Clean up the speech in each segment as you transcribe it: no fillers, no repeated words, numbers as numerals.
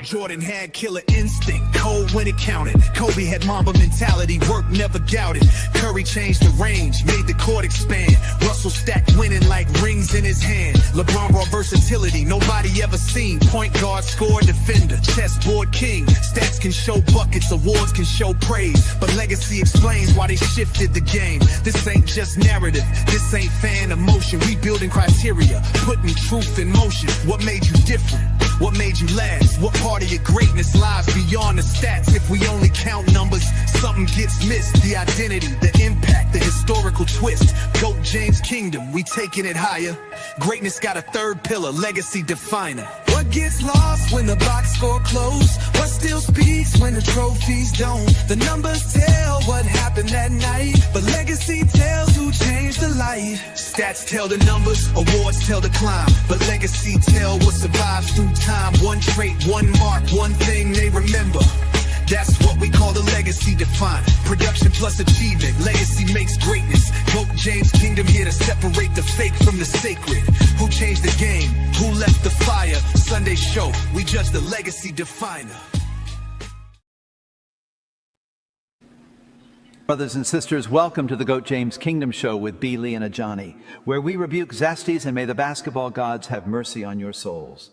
Jordan had killer instinct, cold when it counted. Kobe had Mamba mentality, work never doubted. Curry changed the range, made the court expand. Russell stacked winning like rings in his hand. LeBron brought versatility, nobody ever seen. Point guard, score, defender, chessboard king. Stats can show buckets, awards can show praise. But legacy explains why they shifted the game. This ain't just narrative, this ain't fan emotion. We building criteria, putting truth in motion. What made you different? What made you last? What part of your greatness lies beyond the stats? If we only count numbers, something gets missed. The identity, the impact, the historical twist. GOAT James Kingdom, we taking it higher. Greatness got a third pillar, legacy definer. What gets lost when the box score close? What still speaks when the trophies don't? The numbers tell what happened that night, but legacy tells who changed the light. Stats tell the numbers, awards tell the climb, but legacy tell what survives through time. One trait, one mark, one thing they remember. That's what we call the legacy definer. Production plus achievement, legacy makes greatness. GOAT James Kingdom here to separate the fake from the sacred. Who changed the game? Who left the fire? Sunday show, we judge the legacy definer. Brothers and sisters, welcome to the GOAT James Kingdom Show with B. Lee and Ajani, where we rebuke Zastes and may the basketball gods have mercy on your souls.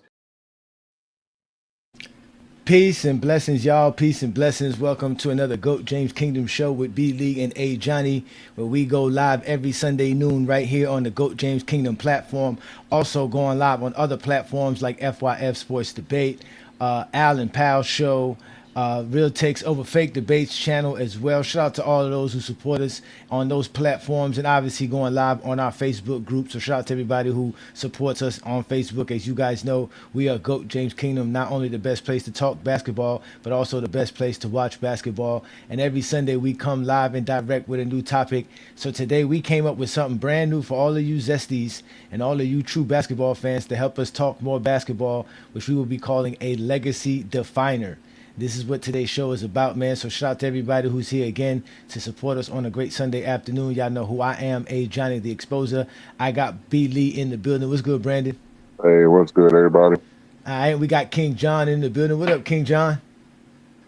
Peace and blessings, y'all. Peace and blessings. Welcome to another GOAT James Kingdom Show with B. Lee and A. Johnny, where we go live every Sunday noon right here on the GOAT James Kingdom platform. Also going live on other platforms like FYF Sports Debate, Al and Pal Show, Real Takes Over Fake Debates channel as well. Shout out to all of those who support us on those platforms, and obviously going live on our Facebook group. So shout out to everybody who supports us on Facebook. As you guys know, we are GOAT James Kingdom, not only the best place to talk basketball, but also the best place to watch basketball. And every Sunday we come live and direct with a new topic. So today we came up with something brand new for all of you Zesties and all of you true basketball fans to help us talk more basketball, which we will be calling a legacy definer. This is what today's show is about, man. So shout out to everybody who's here again to support us on a great Sunday afternoon. Y'all know who I am, A. Johnny the Exposer. I got B. Lee in the building. What's good, Brandon? Hey, what's good, everybody? All right, we got King John in the building. What up, King John?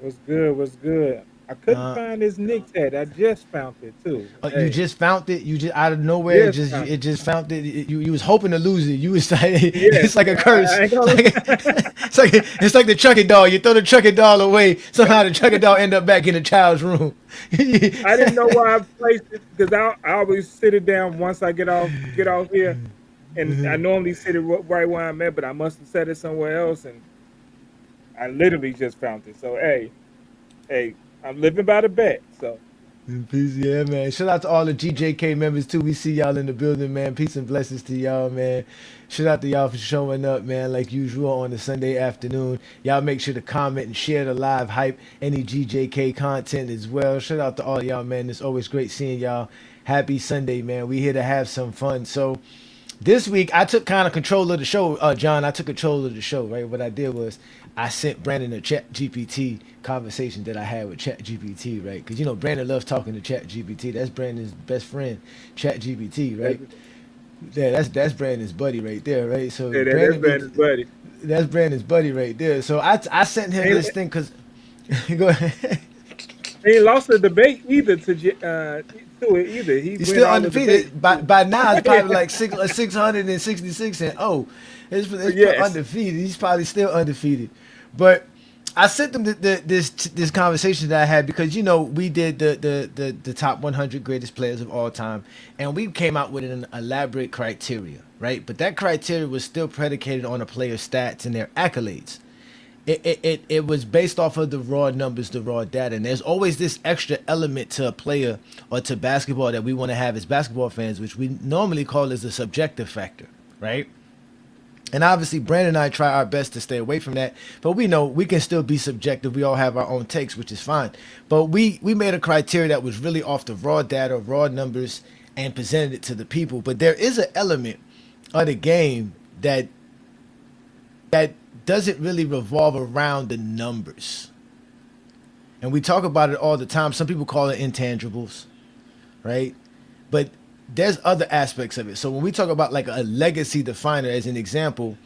What's good? What's good? I couldn't find his Knicks hat. I just found it too. You just found it? You just out of nowhere? It just found it. You was hoping to lose it. You was like, it's like a curse. It's like the Chucky doll. You throw the Chucky doll away. Somehow the Chucky doll end up back in the child's room. I didn't know where I placed it because I always sit it down once I get off here, and I normally sit it right where I'm at, but I must have set it somewhere else, and I literally just found it. So hey. I'm living by the bet, so. Peace, yeah, man. Shout out to all the GJK members, too. We see y'all in the building, man. Peace and blessings to y'all, man. Shout out to y'all for showing up, man, like usual on a Sunday afternoon. Y'all make sure to comment and share the live hype, any GJK content as well. Shout out to all y'all, man. It's always great seeing y'all. Happy Sunday, man. We here to have some fun. So this week, I took kind of control of the show, John. I took control of the show, right? What I did was I sent Brandon a ChatGPT conversation that I had with ChatGPT, right? Because, you know, Brandon loves talking to ChatGPT. That's Brandon's best friend, ChatGPT, right? Yeah, that's Brandon's buddy right there, right? So yeah, that's Brandon's buddy. That's Brandon's buddy right there. So I sent him this thing because go ahead. He ain't lost the debate either to it either. He's still undefeated. By now, it's probably like 666 and it's undefeated. He's probably still undefeated. But I sent them this conversation that I had because, you know, we did the top 100 greatest players of all time, and we came out with an elaborate criteria, right? But that criteria was still predicated on a player's stats and their accolades. It was based off of the raw numbers, the raw data, and there's always this extra element to a player or to basketball that we want to have as basketball fans, which we normally call as the subjective factor, right? And obviously, Brandon and I try our best to stay away from that, but we know we can still be subjective. We all have our own takes, which is fine. But we made a criteria that was really off the raw data, raw numbers, and presented it to the people. But there is an element of the game that doesn't really revolve around the numbers. And we talk about it all the time. Some people call it intangibles, right? But there's other aspects of it. So when we talk about like a legacy definer as an example,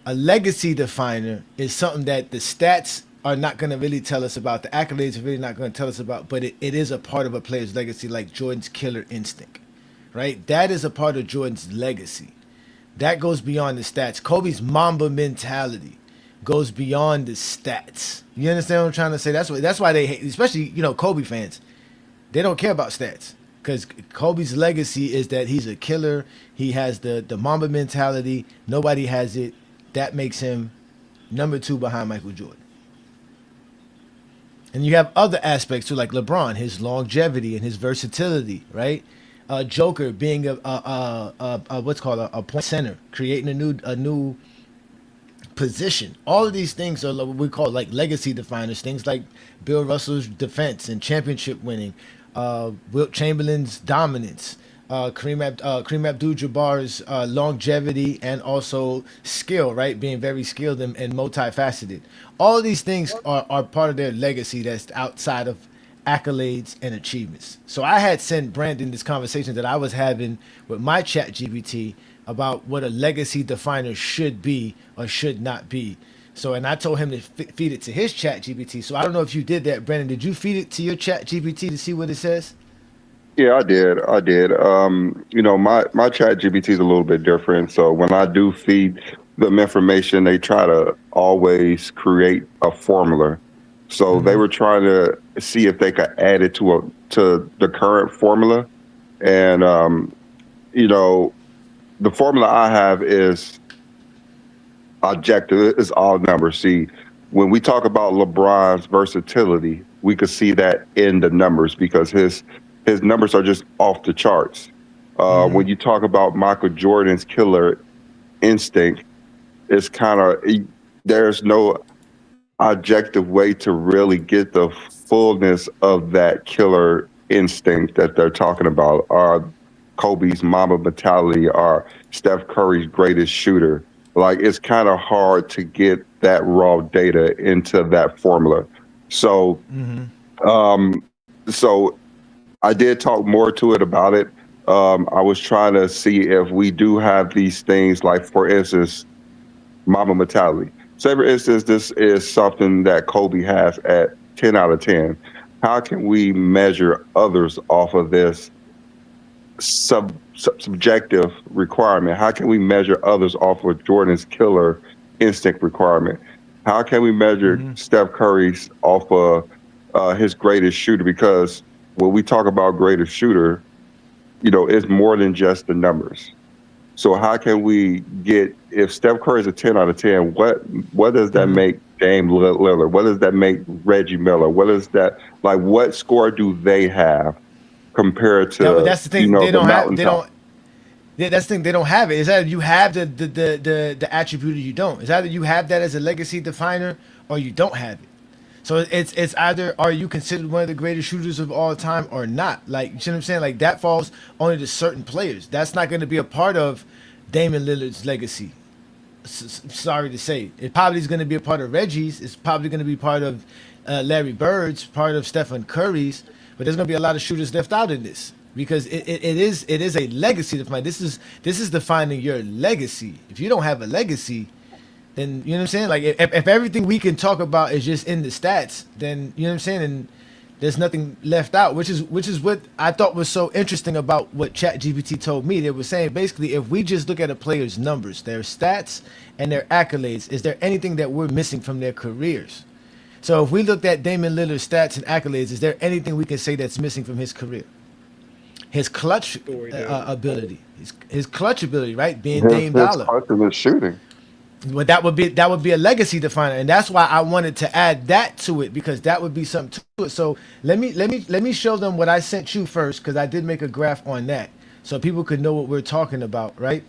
A legacy definer is something that the stats are not going to really tell us about. The accolades are really not going to tell us about, but it is a part of a player's legacy, like Jordan's killer instinct, right? That is a part of Jordan's legacy. That goes beyond the stats. Kobe's Mamba mentality goes beyond the stats. You understand what I'm trying to say? That's why they hate, especially, Kobe fans. They don't care about stats because Kobe's legacy is that he's a killer. He has the Mamba mentality. Nobody has it. That makes him number 2 behind Michael Jordan. And you have other aspects too, like LeBron, his longevity and his versatility, right? Joker being a what's called a point center, creating a new position. All of these things are what we call like legacy definers. Things like Bill Russell's defense and championship winning, Wilt Chamberlain's dominance, Kareem Abdul-Jabbar's longevity and also skill, right? Being very skilled and multifaceted. All of these things are part of their legacy that's outside of accolades and achievements. So I had sent Brandon this conversation that I was having with my chat GPT about what a legacy definer should be or should not be. So, and I told him to feed it to his chat GPT. So I don't know if you did that, Brandon. Did you feed it to your chat GPT to see what it says? Yeah, I did. My chat GPT is a little bit different. So when I do feed them information, they try to always create a formula. So they were trying to see if they could add it to the current formula. And, the formula I have is objective. It's all numbers. See, when we talk about LeBron's versatility, we could see that in the numbers because his numbers are just off the charts. When you talk about Michael Jordan's killer instinct, it's kind of, there's no objective way to really get the fullness of that killer instinct that they're talking about. Kobe's Mamba mentality or Steph Curry's greatest shooter. Like, it's kind of hard to get that raw data into that formula. So, so I did talk more to it about it. I was trying to see if we do have these things, like, for instance, Mamba mentality. Say, for instance, this is something that Kobe has at 10 out of 10. How can we measure others off of this subjective requirement? How can we measure others off of Jordan's killer instinct requirement? How can we measure Steph Curry's off of his greatest shooter? Because when we talk about greatest shooter, it's more than just the numbers. So how can we get, if Steph Curry is a 10 out of 10, what does that make Dame Lillard? What does that make Reggie Miller? What is that, like, what score do they have compared to, that's the thing, they don't have, that's the thing, they don't have it. Is that you have the attribute or you don't. Is either you have that as a legacy definer or you don't have it. So it's either are you considered one of the greatest shooters of all time or not. Like, you see what I'm saying? Like, that falls only to certain players. That's not going to be a part of Damian Lillard's legacy. Sorry to say. It probably is going to be a part of Reggie's. It's probably going to be part of Larry Bird's, part of Stephen Curry's. But there's going to be a lot of shooters left out in this because it is a legacy define. This is defining your legacy. If you don't have a legacy, then, you know what I'm saying? Like, if everything we can talk about is just in the stats, then, you know what I'm saying? And there's nothing left out, which is what I thought was so interesting about what ChatGPT told me. They were saying, basically, if we just look at a player's numbers, their stats and their accolades, is there anything that we're missing from their careers? So if we looked at Damian Lillard's stats and accolades, is there anything we can say that's missing from his career? His clutch ability, his clutch ability, right? Being Dame Dollar. His clutch is shooting. Well, that would be a legacy definer, and that's why I wanted to add that to it, because that would be something to it. So let me show them what I sent you first, because I did make a graph on that, so people could know what we're talking about, right?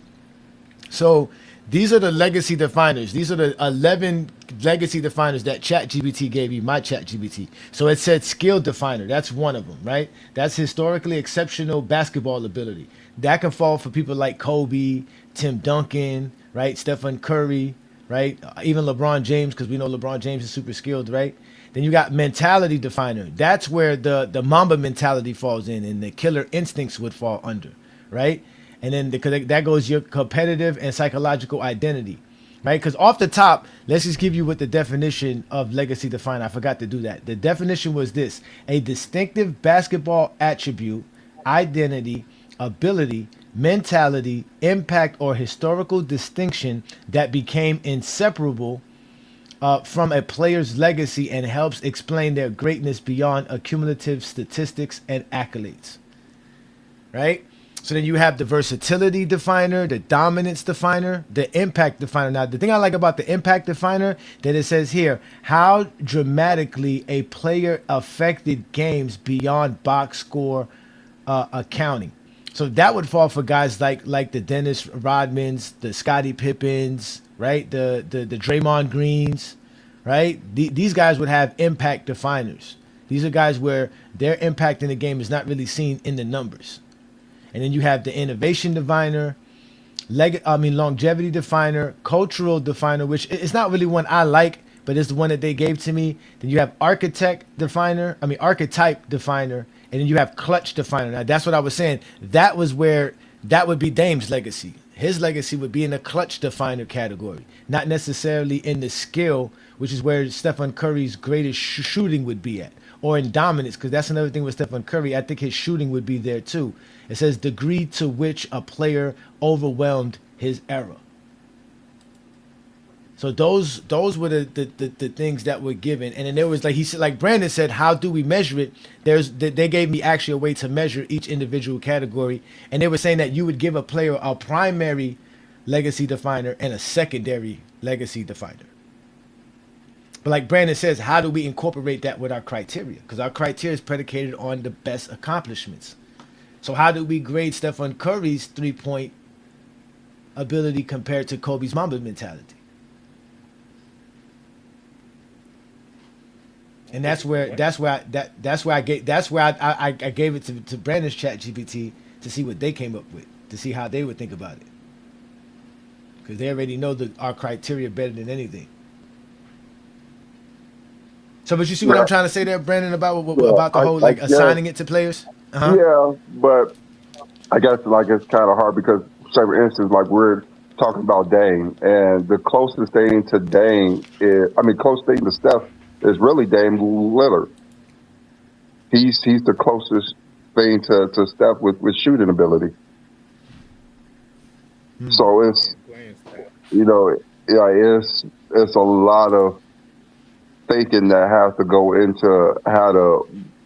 So these are the legacy definers. These are the 11 legacy definers that ChatGPT gave you, my ChatGPT. So it said skill definer. That's one of them, right? That's historically exceptional basketball ability. That can fall for people like Kobe, Tim Duncan, right? Stephen Curry, right? Even LeBron James, because we know LeBron James is super skilled, right? Then you got mentality definer. That's where the Mamba mentality falls in, and the killer instincts would fall under, right? And then that goes your competitive and psychological identity. right? Because off the top, let's just give you what the definition of legacy definer. I forgot to do that. The definition was this: a distinctive basketball attribute, identity, ability, mentality, impact, or historical distinction that became inseparable from a player's legacy and helps explain their greatness beyond accumulative statistics and accolades. Right? So then you have the versatility definer, the dominance definer, the impact definer. Now, the thing I like about the impact definer, that it says here, how dramatically a player affected games beyond box score accounting. So that would fall for guys like the Dennis Rodmans, the Scottie Pippins, right? The Draymond Greens, right? These guys would have impact definers. These are guys where their impact in the game is not really seen in the numbers. And then you have the innovation definer, longevity definer, cultural definer, which it's not really one I like, but it's the one that they gave to me. Then you have archetype definer, and then you have clutch definer. Now that's what I was saying. That was where that would be Dame's legacy. His legacy would be in the clutch definer category, not necessarily in the skill, which is where Stephen Curry's greatest shooting would be at, or in dominance, because that's another thing with Stephen Curry. I think his shooting would be there too. It says degree to which a player overwhelmed his era. So those were the things that were given, and then there was, like he said, like Brandon said, how do we measure it? They gave me actually a way to measure each individual category, and they were saying that you would give a player a primary legacy definer and a secondary legacy definer. But like Brandon says, how do we incorporate that with our criteria? Because our criteria is predicated on the best accomplishments. So how do we grade Stephen Curry's 3-point ability compared to Kobe's Mamba mentality? And that's where I gave it to Brandon's Chat GPT to see what they came up with, to see how they would think about it, because they already know our criteria better than anything. So, but you see what I'm trying to say there, Brandon, about the whole assigning it to players? Uh-huh. Yeah, but I guess it's kind of hard because, say for instance, like we're talking about Dame, and the closest thing to Dame closest thing to Steph is really Dame Lillard. He's the closest thing to Steph with shooting ability. So it's it's a lot of thinking that has to go into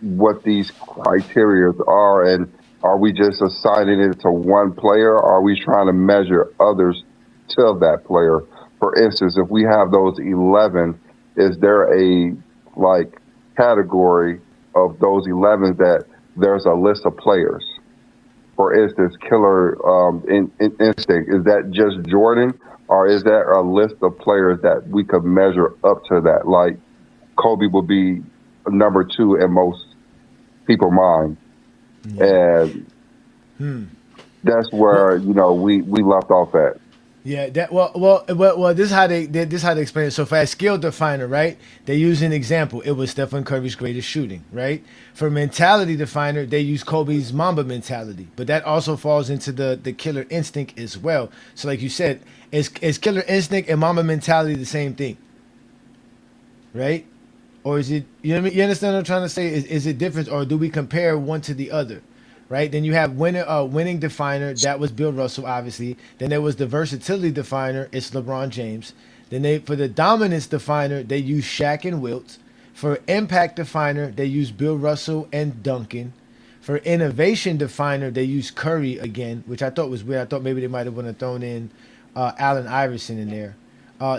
what these criteria are, and are we just assigning it to one player, or are we trying to measure others to that player? For instance, if we have those 11, is there a category of those 11 that there's a list of players? For instance, Killer Instinct, is that just Jordan, or is there a list of players that we could measure up to that? Like Kobe would be number 2 in most people's mind. Yeah. And that's where we left off at. Yeah, this is how they explain it. So for a skill definer, right, they use an example. It was Stephen Curry's greatest shooting, right? For mentality definer, they use Kobe's Mamba mentality, but that also falls into the killer instinct as well. So like you said, is killer instinct and Mamba mentality the same thing, right? Or is it, you understand what I'm trying to say? Is it different, or do we compare one to the other? Right, then you have winning definer. That was Bill Russell, obviously. Then there was the versatility definer. It's LeBron James. Then for the dominance definer, they use Shaq and Wilt. For impact definer, they use Bill Russell and Duncan. For innovation definer, they use Curry again, which I thought was weird. I thought maybe they might have wanted to thrown in Allen Iverson in there.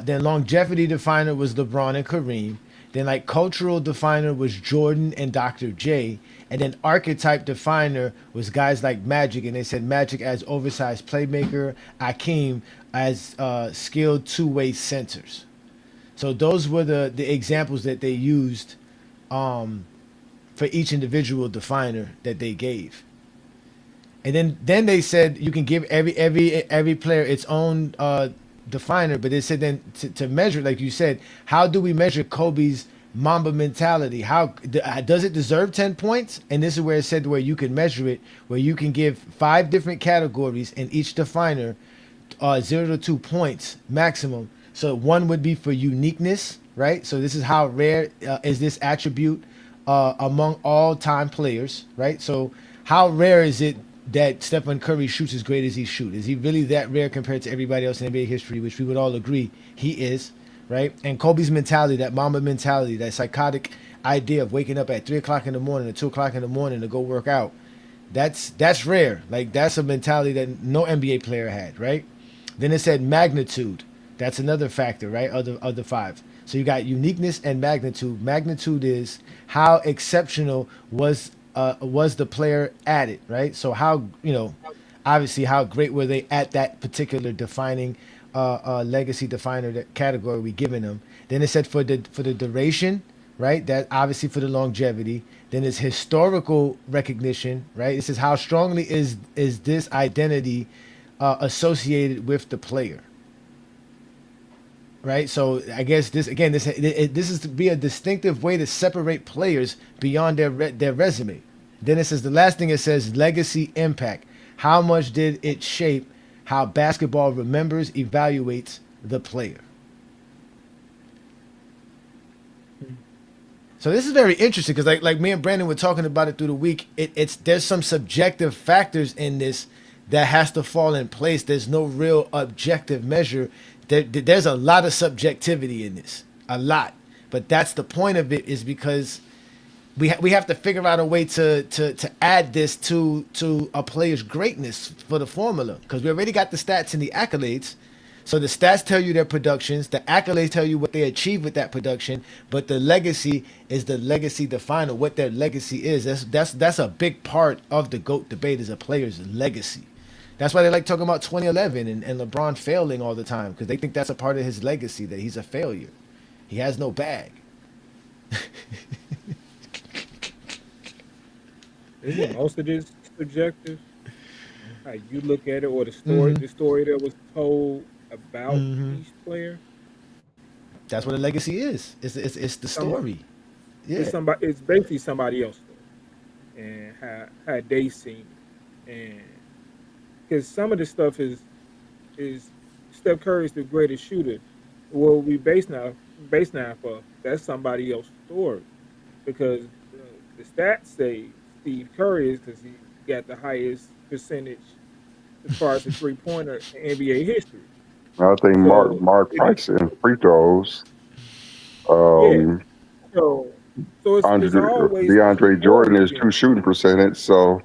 Then longevity definer was LeBron and Kareem. Then cultural definer was Jordan and Dr. J. And then archetype definer was guys like Magic, and they said Magic as oversized playmaker, Akeem as skilled two-way centers. So those were the examples that they used for each individual definer that they gave. And then they said you can give every player its own definer, but they said then to measure, like you said, how do we measure Kobe's Mamba mentality? How does it deserve 10 points? And this is where it said where you can measure it, where you can give 5 different categories, and each definer 0 to 2 points maximum So 1 would be for uniqueness, right? So this is how rare is this attribute among all-time players, right? So how rare is it that Stephen Curry shoots as great as he shoots? Is he really that rare compared to everybody else in NBA history, which we would all agree he is, right? And Kobe's mentality, that Mamba mentality, that psychotic idea of waking up at 3 o'clock in the morning or 2 o'clock in the morning to go work out, that's rare. Like, that's a mentality that no NBA player had, right? Then it said magnitude. That's another factor, right? Of the 5. So you got uniqueness and magnitude. Magnitude is how exceptional was the player at it, right? So how, obviously how great were they at that particular defining legacy definer, that category we given them. Then it said for the duration, right? That obviously for the longevity. Then it's historical recognition, right? This is how strongly is this identity associated with the player, right? So I guess this is to be a distinctive way to separate players beyond their resume. Then it says the last thing, it says legacy impact. How much did it shape how basketball remembers, evaluates the player? So this is very interesting because like me and Brandon were talking about it through the week. There's some subjective factors in this that has to fall in place. There's no real objective measure. There's a lot of subjectivity in this, a lot. But that's the point of it, is because we have to figure out a way to add this to a player's greatness for the formula, because we already got the stats and the accolades. So the stats tell you their productions, the accolades tell you what they achieved with that production, but the legacy is the legacy definer, what their legacy is. That's a big part of the GOAT debate, is a player's legacy. That's why they like talking about 2011 and LeBron failing all the time, because they think that's a part of his legacy, that he's a failure. He has no bag. Isn't most of this subjective? How you look at it, or the story that was told about each player. That's what a legacy is. It's the story. Yeah. It's basically somebody else's story, and how they seen it. And because some of the stuff is Steph Curry is the greatest shooter. Well, we base now for that's somebody else's story, because the stats say Steve Curry is, because he got the highest percentage as far as the 3-pointer in NBA history. I think Mark Price in free throws. So it's always DeAndre Jordan is true shooting percentage. So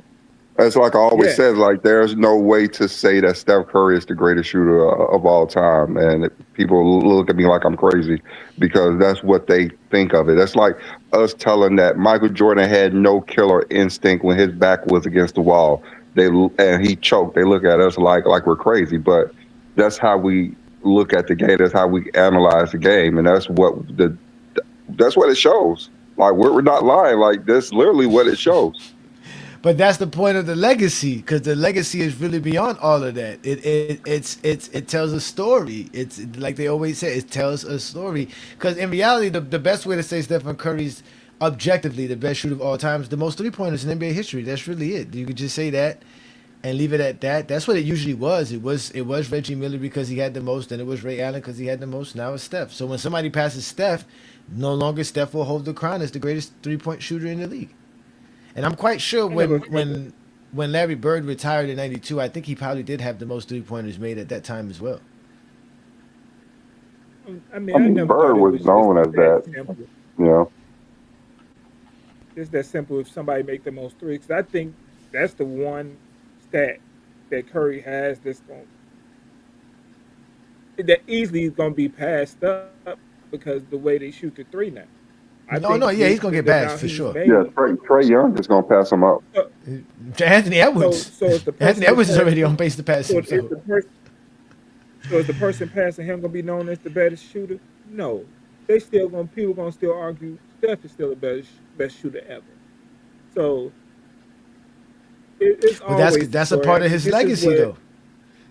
that's like I always said, like there's no way to say that Steph Curry is the greatest shooter of all time, and people look at me like I'm crazy because that's what they think of it. That's like us telling that Michael Jordan had no killer instinct when his back was against the wall. And he choked. They look at us like we're crazy, but that's how we look at the game. That's how we analyze the game, and that's what it shows. Like we're not lying. Like that's literally what it shows. But that's the point of the legacy, because the legacy is really beyond all of that. It tells a story. It's like they always say, it tells a story. Because in reality, the best way to say Stephen Curry's objectively the best shooter of all time is the most 3-pointers in NBA history. That's really it. You could just say that and leave it at that. That's what it usually was. It was Reggie Miller because he had the most, and it was Ray Allen because he had the most. Now it's Steph. So when somebody passes Steph, no longer Steph will hold the crown as the greatest 3-point shooter in the league. And I'm quite sure when Larry Bird retired in '92, I think he probably did have the most 3-pointers made at that time as well. I mean Bird was known as that. Yeah. It's that simple. If somebody make the most threes, because I think that's the one stat that Curry has that easily is going to be passed up because the way they shoot the three now. He's going to get passed for sure. Yeah, Trey Young is going to pass him up. Anthony Edwards. Anthony Edwards is already on pace to pass him. So is the person passing him going to be known as the best shooter? No. People going to still argue Steph is still the best shooter ever. So it's always that's a part of his legacy, though.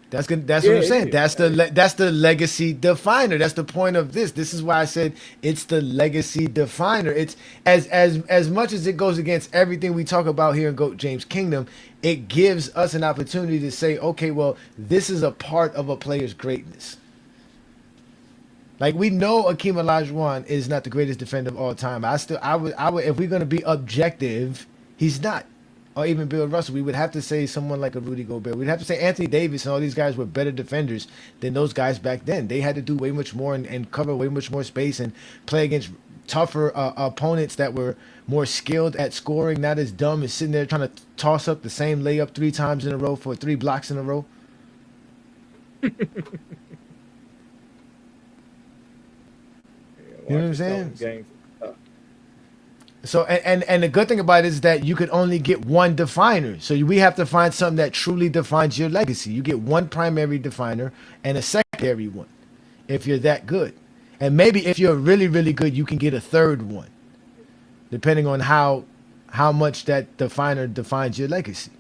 That's what I'm saying. That's the legacy definer. That's the point of this. This is why I said it's the legacy definer. It's as much as it goes against everything we talk about here in GOAT James Kingdom, it gives us an opportunity to say, okay, well, this is a part of a player's greatness. Like we know Akeem Olajuwon is not the greatest defender of all time. I would if we're gonna be objective, he's not. Or even Bill Russell, we would have to say someone like a Rudy Gobert. We'd have to say Anthony Davis and all these guys were better defenders than those guys back then. They had to do way much more and cover way much more space and play against tougher opponents that were more skilled at scoring, not as dumb as sitting there trying to toss up the same layup 3 times in a row for 3 blocks in a row. You know what I'm saying? Games. So and the good thing about it is that you could only get one definer. So we have to find something that truly defines your legacy. You get one primary definer and a secondary one if you're that good. And maybe if you're really, really good, you can get a third one, depending on how much that definer defines your legacy.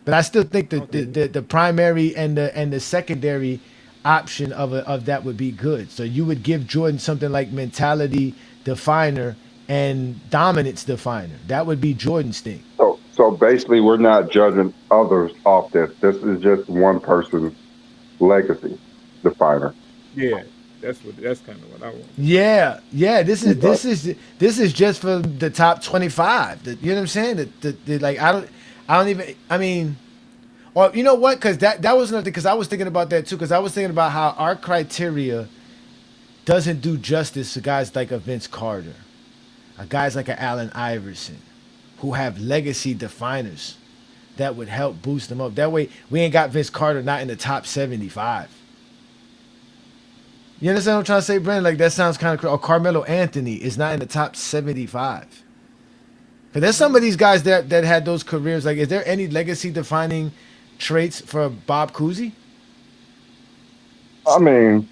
But I still think the primary and the secondary option of that would be good. So you would give Jordan something like mentality definer and dominance definer. That would be Jordan's thing. So basically, we're not judging others off this. This is just one person's legacy definer. Yeah, that's kind of what I want. Yeah. This is just for the top 25. You know what I'm saying? Like I don't even. I mean, or you know what? Because that was another thing. Because I was thinking about that too. Because I was thinking about how our criteria doesn't do justice to guys like a Vince Carter, guys like a Allen Iverson, who have legacy definers that would help boost them up. That way, we ain't got Vince Carter not in the top 75. You understand what I'm trying to say, Brandon? Like that sounds kind of crazy. Or Carmelo Anthony is not in the top 75. Because there's some of these guys that had those careers. Like, is there any legacy defining traits for Bob Cousy? I mean,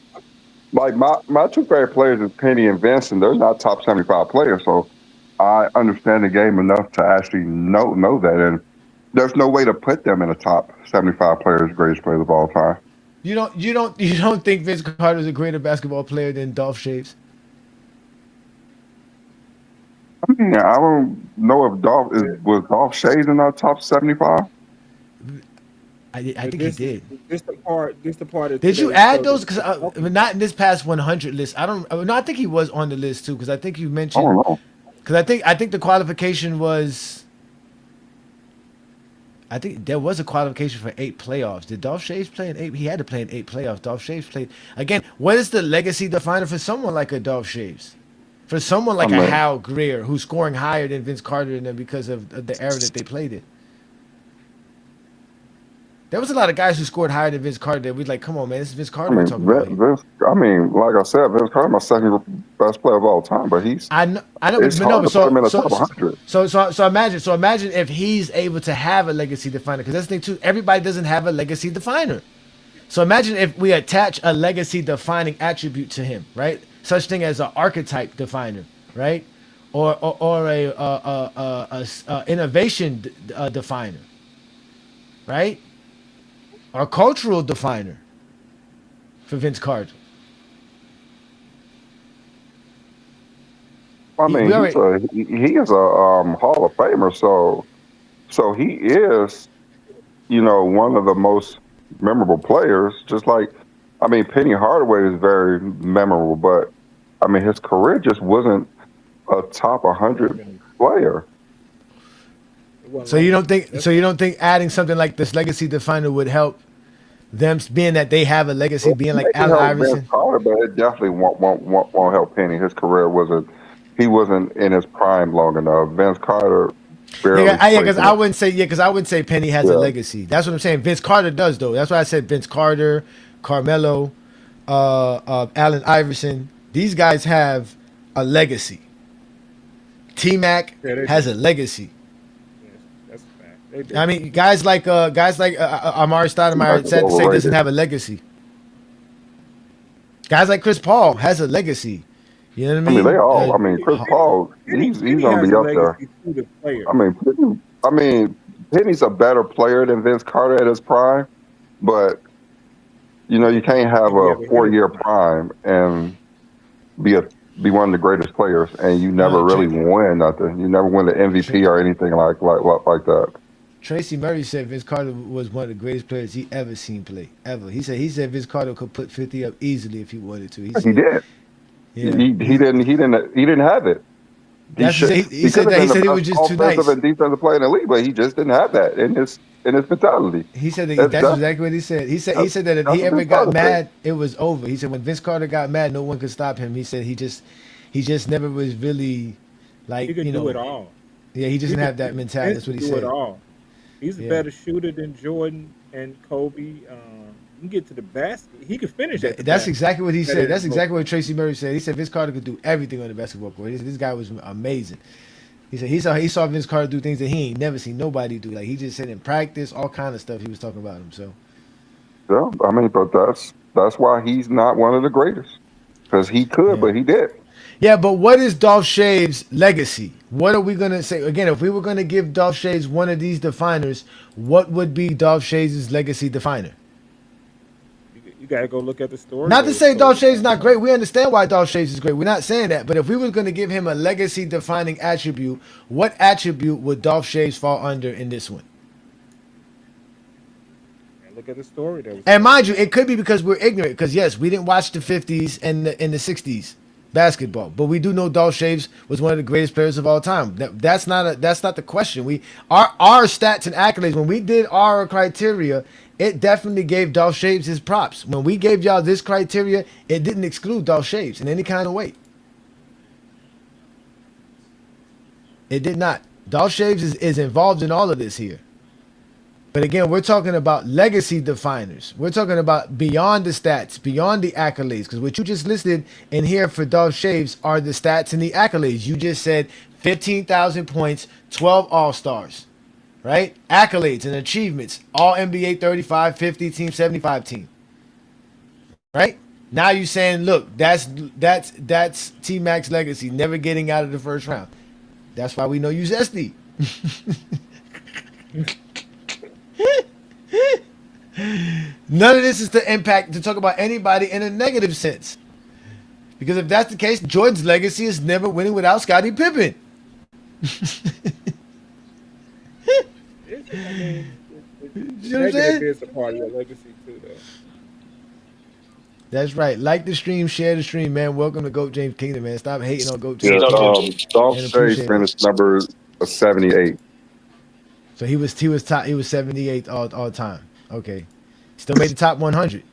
like my 2 favorite players is Penny and Vincent. They're not top 75 players, so I understand the game enough to actually know that. And there's no way to put them in the top 75 players, greatest players of all time. You don't think Vince Carter is a greater basketball player than Dolph Shaves? I mean, I don't know if was Dolph Shades in our top 75. I think he did. This the part. Did you add those? Because not in this past 100 list. I don't. No, I think he was on the list too. Because I think you mentioned. I don't know. Because I think the qualification was. I think there was a qualification for 8 playoffs. Did Dolph Shaves play in 8? He had to play in 8 playoffs. Dolph Shaves played again. What is the legacy definer for someone like a Dolph Shaves? For someone like a Hal Greer, who's scoring higher than Vince Carter than them because of the era that they played in. There was a lot of guys who scored higher than Vince Carter that we like, come on, man, this is Vince Carter we're talking about. Like I said, Vince Carter, my second best player of all time, but he's I know, it's hard to put him in the top 100. So imagine if he's able to have a legacy definer, because that's the thing too. Everybody doesn't have a legacy definer. So imagine if we attach a legacy defining attribute to him, right? Such thing as an archetype definer, right? Or a innovation definer, right? Or cultural definer for Vince Carter. I mean, he is a Hall of Famer, so he is, one of the most memorable players. Just like, I mean, Penny Hardaway is very memorable, but I mean, his career just wasn't a top 100 player. So you don't think adding something like this legacy definer would help them, being that they have a legacy, being like Allen Iverson? Carter, but it definitely won't help Penny. His career wasn't in his prime long enough. Vince Carter barely. Because I wouldn't say Penny has a legacy. That's what I'm saying. Vince Carter does though. That's why I said Vince Carter, Carmelo, Allen Iverson. These guys have a legacy. T-Mac has a legacy. That's a fact. I mean, guys like Amari Stoudemire said to say doesn't have a legacy. Guys like Chris Paul has a legacy. You know what I mean? They all. Chris Paul, he's gonna be up there. I mean, Penny's a better player than Vince Carter at his prime, but you can't have a 4-year prime and be one of the greatest players, and you never really win nothing. You never win the MVP or anything like that. Tracy Murray said Vince Carter was one of the greatest players he ever seen play ever. He said Vince Carter could put 50 up easily if he wanted to. He He said, did. yeah, He didn't have it. that's he He said could have that. He been the said it was best just too offensive nice. and defensive player in the league, but he just didn't have that in his mentality. He said That's that's that's exactly what he said. He that's, said that if that's he what ever Vince got Carter said. mad, it was over. He said when Vince Carter got mad, no one could stop him. He said he just never was really He like could do it all. yeah, he just He didn't could have that mentality. That's what he do it said. all. He's a Yeah. better shooter than Jordan and Kobe. He can get to the basket. He could finish at the That's basket. exactly what he Better said. than That's Kobe. exactly what Tracy Murray said. He said Vince Carter could do everything on the basketball court. This guy was amazing. He said he saw Vince Carter do things that he ain't never seen nobody do. Like he just said in practice, all kind of stuff he was talking about himself. Yeah, I mean, but that's why he's not one of the greatest because he could, Yeah. but he did. Yeah, but what is Dolph Shave's legacy? What are we gonna say again? If we were gonna give Dolph Shaves one of these definers, what would be Dolph Shaves' legacy definer? You got to go look at the story. Not to say Dolph Shaves is not great. We understand why Dolph Shaves is great. We're not saying that. But if we were going to give him a legacy defining attribute, what attribute would Dolph Shaves fall under in this one? Look at the story. That was And mind you, it could be because we're ignorant. Because yes, we didn't watch the 50s and the 60s basketball, but we do know Dolph Shaves was one of the greatest players of all time. That's not the question. Our stats and accolades when we did our criteria, it definitely gave Dolph Shaves his props. When we gave y'all this criteria, it didn't exclude Dolph Shaves in any kind of way. It did not. Dolph Shaves is involved in all of this here. But again, we're talking about legacy definers. We're talking about beyond the stats, beyond the accolades. Because what you just listed in here for Dolph Shaves are the stats and the accolades. You just said 15,000 points, 12 All-Stars, right? Accolades and achievements, all NBA 35, 50 team, 75 team, right? Now you're saying, look, that's T-Mac's legacy, never getting out of the first round. That's why we know you zesty. None of this is to talk about anybody in a negative sense. Because if that's the case, Jordan's legacy is never winning without Scottie Pippen. I mean, You know what I'm saying? is a part of your legacy too, though. That's right. Like the stream, share the stream, man. Welcome to GOAT James Kingdom, man. Stop hating on GOAT James Yeah, Kingdom. Dolph And Shaves appreciate it. finished number 78. So he was 78th all time. Okay. Still made the top 100.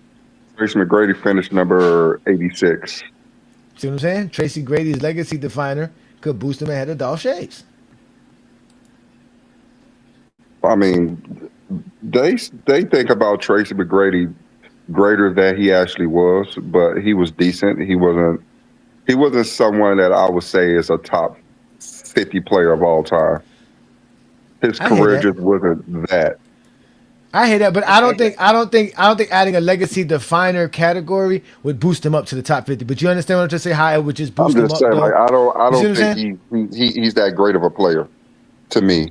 Tracy McGrady finished number 86. See what I'm saying? Tracy Grady's legacy definer could boost him ahead of Dolph Shaves. I mean, they think about Tracy McGrady greater than he actually was, but he was decent. He wasn't someone that I would say is a top 50 player of all time. His I hear career that. just wasn't that. I hear that, but I don't think adding a legacy definer category would boost him up to the top 50. But you understand what I'm trying to say? How it would just I'm boost him just up. saying, Though? like I You see what I'm don't think he's that great of a player to me.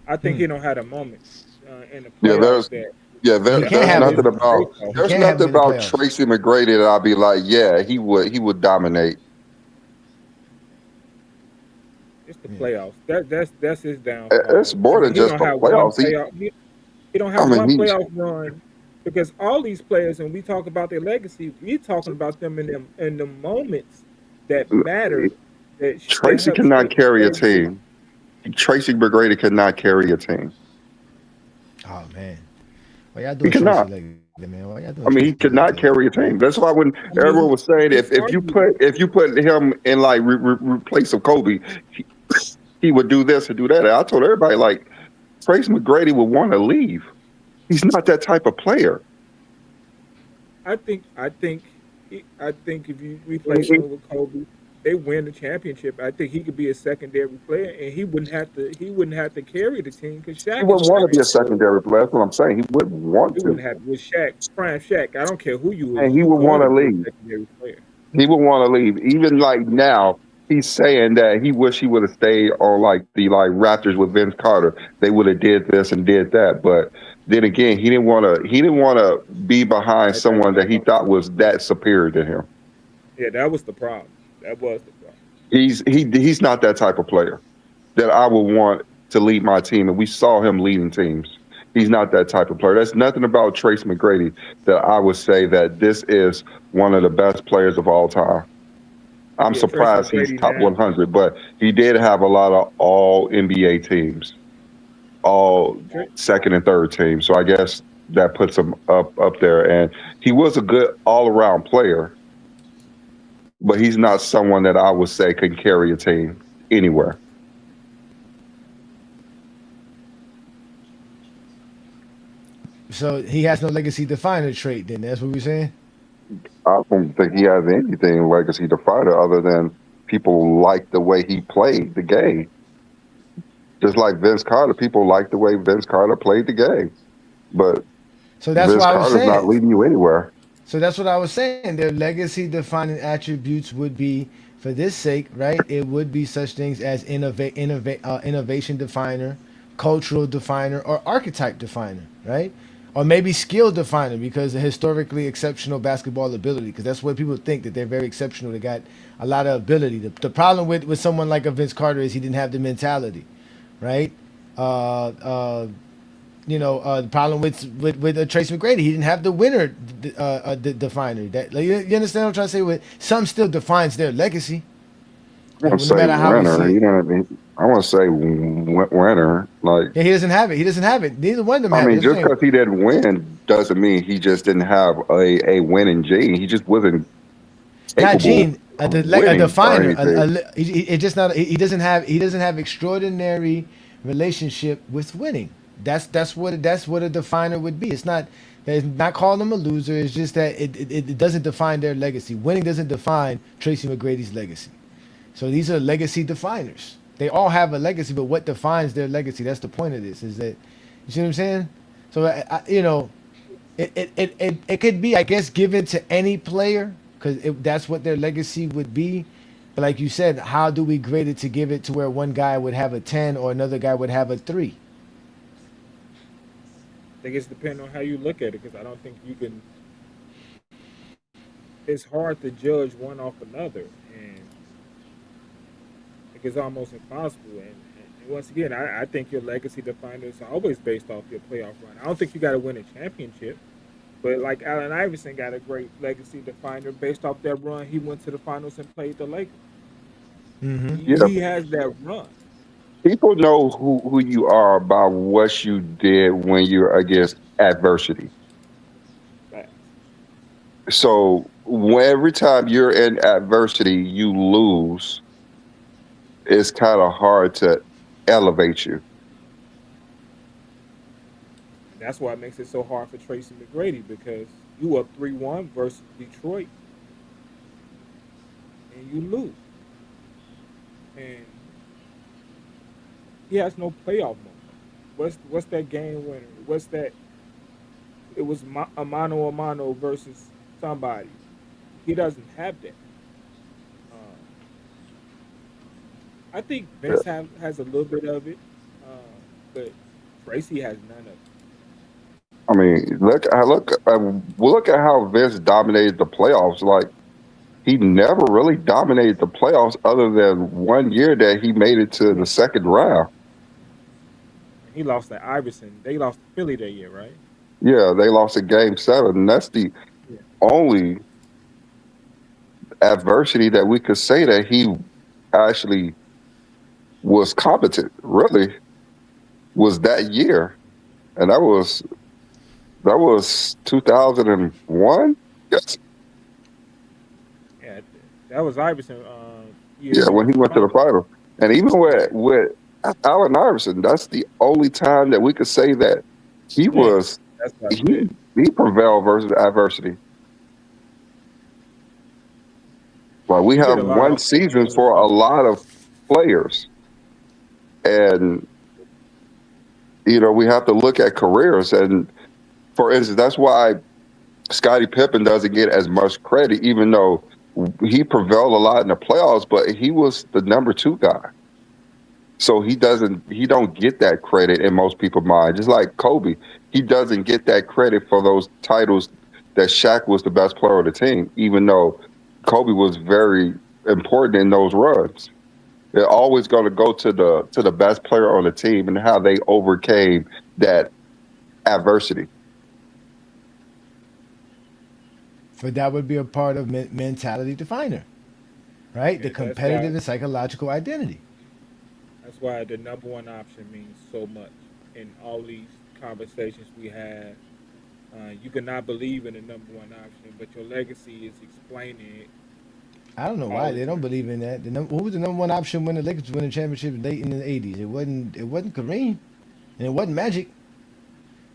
I think he don't have a moment in the Yeah, playoffs that He can't have nothing it. about He there's can't have nothing him in the about playoffs. Tracy McGrady that I'll be like, yeah, he would dominate. it's the playoffs. That's his downfall. It's more than He just don't the have one playoffs. playoff. He don't have I mean, one he's playoff run because all these players, when we talk about their legacy, we're talking about them in the moments that matter. That Tracy help cannot shape carry a their legacy. team. Tracy McGrady cannot carry a team. Oh man, why y'all He doing Tracy cannot. legacy, man? Why y'all doing I mean, he Tracy could not legacy? carry a team. That's why when I everyone mean, was saying it's if you put him in like replace of Kobe, he would do this and do that. And I told everybody like Tracy McGrady would want to leave. He's not that type of player. I think if you replace him with Kobe, they win the championship. I think he could be a secondary player, and he wouldn't have to carry the team because He Shaq wouldn't is want to be carrying. a secondary player. That's what I'm saying. He wouldn't want He to, wouldn't have with Shaq, prime Shaq. I don't care who you and is. he You would want going to to be a leave. secondary player. He would want to leave. Even like now, he's saying that he wish he would have stayed on like the Raptors with Vince Carter. They would have did this and did that. But then again, he didn't want to be behind Right, someone that he thought was that superior to him. yeah, that was the problem. That was the problem. He's not that type of player that I would want to lead my team, and we saw him leading teams. He's not that type of player. That's nothing about Tracy McGrady that I would say that this is one of the best players of all time. I'm Yeah, Tracy surprised he's McGrady top now. 100, but he did have a lot of all NBA teams, all Tra- second and third teams. So I guess that puts him up there. And he was a good all around player, but he's not someone that I would say can carry a team anywhere. So he has no legacy definer trait. Then that's what we're saying. I don't think he has anything legacy to fight other than people like the way he played the game. Just like Vince Carter, people like the way Vince Carter played the game. But So that's Vince what I was Carter's not saying. leading you anywhere. So that's what I was saying. Their legacy defining attributes would be, for this sake, right? It would be such things as innovation definer, cultural definer, or archetype definer, right? Or maybe skill definer because of historically exceptional basketball ability. Because that's what people think, that they're very exceptional. They got a lot of ability. The problem with someone like a Vince Carter is he didn't have the mentality, right? Uh, uh, the problem with Tracy McGrady, he didn't have the winner definer. That, like, you understand what I'm trying to say? With some still defines their legacy, I want to no say matter how we winner. see You it. know what I mean? I want to say winner. Like, Yeah, he doesn't have it. He doesn't have it. Neither one of them I have it. mean, That's what just I'm saying. because he didn't win doesn't mean he just didn't have a winning gene. He just wasn't Not capable Gene, of a winning or definer. anything. It just not. He doesn't have extraordinary relationship with winning. That's what a definer would be. It's not calling them a loser. It's just that it doesn't define their legacy. Winning doesn't define Tracy McGrady's legacy. So these are legacy definers. They all have a legacy, but what defines their legacy? That's the point of this. Is that, you see what I'm saying? So it could be, I guess, given to any player because that's what their legacy would be. But like you said, how do we grade it to give it to where one guy would have a 10 or another guy would have a 3? I think it's depending on how you look at it, because I don't think you can. It's hard to judge one off another, and like, it's almost impossible. And once again, I think your legacy definers are always based off your playoff run. I don't think you got to win a championship, but like Allen Iverson got a great legacy definer based off that run. He went to the finals and played the Lakers. Mm-hmm. Yeah, He has that run. people know who you are by what you did when you're against adversity. Facts. So every time you're in adversity, you lose. It's kind of hard to elevate you. And that's why it makes it so hard for Tracy McGrady, because you up 3-1 versus Detroit and you lose. And he has no playoff moment. What's that game winner? What's that? It was a mano a mano versus somebody. He doesn't have that. Uh, I think Vince has a little bit of it, but Tracy has none of it. I mean, look at how Vince dominated the playoffs. Like, he never really dominated the playoffs, other than one year that he made it to the second round. He lost to Iverson. They lost to Philly that year, right? Yeah, they lost in Game 7. And that's the Yeah. only adversity that we could say that he actually was competent. Really, was that year, and that was 2001. Yes, Yeah, that was Iverson year yeah, he when went he to the went to the finals. final, and even with Allen Iverson, that's the only time that we could say that he Yeah, was that's what I he said. he prevailed versus adversity. Like, we He did have a lot one off that season game for a too. lot of players, and we have to look at careers. And for instance, that's why Scottie Pippen doesn't get as much credit, even though he prevailed a lot in the playoffs, but he was the number 2 guy. So he don't get that credit in most people's mind. Just like Kobe, he doesn't get that credit for those titles that Shaq was the best player of the team, even though Kobe was very important in those runs. They're always going to go to the best player on the team and how they overcame that adversity. But that would be a part of mentality definer, right? Yeah, The competitive and psychological identity. that's why the number one option means so much in all these conversations we have. You cannot believe in the number one option, but your legacy is explaining it I don't know all why the they don't time. believe in that. Who was the number one option when the Lakers won the championship late in the '80s? It wasn't Kareem, and it wasn't Magic.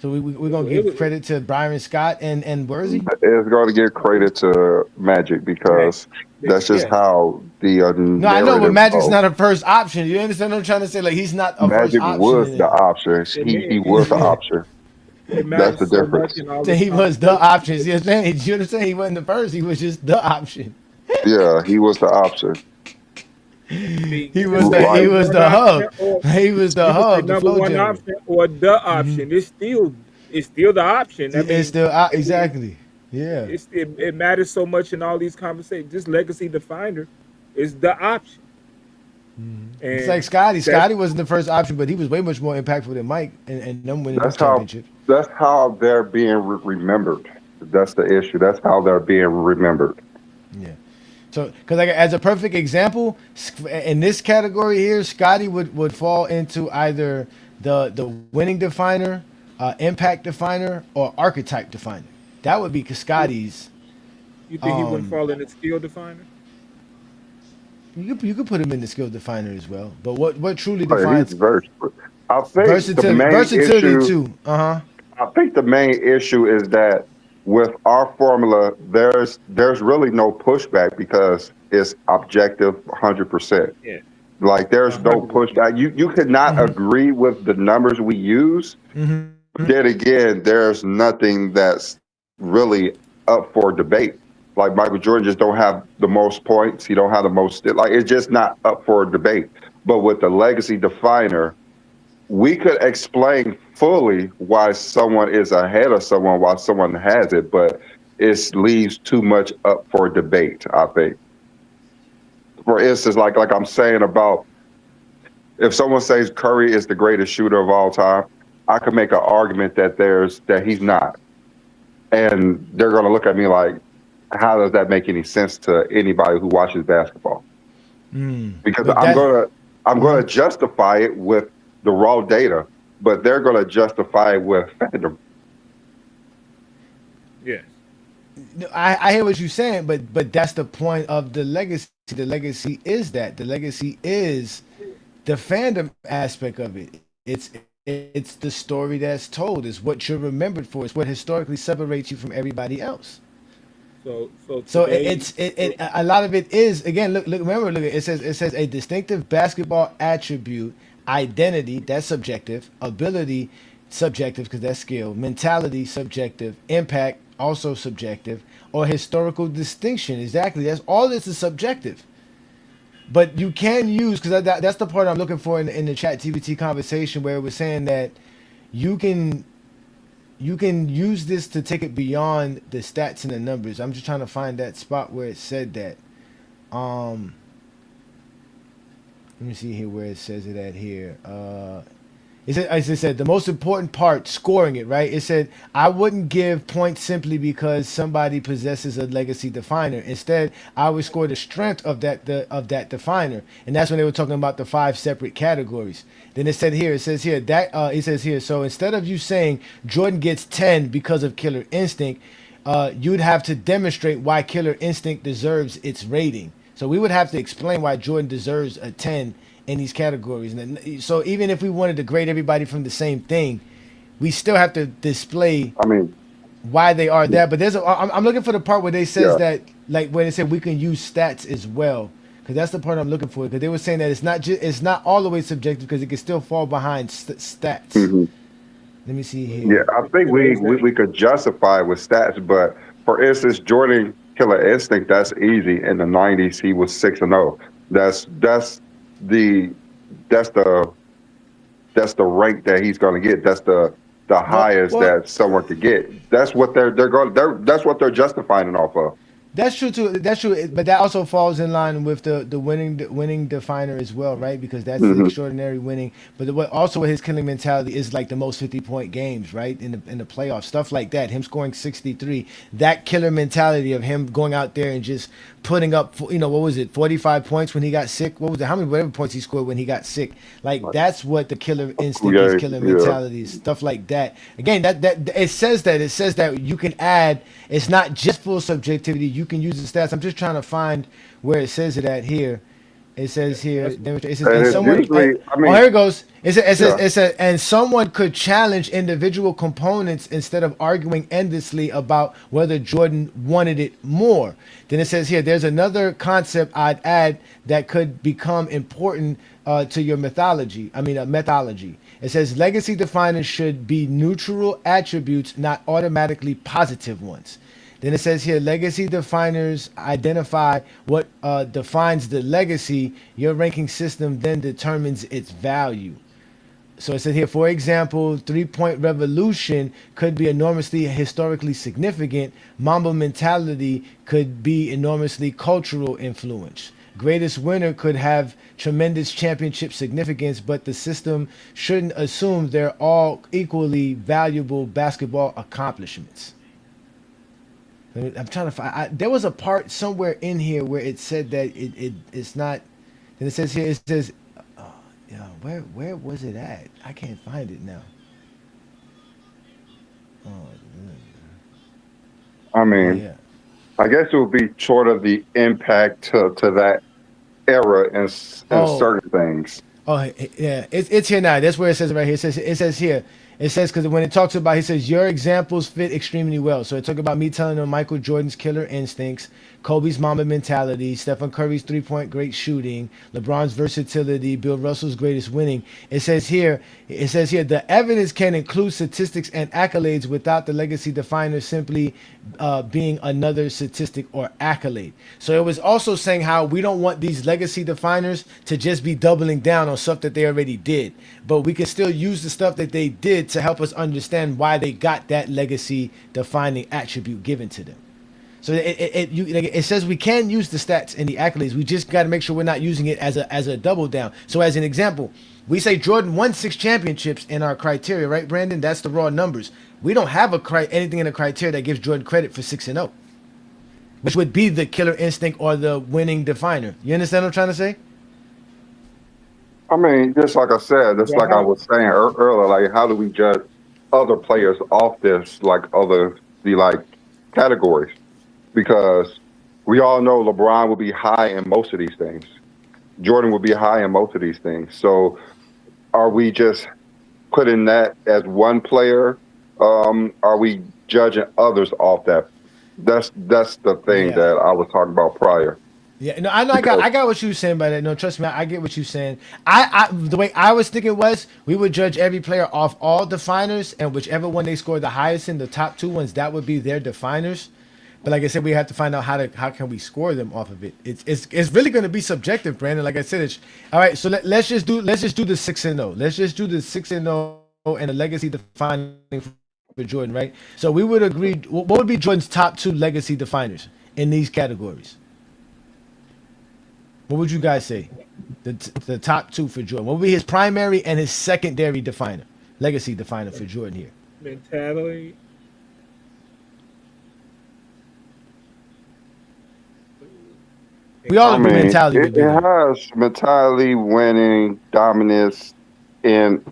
So we're It, gonna wa- it, give was credit to Byron Scott and Worthy. It's going to give credit to Magic Magic. because that's just Yes, how the No, I know, but narrative Magic's goes. not a first option. You understand what I'm trying to say? Like he's not a first Magic option was in the it. option. it, He ma- was the Yeah. option. it That's the matters so much difference. in all So this he was the conversation. option. You understand? You understand? He wasn't the first. He was just the option. Yeah, he was the option. See, He you can was say he Right. number was one the option, hub. or He was the you can say hub, the number flow one general. option or the option. It's still the option. I It's mean, still I mean, exactly. Yeah. it matters so much in all these conversations. This legacy definer is the option, It's like and Scotty. that's Scotty wasn't the first option, but he was way much more impactful than Mike and them winning them That's how championships. that's how they're being remembered. That's the issue. That's how they're being remembered. Yeah. So, because like as a perfect example, in this category here, Scotty would fall into either the winning definer, impact definer, or archetype definer. That would be Scotty's. you think he wouldn't Um, fall in the skill definer? you could put him in the skill definer as well. But what truly But he's defines versatile. I think the main versatility issue. too. Uh huh. I think the main issue is that with our formula, there's really no pushback because it's objective 100%. Yeah, Like there's no 100%. pushback. You could not agree with the numbers we use. Mm-hmm. But then again, there's nothing that's really up for debate. Like Michael Jordan just don't have the most points. He don't have the most. Like it's just not up for debate. But with the legacy definer, we could explain fully why someone is ahead of someone while someone has it, but it leaves too much up for debate, I think. For instance, like I'm saying about if someone says Curry is the greatest shooter of all time, I could make an argument that he's not. And they're gonna look at me like, how does that make any sense to anybody who watches basketball? Because But I'm that. gonna I'm Mhm. gonna justify it with the raw data, but they're gonna justify it with fandom. Yes, No, I hear what you're saying, but that's the point of the legacy. The legacy is that. The legacy is the fandom aspect of it. It's the story that's told. It's what you're remembered for. It's what historically separates you from everybody else. so So today, a lot of it is again. Look. Remember, look. It says a distinctive basketball attribute, identity. That's subjective. Ability, subjective because that's skill. Mentality, subjective. Impact, also subjective. Or historical distinction. Exactly. That's all. This is subjective. But you can use because that's the part I'm looking for in the chat TBT conversation where it was saying that you can use this to take it beyond the stats and the numbers. I'm just trying to find that spot where it said that. Um, Let me see here where it says it at here. As it said, the most important part, scoring it, right? It said, I wouldn't give points simply because somebody possesses a legacy definer. Instead, I would score the strength of that definer. And that's when they were talking about the 5 separate categories. Then it says here, so instead of you saying Jordan gets 10 because of Killer Instinct, you'd have to demonstrate why Killer Instinct deserves its rating. So we would have to explain why Jordan deserves a 10 in these categories. And then, so even if we wanted to grade everybody from the same thing, we still have to display I mean, why they are that. But I'm looking for the part where they says yeah. that, like where they said we can use stats as well, because that's the part I'm looking for. Because they were saying that it's not all the way subjective because it can still fall behind stats. hmm Let me see Yeah, here. I think today's we could justify it with stats, but for instance, Jordan Killer Instinct, that's easy. In the '90s, he was 6-0. The that's the that's the rank that he's going to get. That's the Well, highest well, that someone could get. That's what they're that's what they're justifying it off of. That's true too. That's true, but that also falls in line with the winning definer as well, right? Because that's the Hmm. extraordinary winning. But what also his killing mentality is like the most 50-point games, right? In the playoffs, stuff like that. Him scoring 63, that killer mentality of him going out there and just putting up, what was it, 45 points when he got sick? What was it? How many whatever points he scored when he got sick? Like that's what the killer instinct is, Yeah, killer yeah. mentality is, stuff like that. Again, that it says that you can add. It's not just full subjectivity. You can use the stats. I'm just trying to find where it says it at here. It says here, it says, And and it's someone. usually, I Oh, mean, here it goes. yeah. It says, and someone could challenge individual components instead of arguing endlessly about whether Jordan wanted it more. Then it says here, there's another concept I'd add that could become important to your mythology. Methodology. It says legacy definers should be neutral attributes, not automatically positive ones. Then it says here, legacy definers identify what defines the legacy. Your ranking system then determines its value. So it says here, for example, 3-point revolution could be enormously historically significant. Mamba mentality could be enormously cultural influence. Greatest winner could have tremendous championship significance, but the system shouldn't assume they're all equally valuable basketball accomplishments. I'm trying to find. There was a part somewhere in here where it said that it's not. And it says here, it says, yeah, where was it at? I can't find it now. Oh, I oh mean, yeah. I guess it would be sort of the impact to that era and Oh, certain things. Oh yeah, it's here now. That's where it says right here. It says here. It says because when it talks about, he says your examples fit extremely well. So it talk about me telling them Michael Jordan's killer instincts, Kobe's Mamba mentality, Stephen Curry's 3-point great shooting, LeBron's versatility, Bill Russell's greatest winning. It says here. The evidence can include statistics and accolades without the legacy definer simply being another statistic or accolade. So it was also saying how we don't want these legacy definers to just be doubling down on stuff that they already did, but we can still use the stuff that they did to help us understand why they got that legacy defining attribute given to them. So it says we can use the stats and the accolades. We just got to make sure we're not using it as a double down. So as an example, we say Jordan won 6 championships in our criteria, right, Brandon? That's the raw numbers. We don't have anything in the criteria that gives Jordan credit for 6-0, which would be the killer instinct or the winning definer. You understand what I'm trying to say? I mean, just like I said, just Yeah, like I was saying earlier, like how do we judge other players off this, like the categories? Because we all know LeBron will be high in most of these things. Jordan will be high in most of these things. So are we just putting that as one player? Are we judging others off that? That's the thing Yeah. that I was talking about prior. Yeah, no, I know. Because I got what you were saying by that. No, trust me, I get what you're saying. The way I was thinking was we would judge every player off all definers, and whichever one they scored the highest in, the top 2 ones, that would be their definers. But like I said, we have to find out how can we score them off of it. It's really going to be subjective, Brandon. Like I said, all right. So let's just do the 6-0. Let's just do the 6-0 and the legacy defining for Jordan, right? So we would agree. What would be Jordan's top 2 legacy definers in these categories? What would you guys say? The top 2 for Jordan. What would be his primary and his secondary definer, legacy definer for Jordan here? mentality. We all I agree mean, mentality would it be there. has mentality, winning, dominance, and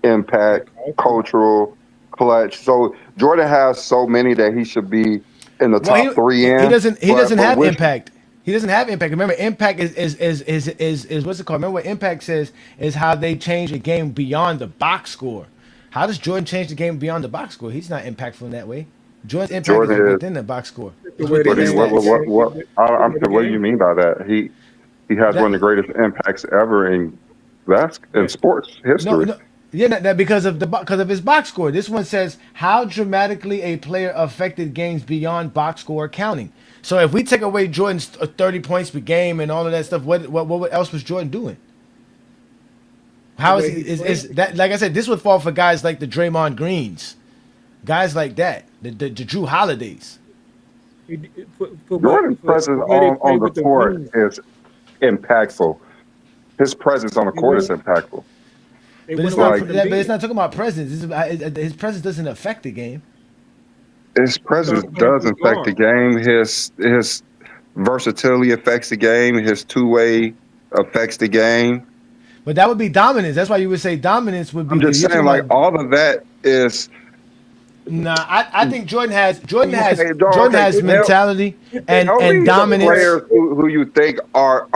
impact, cultural, clutch. So Jordan has so many that he should be in the Well, top three he in. doesn't But have which impact. He doesn't have impact. Remember, impact is what's it called? Remember what impact says is how they change a game beyond the box score. How does Jordan change the game beyond the box score? He's not impactful in that way. Jordan's impact is Jordan is. within the box score. The It's way the within What do his you, game is stats. changing. I'm The saying, what do you game. mean by that? He has That one of the greatest impacts ever in sports no, history. no, yeah, that because of his box score. This one says how dramatically a player affected games beyond box score counting. So if we take away Jordan's 30 points per game and all of that stuff, what else was Jordan doing? How is way he? he Is played. that, like I said, this would fall for guys like the Draymond Greens, guys like that, the Drew Holidays. For what? Jordan's presence For where they play on the with the court wings. is impactful. His presence on the They court is went impactful. they But went it's away not. Like from But it's Embiid. not talking about presence. His presence doesn't affect the game. his He presence started playing does point affect the guard. game. His versatility affects the game. His two-way affects the game. But that would be dominance. That's why you would say dominance would be I'm the. just You're saying, talking like about. all of that is Nah, I think okay. Jordan Okay, has mentality tell and me the dominance. players who you think are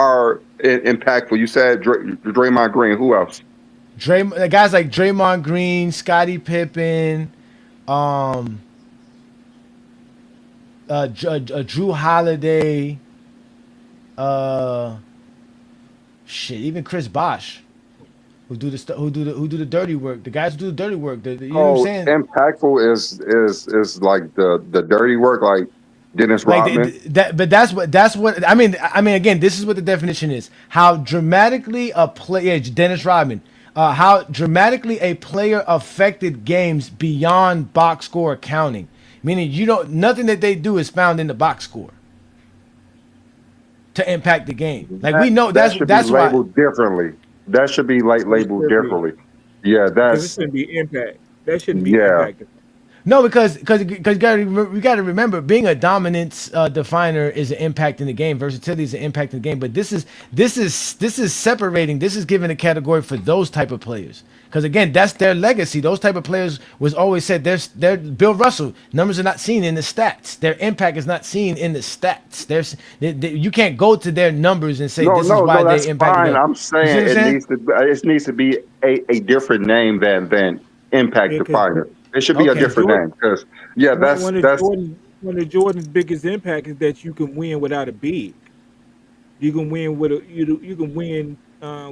impactful. You said Draymond Green. Who else? The guys like Draymond Green, Scottie Pippen, um, Drew Holiday, uh, shit, even Chris Bosh, who do the dirty work. The guys who do the dirty work. You know what I'm Oh, saying? impactful is like the dirty work, like Dennis Like Rodman. that, but that's what I mean. I mean, again, this is what the definition is: how dramatically a player, Dennis Rodman, how dramatically a player affected games beyond box score counting. Meaning, nothing that they do is found in the box score to impact the game. Like we know That should be that's why. labeled differently. That should be like It labeled should be differently. Yeah, because it that's shouldn't be impact. That shouldn't be yeah. impact. No, because we got to remember being a dominance definer is an impact in the game. Versatility is an impact in the game. But this is separating. This is giving a category for those type of players. Because again, that's their legacy. Those type of players was always said. They're Bill Russell. Numbers are not seen in the stats. Their impact is not seen in the stats. You can't go to their numbers and say No, this is no, why no. That's they impacted fine. us. I'm You see what saying I'm saying? it needs to be a different name than impact Yeah, because definer. It should be a Okay. different name because yeah, that's One of Jordan's biggest impact is that you can win without a big. You can win with you can win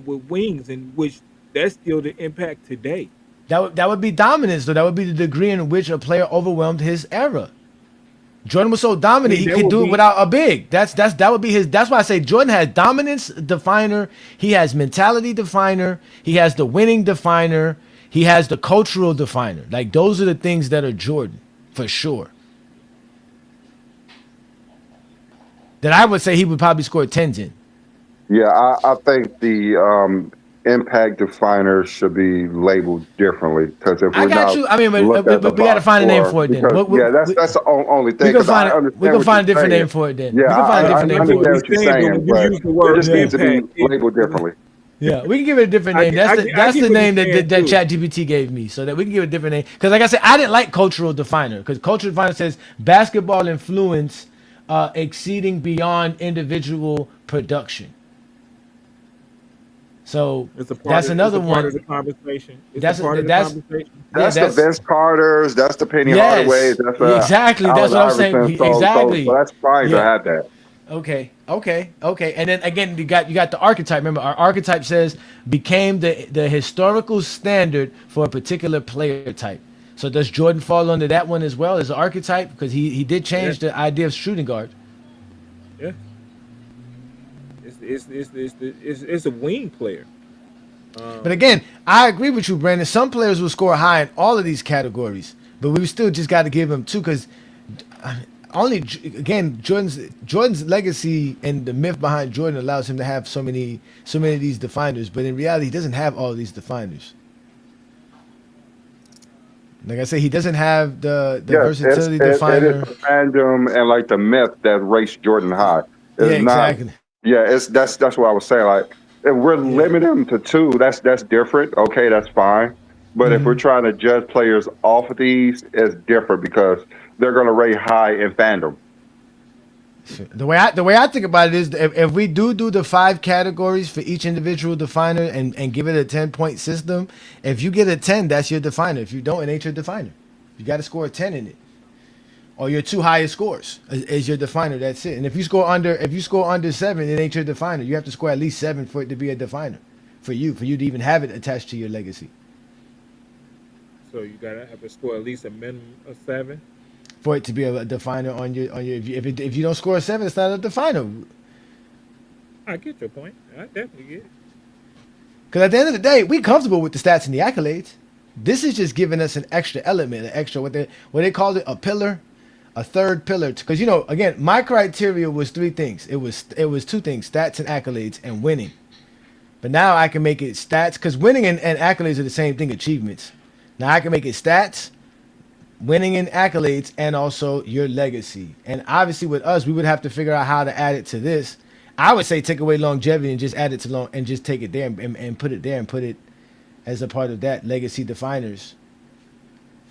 with wings, and which that's still the impact today. That would be dominance, though. That would be the degree in which a player overwhelmed his era. Jordan was so I dominant mean, he that could would do it be without a big. That would be his. That's why I say Jordan has dominance definer. He has mentality definer. He has the winning definer. He has the cultural definer. Like those are the things that are Jordan for sure. That I would say he would probably score tens in. yeah. I think the impact definer should be labeled differently because if I we're got not you. I mean, looked at the we got to box find a name score, for it then. because yeah, that's the only We thing. can Because I find it. understand We can what find a you're different saying. name for it then. Yeah, We can find a different I name get for what it. you're understand what you're saying, but saying, when you but use the it word just needs to be impact, labeled differently. Yeah, we can give it a different name. I That's get the what name you're saying that too. ChatGPT gave me, so that we can give it a different name. Because like I said, I didn't like cultural definer because cultural definer says basketball influence exceeding beyond individual production. So that's It's another a part of one. the conversation. It's a That's part of the that's conversation. yeah. That's the That's Vince Carters, that's the Penny Hardaways, yes, that's exactly. That's Allen what I'm saying. Iverson. So Exactly. that's fine to Yeah. have that. Okay. And then again, you got the archetype. Remember, our archetype says became the historical standard for a particular player type. So does Jordan fall under that one as well as an archetype? Because he did change Yeah, the idea of shooting guard. yeah. It's a wing player. But again, I agree with you, Brandon. Some players will score high in all of these categories, but we still just got to give him two because again Jordan's legacy and the myth behind Jordan allows him to have so many of these definers. But in reality, he doesn't have all these definers. Like I say, he doesn't have the Yes, versatility it is definer. the fandom and like the myth that raised Jordan high. Yeah, It's not. exactly. Yeah, that's what I was saying. Like, if we're Yeah. limiting them to two, that's different. Okay, that's fine. But if we're hmm trying to judge players off of these, it's different because they're going to rate high in fandom. The way I think about it is if we do the 5 categories for each individual definer and give it a 10-point system, if you get a 10, that's your definer. If you don't, it ain't your definer. You got to score a 10 in it, or your 2 highest scores is your definer. That's it. And if you score under 7, it ain't your definer. You have to score at least 7 for it to be a definer for you to even have it attached to your legacy. So you gotta have to score at least a minimum of 7. For it to be a definer on your if you don't score a 7, it's not a definer. I get your point. I definitely get it. Because at the end of the day, we comfortable with the stats and the accolades. This is just giving us an extra element, an extra what they call it, a pillar, a third pillar, because again, my criteria was three things. It was two things: stats and accolades, and winning. But now I can make it stats, because winning and accolades are the same thing, achievements. Now I can make it stats, winning and accolades, and also your legacy. And obviously with us, we would have to figure out how to add it to this. I would say take away longevity and just add it to and just take it there and put it there and put it as a part of that legacy definers.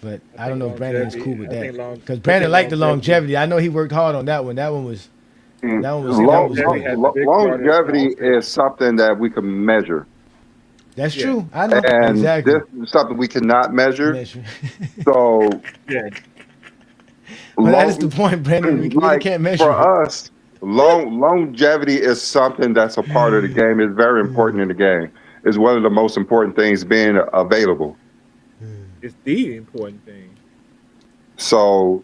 But I don't know if Brandon is cool with that, because Brandon liked the longevity. I know he worked hard on that one. That one was great. Longevity is something that we can measure. That's true. I know. And exactly. this is something we cannot measure. So, Yeah. Well, that is the point, Brandon. We really can't measure for us, longevity is something that's a part of the game. It's very important in the game. It's one of the most important things, being available. It's the important thing. So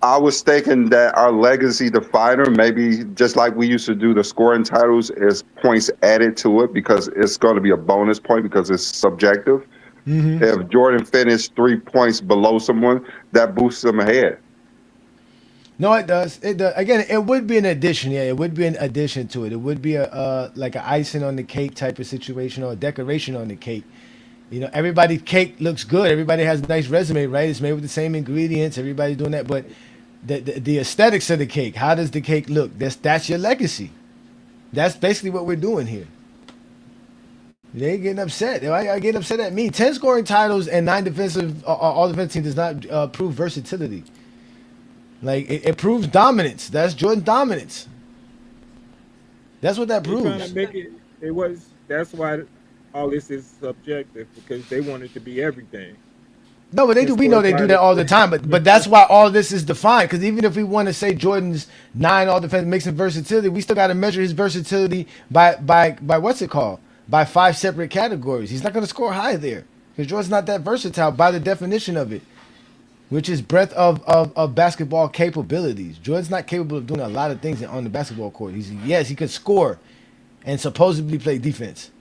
I was thinking that our legacy definer, maybe just like we used to do the scoring titles, is points added to it, because it's going to be a bonus point because it's subjective. If Jordan finished 3 points below someone, that boosts them ahead. No, it does. It does. Again, it would be an addition. Yeah, it would be an addition to it. It would be a like an icing on the cake type of situation, or a decoration on the cake. Everybody's cake looks good. Everybody has a nice resume, right? It's made with the same ingredients. Everybody's doing that, but the aesthetics of the cake. How does the cake look? That's your legacy. That's basically what we're doing here. They ain't getting upset. I get upset at me. 10 scoring titles and 9 defensive, all defensive team does not prove versatility. Like it proves dominance. That's Jordan dominance. That's what that proves. Trying to make it. That's why all this is subjective, because they want it to be everything. No, but they do. We know they do that all the time. But that's why all this is defined. Because even if we want to say Jordan's 9 all defense makes him versatility, we still got to measure his versatility by what's it called? By 5 separate categories. He's not going to score high there, because Jordan's not that versatile by the definition of it, which is breadth of basketball capabilities. Jordan's not capable of doing a lot of things on the basketball court. He could score and supposedly play defense.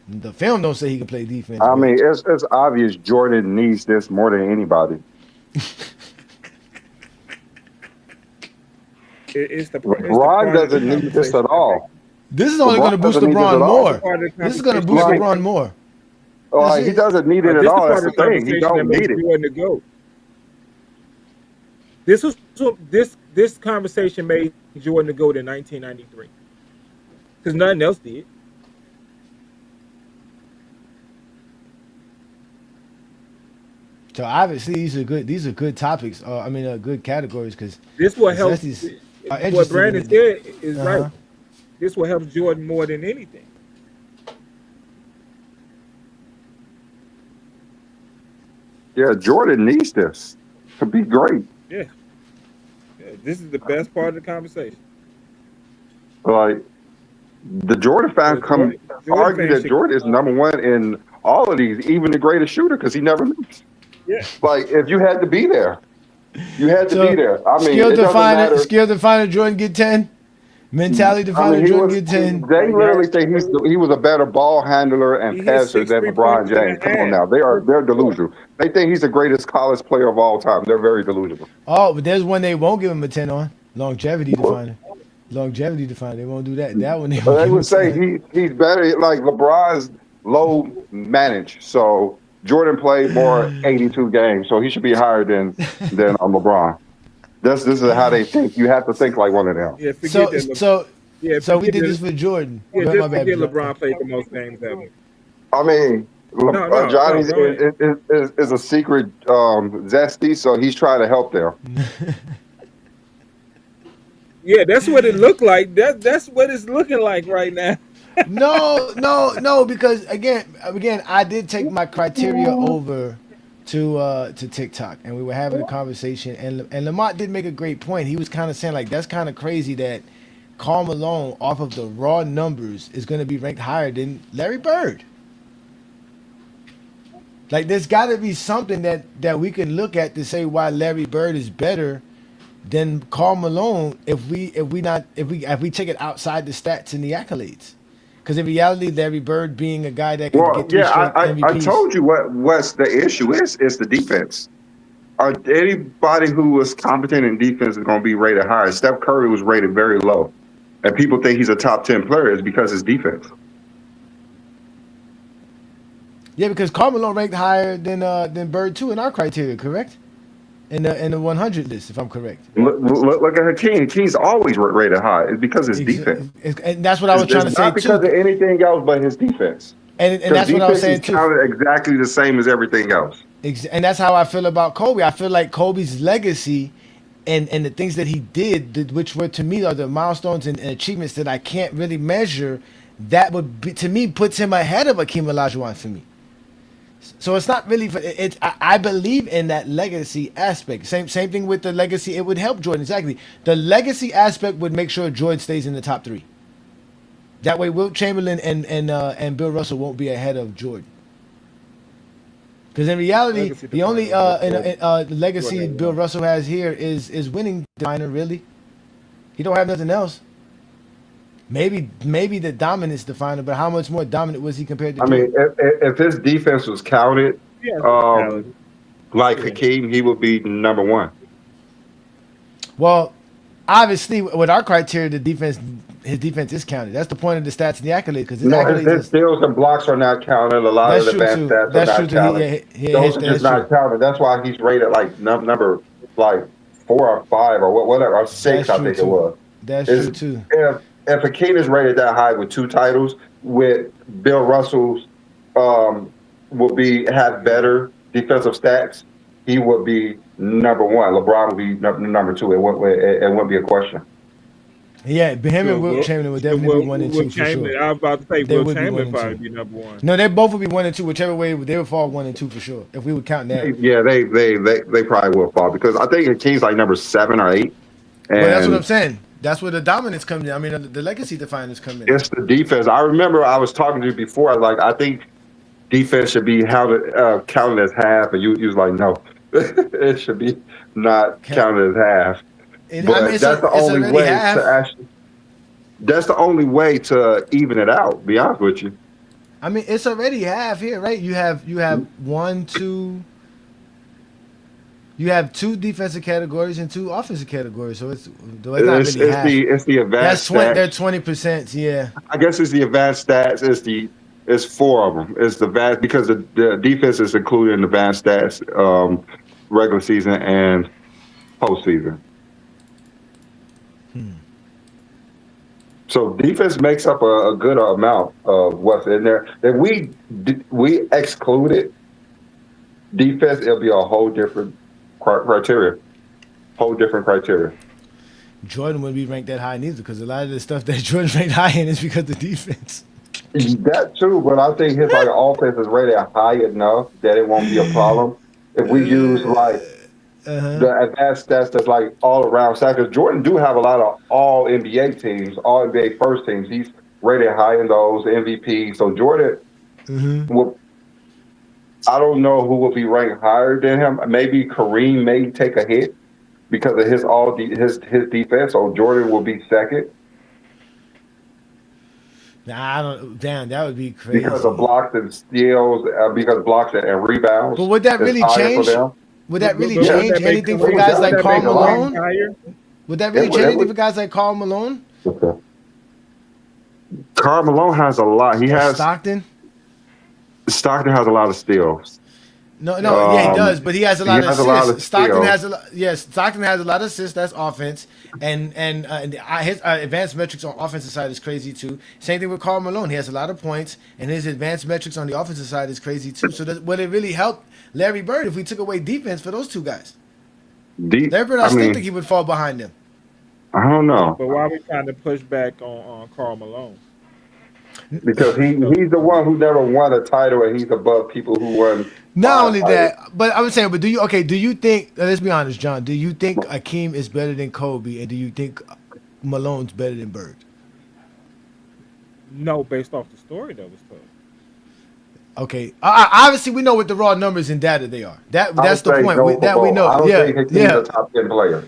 The film don't say he can play defense. I mean, it's obvious Jordan needs this more than anybody. LeBron doesn't need this at all. This is only going to boost LeBron more. This is going to boost LeBron more. He doesn't need it at all. That's the thing. He don't need it. This conversation made Jordan the GOAT in 1993, because nothing else did. So obviously these are good topics. Good categories, because this will help. What Brandon said is right. This will help Jordan more than anything. Yeah, Jordan needs this to be great. Yeah, this is the best part of the conversation. Like, the Jordan fans argue that Jordan is number 1 in all of these, even the greatest shooter, because he never misses. Yeah. Like, if you had to be there, you had to be there. I mean, skill definer Jordan get 10. Mentality definer Jordan get 10. They literally think he was a better ball handler and passer than LeBron James. Come on now, they're delusional. They think he's the greatest college player of all time. They're very delusional. Oh, but there's one they won't give him a 10 on. Longevity definer. They won't do that. That one they would say he's better. Like, LeBron's low managed, so Jordan played more 82 games, so he should be higher than LeBron. This is how they think. You have to think like one of them. Yeah, so we did this for Jordan. Yeah, just forget LeBron played the most games ever. I mean, Johnny is a secret zesty, so he's trying to help them. Yeah, that's what it looked like. That's what it's looking like right now. No, because again, I did take my criteria over to TikTok, and we were having a conversation, and Lamont did make a great point. He was kind of saying, like, that's kind of crazy that Karl Malone, off of the raw numbers, is going to be ranked higher than Larry Bird. Like, there's got to be something that we can look at to say why Larry Bird is better than Karl Malone if we take it outside the stats and the accolades. Because in reality, Larry Bird being a guy that can get 3 straight MVPs. I told you what's the issue is the defense. Anybody who was competent in defense is going to be rated higher. Steph Curry was rated very low, and people think he's a top 10 player is because his defense. Yeah, because Karl Malone ranked higher than Bird too in our criteria, correct? In the 100 list, if I'm correct. Look at Hakeem. Hakeem's always rated high. It's because of his defense. And that's what I was trying to say not because too. of anything else, but his defense. And that's what I was saying defense too. is counted exactly the same as everything else. And that's how I feel about Kobe. I feel like Kobe's legacy and the things that he did, which were to me are the milestones and achievements that I can't really measure, that would be, to me, puts him ahead of Akeem Olajuwon for me. So it's not really. I believe in that legacy aspect. Same thing with the legacy. It would help Jordan exactly. The legacy aspect would make sure Jordan stays in the top 3. That way, Wilt Chamberlain and Bill Russell won't be ahead of Jordan. Because in reality, the only legacy Bill Russell has here is winning definer. Really, he don't have nothing else. Maybe the dominance definer, but how much more dominant was he compared to? I mean, if his defense was counted, like Hakeem, he would be number 1. Well, obviously, with our criteria, his defense is counted. That's the point of the stats and the accolades. Because his steals and blocks are not counted. A lot of the advanced stats are not counted. Those are just not counted. That's why he's rated like number like 4 or 5 or whatever, or 6, I think it was. That's true too. If Hakeem is rated that high with 2 titles, with Bill Russell's will have better defensive stats, he would be number 1. LeBron would be number 2. It wouldn't be a question. Yeah, him and Wilt Chamberlain would definitely be 1 and 2 for sure. I was about to say Wilt Chamberlain probably be number 1. No, they both would be 1 and 2, whichever way they would fall 1 and 2 for sure. If we would count that. Yeah, they probably will fall because I think Hakeem's like number 7 or 8. And well, that's what I'm saying. That's where the dominance comes in. I mean, the legacy definers come in. It's the defense. I remember I was talking to you before. Like, I think defense should be counted as half, and you was like, no, it should be not counted as half. But that's the only way to actually. That's the only way to even it out. Be honest with you. I mean, it's already half here, right? You have 1, 2. You have 2 defensive categories and 2 offensive categories, so it's not really half. It's the advanced stats. They're 20%, yeah. I guess it's the advanced stats. It's 4 of them. It's the vast because the defense is included in the advanced stats, regular season and postseason. So defense makes up a good amount of what's in there. If we excluded defense, it'll be a whole different criteria. Jordan wouldn't be ranked that high neither because a lot of the stuff that Jordan's ranked high in is because of the defense. That too, but I think his offense is rated high enough that it won't be a problem if we use the advanced stats that's like all around stats. Because Jordan do have a lot of all NBA teams, all NBA first teams. He's rated high in those MVP. So Jordan will. I don't know who will be ranked higher than him. Maybe Kareem may take a hit because of his defense. So Jordan will be second. Nah, I don't. Damn, that would be crazy. Because of blocks and steals, because blocks and rebounds. But would that really change? Would that really change anything for guys like Karl Malone? Would that really change anything for guys like Karl Malone? Okay. Karl Malone has a lot. He has Stockton. Stockton has a lot of steals. No, yeah, he does, but he has a lot of assists. Stockton has a lot of assists. That's offense, and his advanced metrics on offensive side is crazy too. Same thing with Karl Malone. He has a lot of points, and his advanced metrics on the offensive side is crazy too. So would it really help Larry Bird if we took away defense for those 2 guys? Larry Bird, I still think he would fall behind them. I don't know. But why are we trying to push back on Karl Malone? Because he's the one who never won a title, and he's above people who won. Not only that, but I was saying, but do you think? Let's be honest, John. Do you think Akeem is better than Kobe, and do you think Malone's better than Bird? No, based off the story that was told. Okay, obviously we know what the raw numbers and data they are. That's the point. We know. I don't think Hakeem's a top 10 player.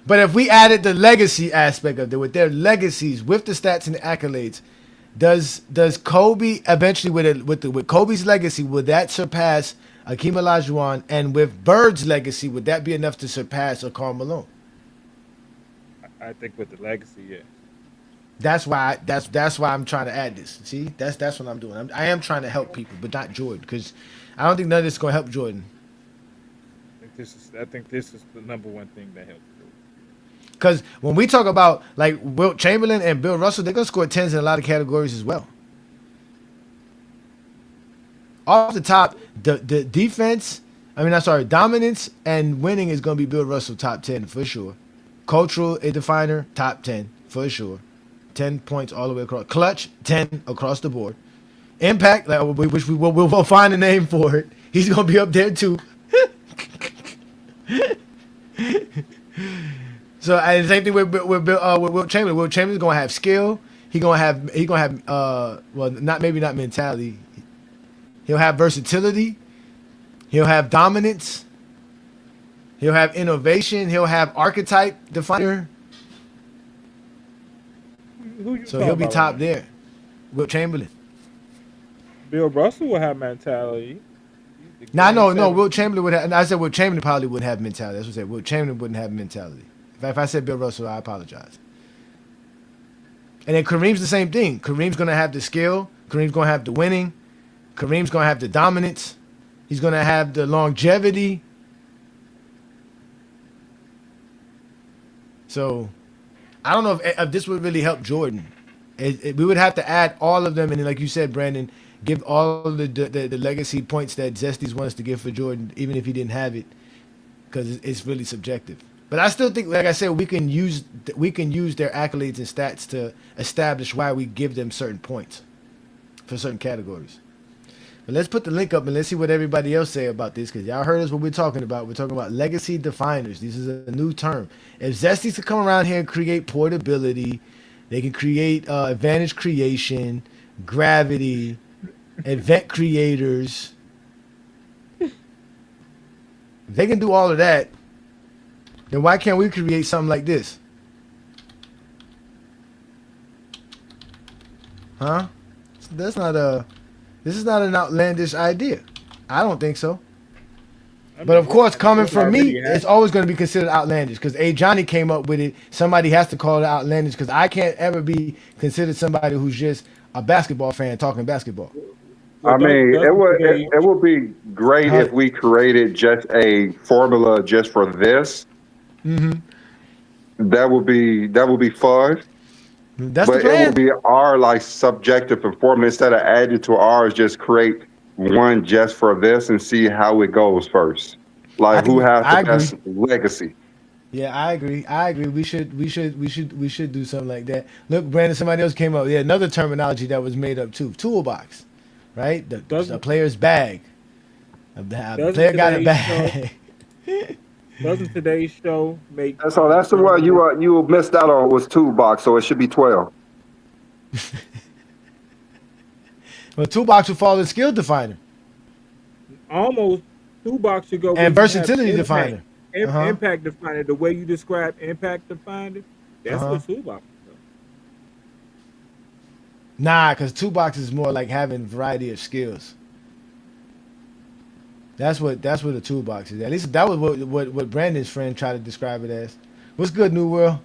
But if we added the legacy aspect of it, with their legacies, with the stats and the accolades, does Kobe eventually with Kobe's legacy, would that surpass Akeem Olajuwon, and with Bird's legacy, would that be enough to surpass a Karl Malone? I think with the legacy, yeah. That's why I'm trying to add this. See, that's what I'm doing. I am trying to help people, but not Jordan, because I don't think none of this is going to help Jordan. I think this is the number one thing that helps. Because when we talk about like Wilt Chamberlain and Bill Russell, they're gonna score 10s in a lot of categories as well. Off the top, the defense, dominance and winning is gonna be Bill Russell top 10 for sure. Cultural a definer, top 10 for sure. 10 points all the way across. Clutch, 10 across the board. Impact, which we'll find a name for it. He's gonna be up there too. So and the same thing with Wilt Chamberlain. Wilt Chamberlain's gonna have skill. He gonna have not mentality. He'll have versatility. He'll have dominance. He'll have innovation. He'll have archetype definer. So he'll be top right there. Wilt Chamberlain. Bill Russell will have mentality. No. Wilt Chamberlain would have. I said Wilt Chamberlain probably wouldn't have mentality. That's what I said. Wilt Chamberlain wouldn't have mentality. If I said Bill Russell, I apologize. And then Kareem's the same thing. Kareem's going to have the skill. Kareem's going to have the winning. Kareem's going to have the dominance. He's going to have the longevity. So I don't know if this would really help Jordan. We would have to add all of them. And then, like you said, Brandon, give all of the legacy points that Zesties wants to give for Jordan, even if he didn't have it, because it's really subjective. But I still think, like I said, we can use their accolades and stats to establish why we give them certain points for certain categories. But let's put the link up and let's see what everybody else say about this, because y'all heard us what we're talking about. We're talking about legacy definers. This is a new term. If Zesties could come around here and create portability, they can create advantage creation, gravity, event creators. If they can do all of that, then why can't we create something like this? Huh? This is not an outlandish idea. I don't think so. But of course, coming from me, it's always going to be considered outlandish because Johnny came up with it. Somebody has to call it outlandish because I can't ever be considered somebody who's just a basketball fan talking basketball. I mean, it would be great if we created just a formula just for this. Mm-hmm. That would be fun. That's but the plan. It would be our subjective performance instead of adding to ours. Just create one just for this and see how it goes first. Who has the best legacy? Yeah, I agree. We should do something like that. Look, Brandon, somebody else came up. Yeah, another terminology that was made up too. Toolbox, right? The player's bag. A player got a bag. Doesn't today's show make? So that's the one you missed out on was toolbox. So it should be 12. Well, toolbox would fall in skill definer. Almost toolbox should go and versatility definer. Impact definer. The way you describe impact definer, that's what toolbox is. Nah, because toolbox is more like having variety of skills. That's what a toolbox is. At least that was what Brandon's friend tried to describe it as. What's good, New World?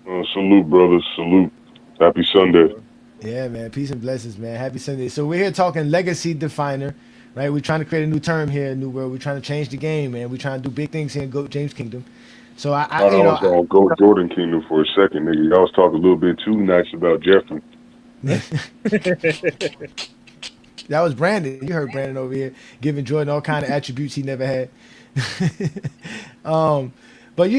Salute, brothers. Salute. Happy Sunday. Yeah, man. Peace and blessings, man. Happy Sunday. So we're here talking legacy definer, right? We're trying to create a new term here in New World. We're trying to change the game, man. We're trying to do big things here in GOAT James Kingdom. So I was on GOAT Jordan Kingdom for a second, nigga. Y'all was talking a little bit too nice about Jeffrey. That was Brandon. You heard Brandon over here giving Jordan all kind of attributes he never had. But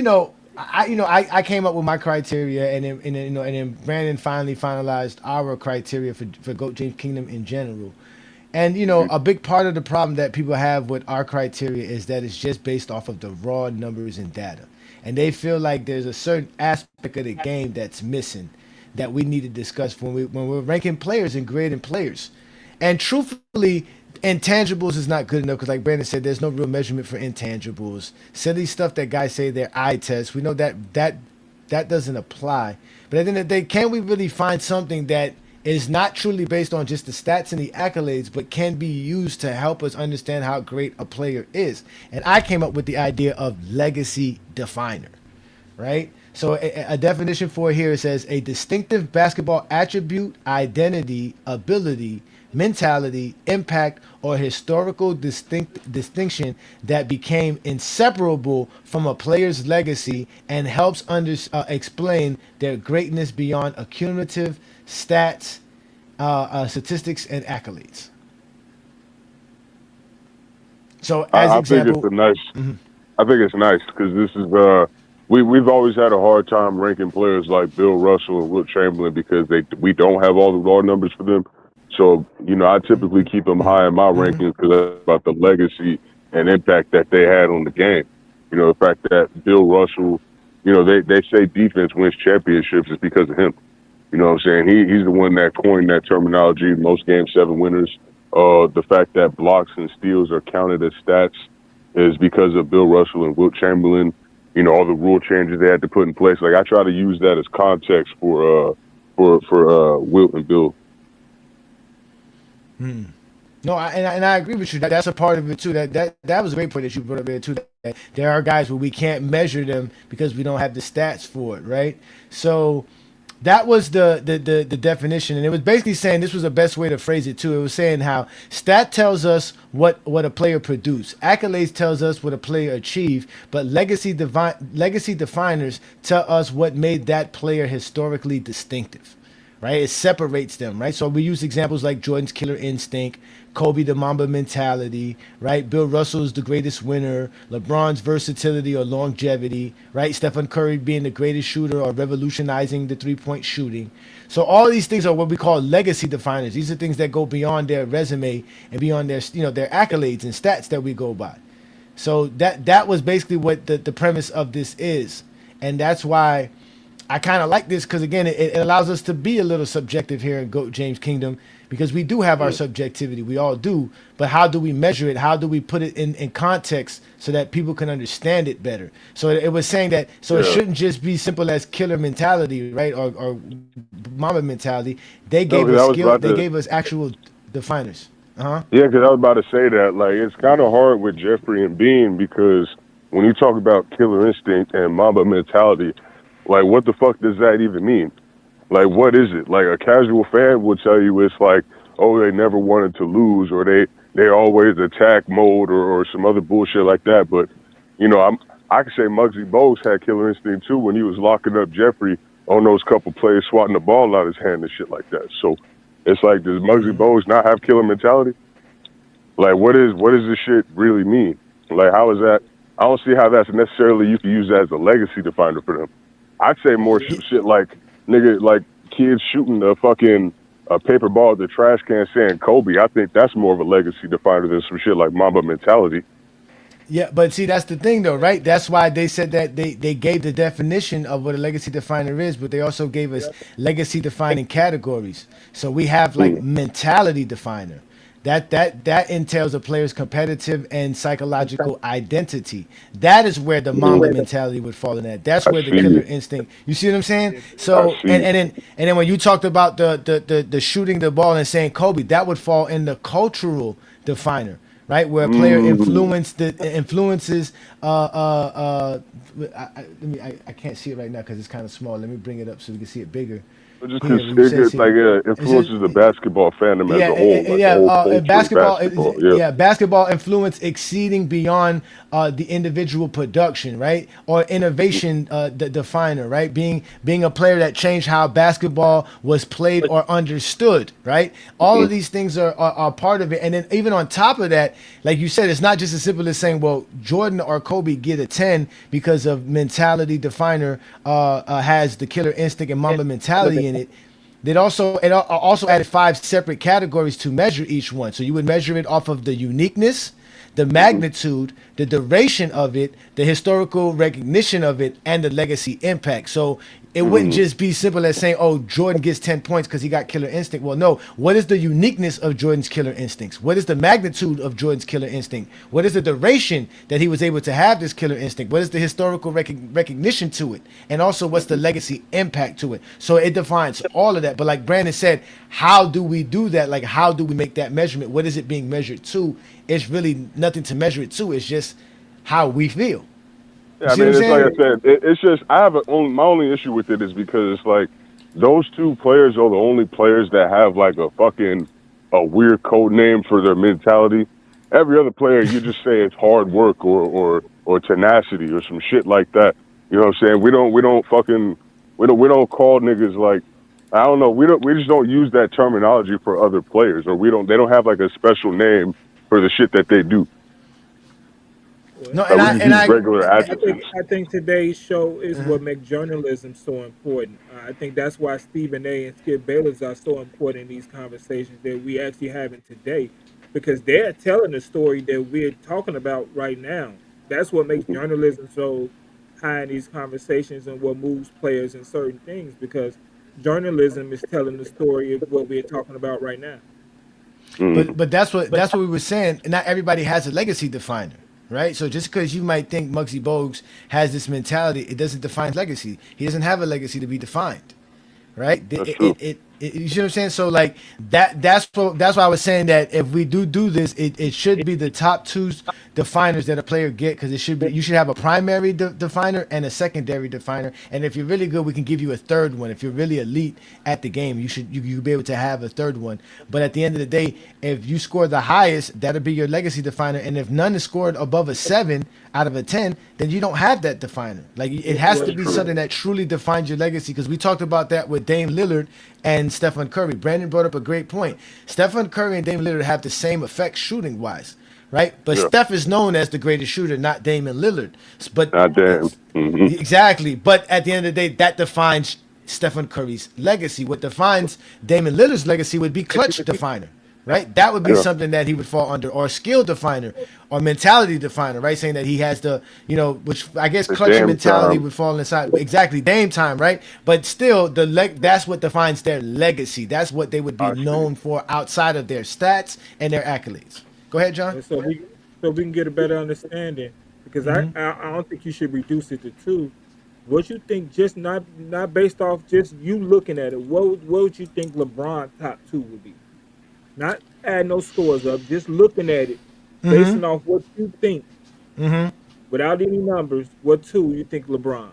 I came up with my criteria, and then Brandon finally finalized our criteria for GOAT James Kingdom in general. And a big part of the problem that people have with our criteria is that it's just based off of the raw numbers and data, and they feel like there's a certain aspect of the game that's missing that we need to discuss when we're ranking players and grading players. And truthfully, intangibles is not good enough because, like Brandon said, there's no real measurement for intangibles. Silly stuff that guys say they're eye tests. We know that doesn't apply. But at the end of the day, can we really find something that is not truly based on just the stats and the accolades, but can be used to help us understand how great a player is. And I came up with the idea of legacy definer, right? So a definition for it here, it says a distinctive basketball attribute, identity, ability, mentality, impact, or historical distinction that became inseparable from a player's legacy and helps explain their greatness beyond accumulative stats, statistics, and accolades. So, as I example, think it's a nice. I think it's nice because this is we've always had a hard time ranking players like Bill Russell and Wilt Chamberlain because we don't have all the raw numbers for them. So I typically keep them high in my rankings because that's about the legacy and impact that they had on the game. The fact that Bill Russell, they say defense wins championships is because of him. You know what I'm saying? He's the one that coined that terminology, most Game 7 winners. The fact that blocks and steals are counted as stats is because of Bill Russell and Wilt Chamberlain. All the rule changes they had to put in place. Like I try to use that as context for Wilt and Bill. No, and I agree with you. That's a part of it too. That was a great point that you brought up there too. That there are guys where we can't measure them because we don't have the stats for it, right? So that was the definition, and it was basically saying this was the best way to phrase it too. It was saying how stat tells us what a player produced, accolades tells us what a player achieved, but legacy definers tell us what made that player historically distinctive. Right, it separates them. Right, so we use examples like Jordan's killer instinct, Kobe the Mamba mentality. Right, Bill Russell's the greatest winner, LeBron's versatility or longevity. Right, Stephen Curry being the greatest shooter or revolutionizing the 3-point shooting. So all of these things are what we call legacy definers. These are things that go beyond their resume and beyond their their accolades and stats that we go by. So that was basically what the premise of this is, and that's why I kind of like this because, again, it allows us to be a little subjective here in GOAT James Kingdom because we do have our subjectivity. We all do. But how do we measure it? How do we put it in context so that people can understand it better? So it was saying that it shouldn't just be simple as killer mentality, right, or Mamba mentality. They gave us skill. They gave us actual definers. Yeah, because I was about to say that. Like, it's kind of hard with Jeffrey and Bean because when you talk about killer instinct and Mamba mentality, like, what the fuck does that even mean? Like, what is it? Like, a casual fan would tell you it's like, oh, they never wanted to lose, or they always attack mode, or some other bullshit like that. But, I could say Muggsy Bogues had killer instinct too when he was locking up Jeffrey on those couple plays, swatting the ball out of his hand and shit like that. So it's like, does Muggsy Bogues not have killer mentality? Like, what does this shit really mean? Like, how is that? I don't see how that's necessarily you can use that as a legacy definer for them. I'd say more shit like like kids shooting a fucking paper ball at the trash can saying Kobe. I think that's more of a legacy definer than some shit like Mamba mentality. Yeah, but see, that's the thing though, right? That's why they said that they gave the definition of what a legacy definer is, but they also gave us legacy defining categories. So we have like mentality definer. That entails a player's competitive and psychological identity. That is where the Mamba mentality would fall in that. That's where the killer instinct. You see what I'm saying? So and then when you talked about the shooting the ball and saying Kobe, that would fall in the cultural definer, right? Where a player influences. I can't see it right now because it's kind of small. Let me bring it up so we can see it bigger. Just influences the basketball fandom as a whole. Basketball influence exceeding beyond the individual production, right? Or innovation, the definer, right? Being a player that changed how basketball was played or understood, right? All of these things are part of it. And then even on top of that, like you said, it's not just as simple as saying, well, Jordan or Kobe get a 10 because of mentality definer has the killer instinct and Mamba mentality in it. It also added 5 separate categories to measure each one. So you would measure it off of the uniqueness, the magnitude, the duration of it, the historical recognition of it, and the legacy impact. So it wouldn't just be simple as saying, oh, Jordan gets 10 points because he got killer instinct. Well, no. What is the uniqueness of Jordan's killer instincts? What is the magnitude of Jordan's killer instinct? What is the duration that he was able to have this killer instinct? What is the historical recognition to it? And also, what's the legacy impact to it? So it defines all of that. But like Brandon said, how do we do that? Like, how do we make that measurement? What is it being measured to? It's really nothing to measure it to. It's just how we feel. Yeah, I mean, it's like I said, it's just my only issue with it is because like those two players are the only players that have like a weird code name for their mentality. Every other player, you just say it's hard work or tenacity or some shit like that. You know what I'm saying? We don't call niggas like, I don't know. We just don't use that terminology for other players, or they don't have like a special name for the shit that they do. No, I think today's show is what makes journalism so important. I think that's why Stephen A. and Skip Bayless are so important in these conversations that we actually having today, because they're telling the story that we're talking about right now. That's what makes journalism so high in these conversations and what moves players in certain things, because journalism is telling the story of what we're talking about right now. But that's what we were saying. Not everybody has a legacy definer. Right, so just because you might think Muggsy Bogues has this mentality, it doesn't define legacy. He doesn't have a legacy to be defined, right? You see what I'm saying? So like that's why I was saying that if we do this, it should be the top two definers that a player get, because you should have a primary definer and a secondary definer, and if you're really good, we can give you a third one. If you're really elite at the game, you be able to have a third one. But at the end of the day, if you score the highest, that'll be your legacy definer, and if none is scored above a 7 out of a 10, then you don't have that definer. Like it has to be something that truly defines your legacy, because we talked about that with Dame Lillard and Stephen Curry. Brandon brought up a great point. Stephen Curry and Dame Lillard have the same effect shooting wise, right? But Steph is known as the greatest shooter, not Dame and Lillard. But not Dame. Exactly. But at the end of the day, that defines Stephen Curry's legacy. What defines Dame and Lillard's legacy would be clutch definer. Right, that would be something that he would fall under, or skill definer, or mentality definer. Right, saying that he has the, which I guess clutch mentality would fall inside. Exactly, Dame time. Right, but still, that's what defines their legacy. That's what they would be known for outside of their stats and their accolades. Go ahead, John. So we can get a better understanding, because I don't think you should reduce it to two. What you think, just not based off just you looking at it. What would you think LeBron top 2 would be? Not add no scores up, just looking at it, basing off what you think, without any numbers. What 2 you think LeBron?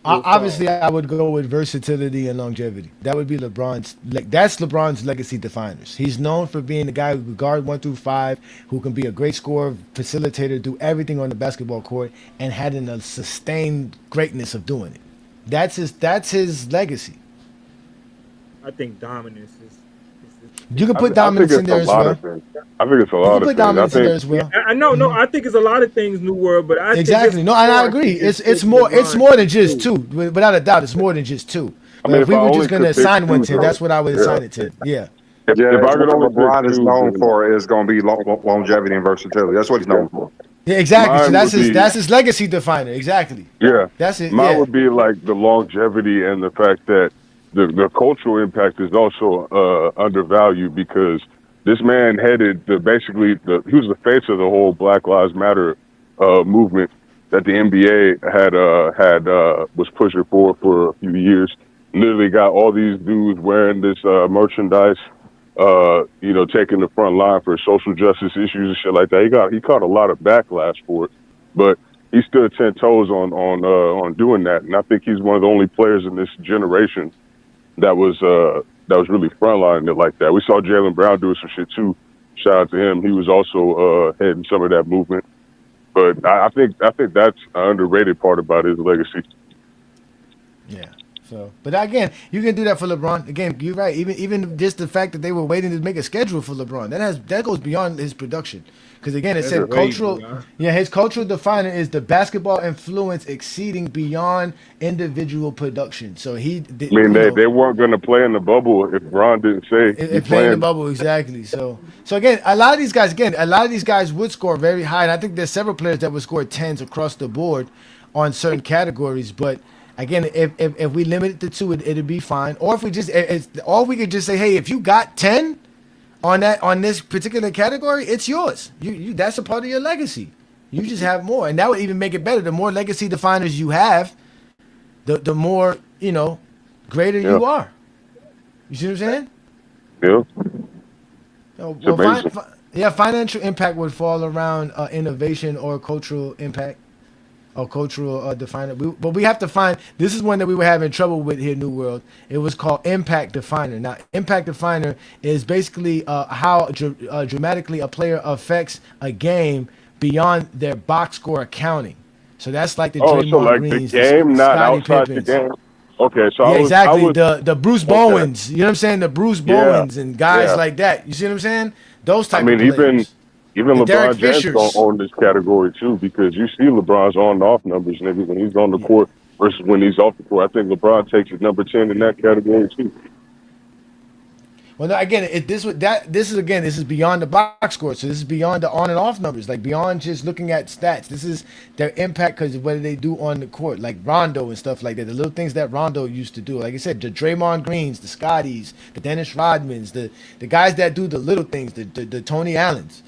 Obviously, I would go with versatility and longevity. That would be LeBron's. That's LeBron's legacy definers. He's known for being the guy who can guard 1 through 5, who can be a great scorer, facilitator, do everything on the basketball court, and having a sustained greatness of doing it. That's his legacy. I think dominance is. You can put dominance in there as well. I think it's a lot of things. You can put dominance in there as well. I know, no, I think it's a lot of things, New World, but I exactly. No, and I agree. It's more than just 2. Without a doubt, it's more than just 2. I mean, if we were just going to assign one to, that's what I would assign it to. Yeah. If I could only LeBron is known for is going to be longevity and versatility. That's what he's known for. Yeah, exactly. So that's his legacy definer. Exactly. Yeah. That's it. Mine would be like the longevity and the fact that the cultural impact is also undervalued, because this man headed he was the face of the whole Black Lives Matter movement that the NBA was pushing for a few years. Literally got all these dudes wearing this merchandise, taking the front line for social justice issues and shit like that. He caught a lot of backlash for it, but he stood 10 toes on doing that. And I think he's one of the only players in this generation that was really frontlining it like that. We saw Jaylen Brown do some shit too. Shout out to him. He was also heading some of that movement. But I think that's an underrated part about his legacy. Yeah. So, but again, you can do that for LeBron. Again, you're right. Even just the fact that they were waiting to make a schedule for LeBron, that goes beyond his production. Because again, it That's said way cultural. beyond. Yeah, his cultural definer is the basketball influence exceeding beyond individual production. So he, I mean, they weren't going to play in the bubble if Ron didn't say he if playing the planned. bubble exactly. So again, a lot of these guys would score very high, and I think there's several players that would score tens across the board on certain categories. But again, if we limit it to two, it'd be fine. Or if we just or we could just say, hey, if you got 10 on this particular category, it's yours. You that's a part of your legacy. You just have more, and that would even make it better. The more legacy definers you have, the more greater you are. You see what I'm saying? Yeah. Well, amazing. Financial impact would fall around innovation or cultural impact or cultural definer. But we have to find, this is one that we were having trouble with here, New World. It was called impact definer. Now, impact definer is basically how dramatically a player affects a game beyond their box score accounting. So that's like the Oh, so Draymond like Greens, the game, the not Scottie outside Pippens. the game. Okay, so Yeah, I exactly. was The Bruce Bowens, you know what I'm saying? The Bruce Bowens and guys yeah. like that. You see what I'm saying? Those type I mean, of players. even The Derek LeBron James Fishers. don't own this category too, because you see LeBron's on and off numbers, nigga, when he's on the court versus when he's off the court. I think LeBron takes his number 10 in that category too. Well, no, again, this is beyond the box score. So this is beyond the on and off numbers, like beyond just looking at stats. This is their impact because of what they do on the court, like Rondo and stuff like that. The little things that Rondo used to do, like I said, the Draymond Greens, the Scotties, the Dennis Rodmans, the guys that do the little things, the Tony Allens,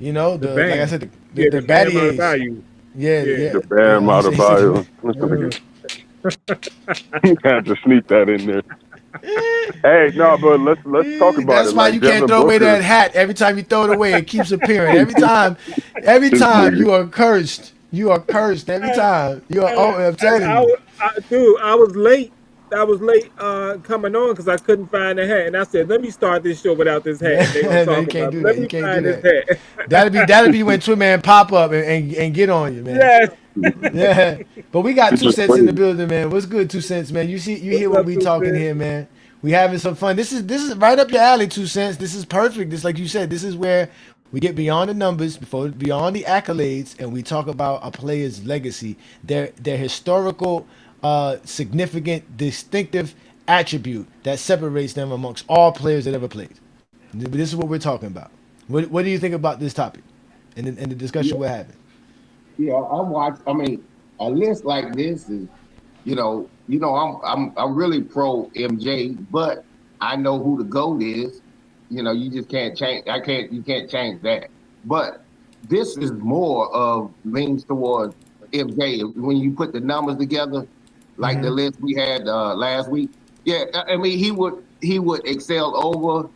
like I said, the Battiers. Yeah. The Bam out of bio. You had to sneak that in there. Hey, no, but let's talk about That's it. why Like you can't Devin throw away Booker, that hat. Every time you throw it away, it keeps appearing. Every time you are cursed. You are cursed every time. You are. Oh, I'm telling you. I was late. I was late coming on because I couldn't find the hat, and I said, "Let me start this show without this hat." They gonna No, you talk can't about do it. that. Let You me can't find do this that. hat. That'll be when Twin Man pop up and get on you, man. Yes. Yeah. But we got It's 2 just cents in the crazy. building, man. What's good, 2 cents, man? You hear What's what up, we 2 talking Cents? here, man. We having some fun. This is right up your alley, 2 cents. This is perfect. This, like you said, this is where we get beyond the numbers, beyond the accolades, and we talk about a player's legacy, their historical, significant, distinctive attribute that separates them amongst all players that ever played. This is what we're talking about. What do you think about this topic and the discussion we're having? Yeah, I mean, a list like this is, I'm really pro MJ, but I know who the GOAT is. You just can't change. You can't change that. But this is more of leans towards MJ when you put the numbers together, like the list we had last week. Yeah, I mean he would excel over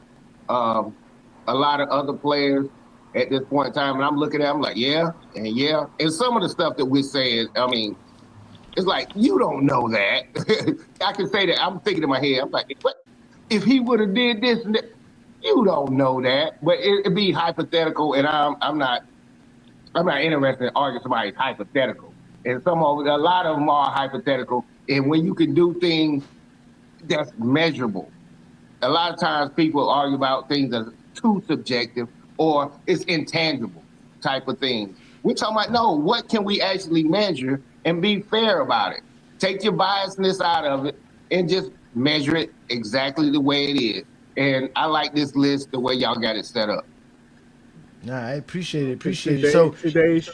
a lot of other players at this point in time. And I'm looking at him like, yeah. And some of the stuff that we're saying, I mean, it's like, you don't know that. I can say that. I'm thinking in my head, I'm like, what? If he would have did this and that, you don't know that. But it'd be hypothetical, and I'm not interested in arguing somebody's hypothetical. And a lot of them are hypothetical. And when you can do things that's measurable, a lot of times people argue about things that's too subjective or it's intangible type of things. We're talking about, no, what can we actually measure and be fair about it? Take your biasness out of it and just measure it exactly the way it is. And I like this list the way y'all got it set up. Nah, I appreciate it. So Today's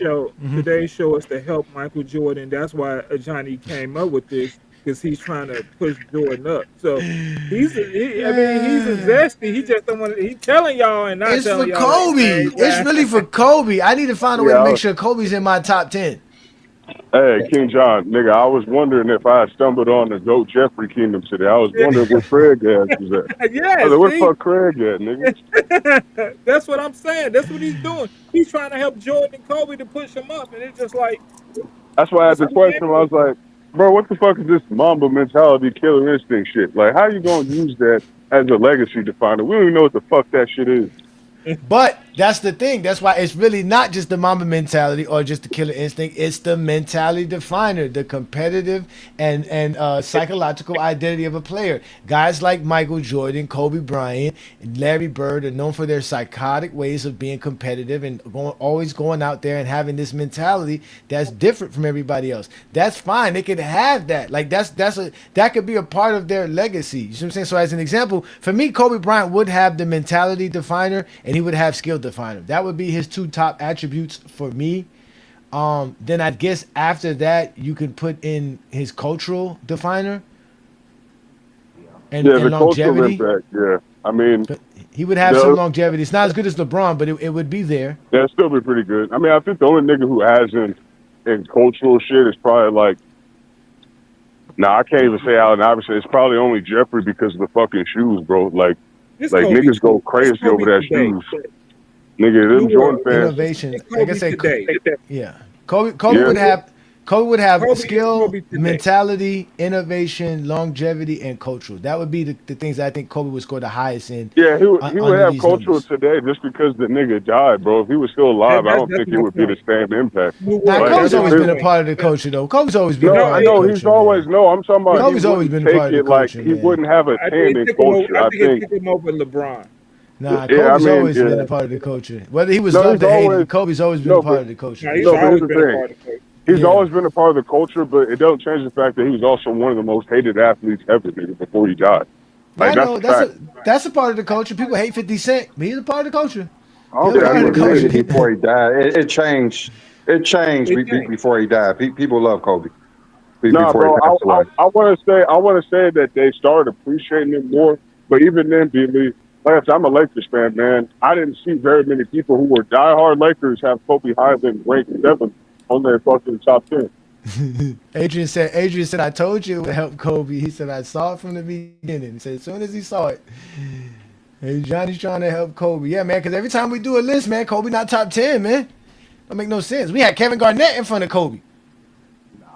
show is to help Michael Jordan. That's why Johnny came up with this, because he's trying to push Jordan up. So he's a zesty. He just don't want to. He's telling y'all and not it's for telling y'all. Kobe. It's really for Kobe. I need to find a way to make sure Kobe's in my top 10. Hey, King John, nigga, I was wondering if I had stumbled on the GOAT Jeffrey Kingdom today. I was wondering where Craig ass was at. Yes, I was like, where the fuck Craig at, nigga? That's what I'm saying. That's what he's doing. He's trying to help Jordan and Kobe to push him up, and it's just like. That's why I had the question. I was like, bro, what the fuck is this Mamba mentality, killer instinct shit? Like, how you gonna use that as a legacy definer? We don't even know what the fuck that shit is. But That's the thing. That's why it's really not just the Mamba mentality or just the killer instinct. It's the mentality definer, the competitive and psychological identity of a player. Guys like Michael Jordan, Kobe Bryant, and Larry Bird are known for their psychotic ways of being competitive and always going out there and having this mentality that's different from everybody else. That's fine. They could have that. Like that could be a part of their legacy. You see what I'm saying? So as an example, for me, Kobe Bryant would have the mentality definer and he would have skill definer. That would be his two top attributes for me. Then I guess after that you could put in his cultural definer and the longevity. cultural impact. Yeah, I mean, But he would have some longevity. It's not as good as LeBron, but it would be there. that'd still be pretty good. I mean, I think the only nigga who hasn't in cultural shit is probably like, nah, I can't even say Allen Iverson. It's probably only Jeffrey because of the fucking shoes, bro. Like niggas go crazy over that shoes. Nigga, them Jordan fans. Innovation. Like I said, yeah. Kobe would have skill, mentality, innovation, longevity, and cultural. That would be the things I think Kobe would score the highest in. Yeah, he would have cultural numbers. today just because the nigga died, bro. If he was still alive, I don't think he would be the same impact. Now, Kobe's always been a part of the culture, though. Kobe's always been a part of the culture. He's always, I'm talking about Kobe's always been a part of the culture, he man. wouldn't have a 10 in culture, I think. Took him over LeBron. Nah, Kobe's always been a part of the culture. Whether he was loved or hated, Kobe's always been a part of the culture. He's always been a part of the culture. He's always been a part of the culture, but it don't change the fact that he was also one of the most hated athletes ever, nigga, before he died. Like, I know that's a part of the culture. People hate 50 Cent, but he's a part of the culture. Oh, yeah, before he died, it changed. It changed before he died. People love Kobe. No, bro. I want to say that they started appreciating him more. But even then, B-Lee, like I said, I'm a Lakers fan, man. I didn't see very many people who were diehard Lakers have Kobe Highland ranked 7th on their fucking top 10. Adrian said, I told you it would help Kobe. He said, I saw it from the beginning. He said, as soon as he saw it, hey, Johnny's trying to help Kobe. Yeah, man, because every time we do a list, man, Kobe not top 10, man. Don't make no sense. We had Kevin Garnett in front of Kobe. No,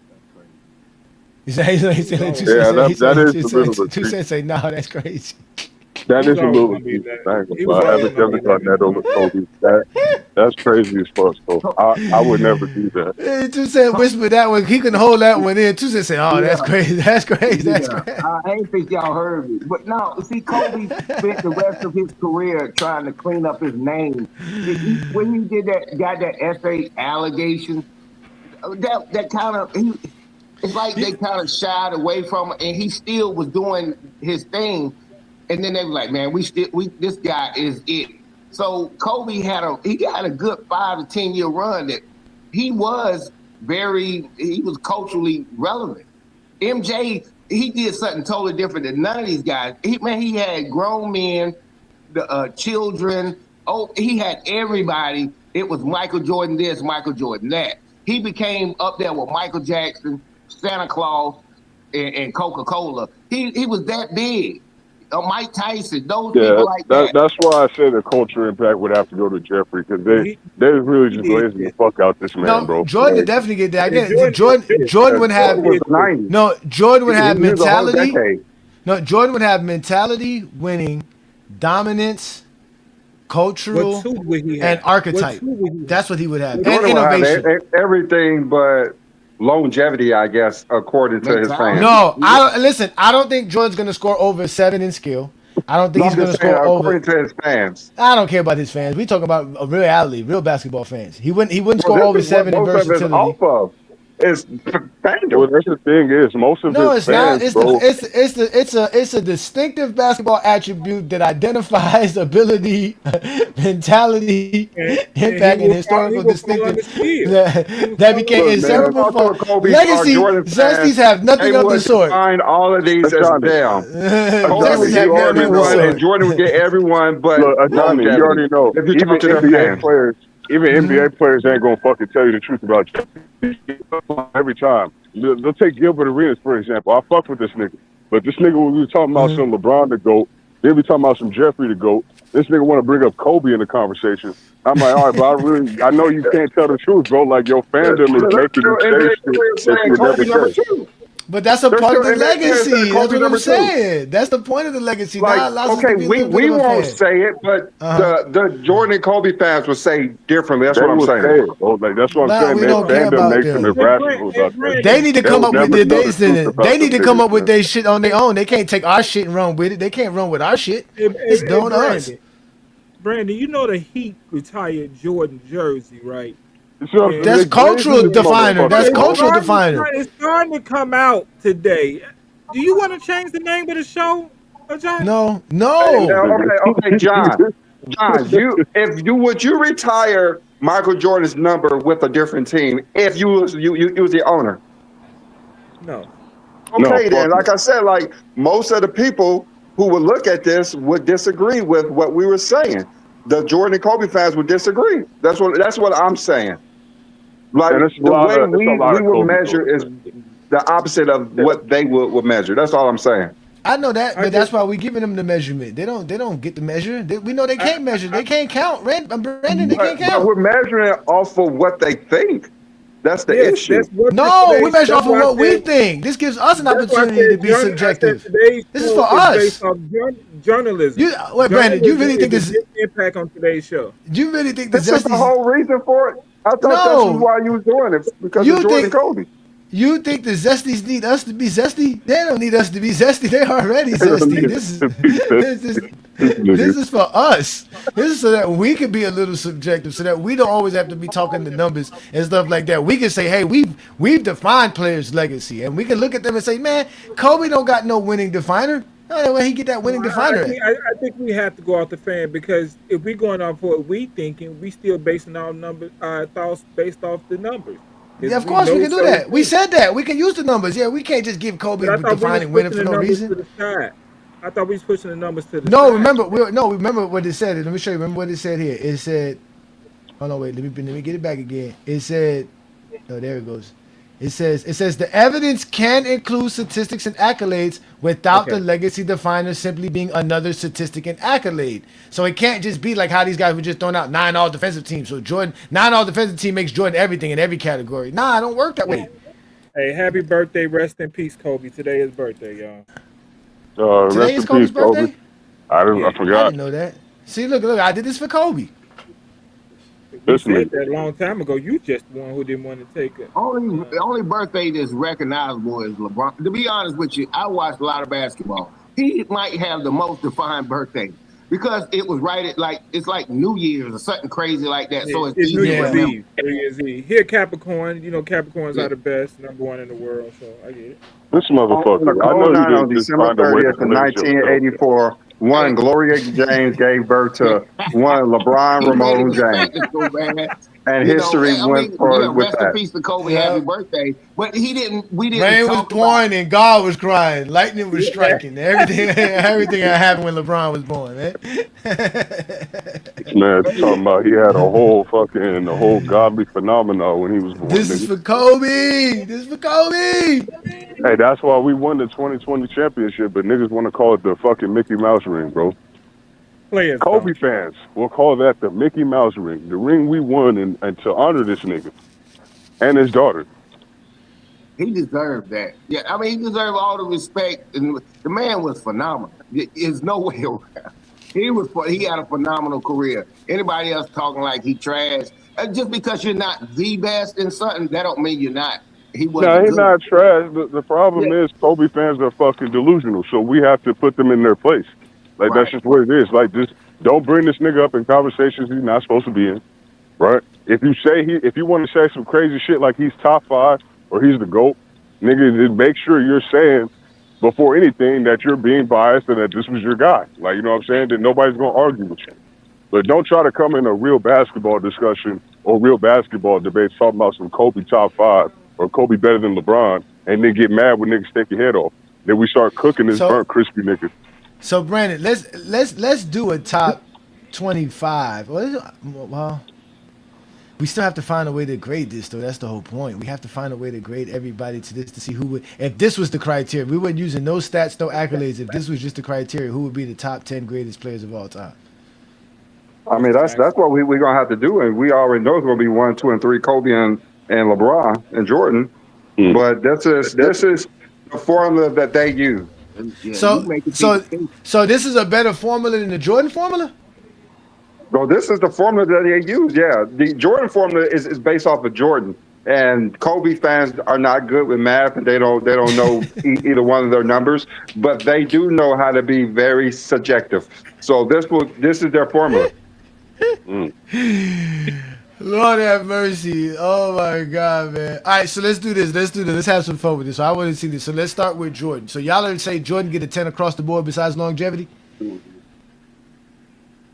that's crazy. He said, two cents say, no, that's crazy. That is a little having Kevin Garnett over Kobe. That's crazy as fuck. So I would never do that. Hey, 2 Cent whispered that one. He couldn't hold that one in. 2 Cent said, "Oh, that's crazy. That's crazy. That's crazy." I ain't think y'all heard me, but no. See, Kobe spent the rest of his career trying to clean up his name. When he did got that essay allegation, that kind of it's like they kind of shied away from it, and he still was doing his thing. And then they were like, man, this guy is it. So Kobe had a good 5 to 10 year run that he was culturally relevant. MJ, he did something totally different than none of these guys. He had grown men, the children. Oh, he had everybody. It was Michael Jordan this, Michael Jordan that. He became up there with Michael Jackson, Santa Claus, and Coca-Cola. He was that big. Mike Tyson, those people like that. That's why I said the culture impact would have to go to Jeffrey because they really just blazing the fuck out this man, bro. Jordan would definitely get that. Again, Jordan would have Jordan would have mentality. No, Jordan would have mentality, winning, dominance, cultural, and archetype. That's what he would have. Jordan and innovation. Would have everything but longevity, I guess, according to his fans. No, I don't think Jordan's going to score over 7 in skill. I don't think he's going to score over. According to his fans. I don't care about his fans. We talking about a real basketball fans. He wouldn't score over 7 in versatility. It's well, that's the thing is most of his fans, not. It's a distinctive basketball attribute that identifies ability, mentality, impact, and historical distinctive that became inseparable from legacy. Zesties have nothing of the sort. Find all of these as them. Zesties have nothing of the sort. And Jordan would get everyone, but Johnny, you already know. If you talk to NBA players. Even NBA players ain't gonna fucking tell you the truth about you. Every time. They'll take Gilbert Arenas, for example. I fuck with this nigga. But this nigga, when we were talking about some LeBron the GOAT, then we talking about some Jeffrey the GOAT. This nigga want to bring up Kobe in the conversation. I'm like, all right, but I know you can't tell the truth, bro. Like, your fandom is making you say shit that you would never say. But that's a They're part of still the in their legacy. That's Kobe what I'm number 2. saying. That's the point of the legacy. Like, Now it allows us okay, to be a little bit we of a won't fan. say it, but the Jordan and Kobe fans will say differently. That's They what I'm will saying. say it. Oh, like that's what I'm Nah, saying. we Their don't care fandom about makes them. them irrational about that. They need to come They'll up with never their know the truth about they need to them come up niggas, with man. their shit on their own. They can't take our shit and run with it. They can't run with our shit. It's done us. Brandon, you know the Heat retired Jordan jersey, right? So, Yeah. That's they cultural crazy definer. That's motherfuckers, bro. cultural definer. It's starting to come out today. Do you want to change the name of the show, John? No, Hey, no. okay, John, if you would you retire Michael Jordan's number with a different team if you was the owner? No. No, Okay, then, fuck like I said, like most of the people who would look at this would disagree with what we were saying. The Jordan and Kobe fans would disagree. That's what I'm saying. Like and it's the way it's a lot we of will Kobe measure fans. is the opposite of what they would measure. That's all I'm saying. I know that, I but that's just- why we giving them the measurement. They don't get the measure. We know they can't measure. They can't count. Brandon, they can't But count. we're measuring it off of what they think. That's the Yes, issue. that's what No, we today's- measure that's off of why I what we said- think. This gives us an that's why I opportunity said to be subjective. Today's This is show for us. based off journalism. You wait, Brandon. You really think Journalism this? is a big impact on today's show? You really think the This is the Zesties? whole reason for it. I thought that's No. why you was doing it because You of Jordan think- Kobe. You think the Zesties need us to be zesty? They don't need us to be zesty. They're already zesty. This is for us. This is so that we can be a little subjective, so that we don't always have to be talking the numbers and stuff like that. We can say, hey, we've defined players' legacy, and we can look at them and say, man, Kobe don't got no winning definer. Oh, where he get that winning definer? I think we have to go off the fan because if we're going off what we thinking, we still basing our numbers, our thoughts based off the numbers. Yeah, of course we can do that. We said that we can use the numbers. Yeah, we can't just give Kobe defining winning for no reason. I thought we was pushing the numbers to the No, side. remember what it said. Let me show you. Remember what it said here. It said, oh no, wait, let me get it back again. It said, oh, there it goes. It says the evidence can include statistics and accolades without the legacy definer simply being another statistic and accolade. So it can't just be like how these guys were just throwing out 9 all defensive teams. So 9 all defensive team makes Jordan everything in every category. Nah, it don't work that way. Hey, happy birthday, rest in peace, Kobe. Today is birthday, y'all. Today Rest is in Kobe's peace, Kobe. birthday? I I forgot. didn't know that. See, look, I did this for Kobe. We Listen, said that a long time ago. You just the one who didn't want to take it. The only birthday that's recognizable is LeBron. To be honest with you, I watched a lot of basketball. He might have the most defined birthday because it was right at it's like New Year's or something crazy like that. So it's New easy to Year's remember. Eve. New Year's Eve. Here, Capricorn. You know, Capricorns are the best, number one in the world. So I get it. This On motherfucker. the I cold know night you on didn't just December find a way to 30th, of limit yourself. 1984, one Gloria James gave birth to one LeBron He made Ramon it James. respect so bad. And You know, history I went mean, forward with rest in that. peace to Kobe, Yeah. happy birthday. But we didn't Rain was talk about pouring and God was crying. Lightning was striking. Everything that happened when LeBron was born, man. Man, talking about he had a whole godly phenomenon when he was born. This is for Kobe. This is for Kobe. Hey, that's why we won the 2020 championship, but niggas want to call it the fucking Mickey Mouse ring, bro. Players. Kobe fans will call that the Mickey Mouse ring, the ring we won and to honor this nigga and his daughter. he deserved that. Yeah, I mean, he deserved all the respect. And the man was phenomenal. There's no way around. He had a phenomenal career. Anybody else talking like he trash, just because you're not the best in something, that don't mean you're not. He wasn't No, he's good. not trash. The problem is Kobe fans are fucking delusional, so we have to put them in their place. Like, that's just what it is. Like, just don't bring this nigga up in conversations he's not supposed to be in, right? If you want to say some crazy shit like he's top 5 or he's the GOAT, nigga, just make sure you're saying before anything that you're being biased and that this was your guy. Like, you know what I'm saying? That nobody's going to argue with you. But don't try to come in a real basketball discussion or real basketball debates talking about some Kobe top 5 or Kobe better than LeBron and then get mad when niggas take your head off. Then we start cooking this burnt crispy nigga. So Brandon, let's do a top 25. Well, we still have to find a way to grade this, though. That's the whole point. We have to find a way to grade everybody to this to see who would. If this was the criteria, we weren't using no stats, no accolades. If this was just the criteria, who would be the top 10 greatest players of all time? I mean, that's what we're gonna have to do, and we already know it's gonna be 1, 2, and 3, Kobe and LeBron and Jordan. But this is The formula that they use. Yeah, So you making so people think. so this is a better formula than the Jordan formula? So this is the formula that they use. Yeah, the Jordan formula is based off of Jordan, and Kobe fans are not good with math, and they don't know either one of their numbers, but they do know how to be very subjective. So this is their formula. Lord have mercy. Oh my God, man. All right, so let's do this. Let's have some fun with this. So I want to see this. So let's start with Jordan. So y'all are say Jordan get a 10 across the board besides longevity?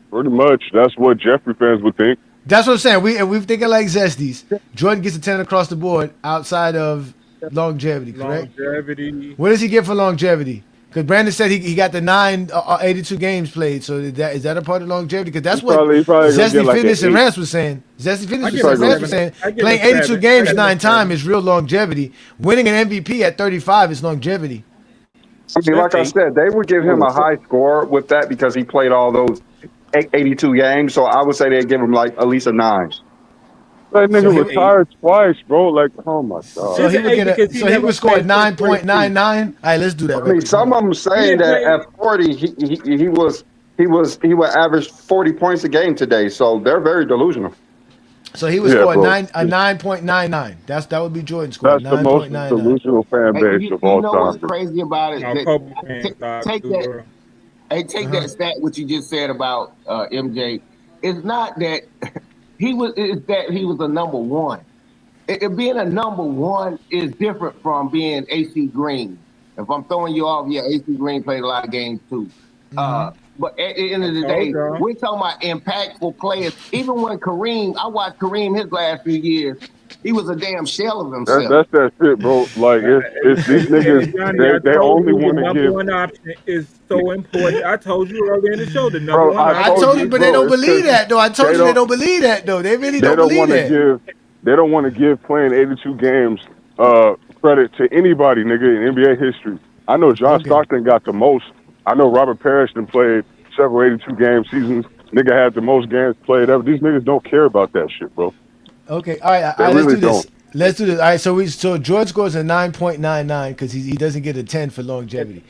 Pretty much. That's what Jeffrey fans would think. That's what I'm saying. We're thinking like Zesties. Jordan gets a 10 across the board outside of longevity, correct? Longevity. What does he get for longevity? Because Brandon said he got the 82 games played. So is that a part of longevity? Because that's what he probably gonna Zesty get like Fitness an and 8. Rance was saying. Zesty Fitness give and him Rance was 7. saying I give playing him 82 7. games I give 9 him times 7. is real longevity. Winning an MVP at 35 is longevity. I mean, like I said, they would give him a high score with that because he played all those 82 games. So I would say they'd give him like at least a 9. That nigga So he- retired twice, bro. Like, oh my god. So he would It's get because he so he never would score played 9.99. All right, let's do that. I mean, some of them saying that at 40 he would average 40 points a game today. So they're very delusional. So he would Yeah, score bro. 9.99. That would be Jordan's score. That's the most 9.99. delusional fan Hey, base you of all know what's time. crazy about it? No, That- Kobe fans, take that. Hey, take Uh-huh. that stat what you just said about MJ. It's not that it's that he was a number one. Being a number one is different from being AC Green. If I'm throwing you off, yeah, AC Green played a lot of games too. But at the end of the day, Okay. we're talking about impactful players. Even when I watched Kareem his last few years, he was a damn shell of himself. That's that shit, bro. Like, it's these niggas. They only want to number give. one option is so important. I told you earlier in the show the number Bro, one I I option. told you, but they bro, don't it's believe 'cause that though. I told they you they don't- don't believe that though. They really They don't don't believe want to that. give. They don't want to give playing 82 games credit to anybody, nigga, in NBA history. I know John Okay. Stockton got the most. I know Robert Parrish done played several 82 game seasons. Nigga had the most games played ever. These niggas don't care about that shit, bro. Okay, all right, They let's really do this. don't. Let's do this. All right, so George scores a 9.99 because he doesn't get a 10 for longevity.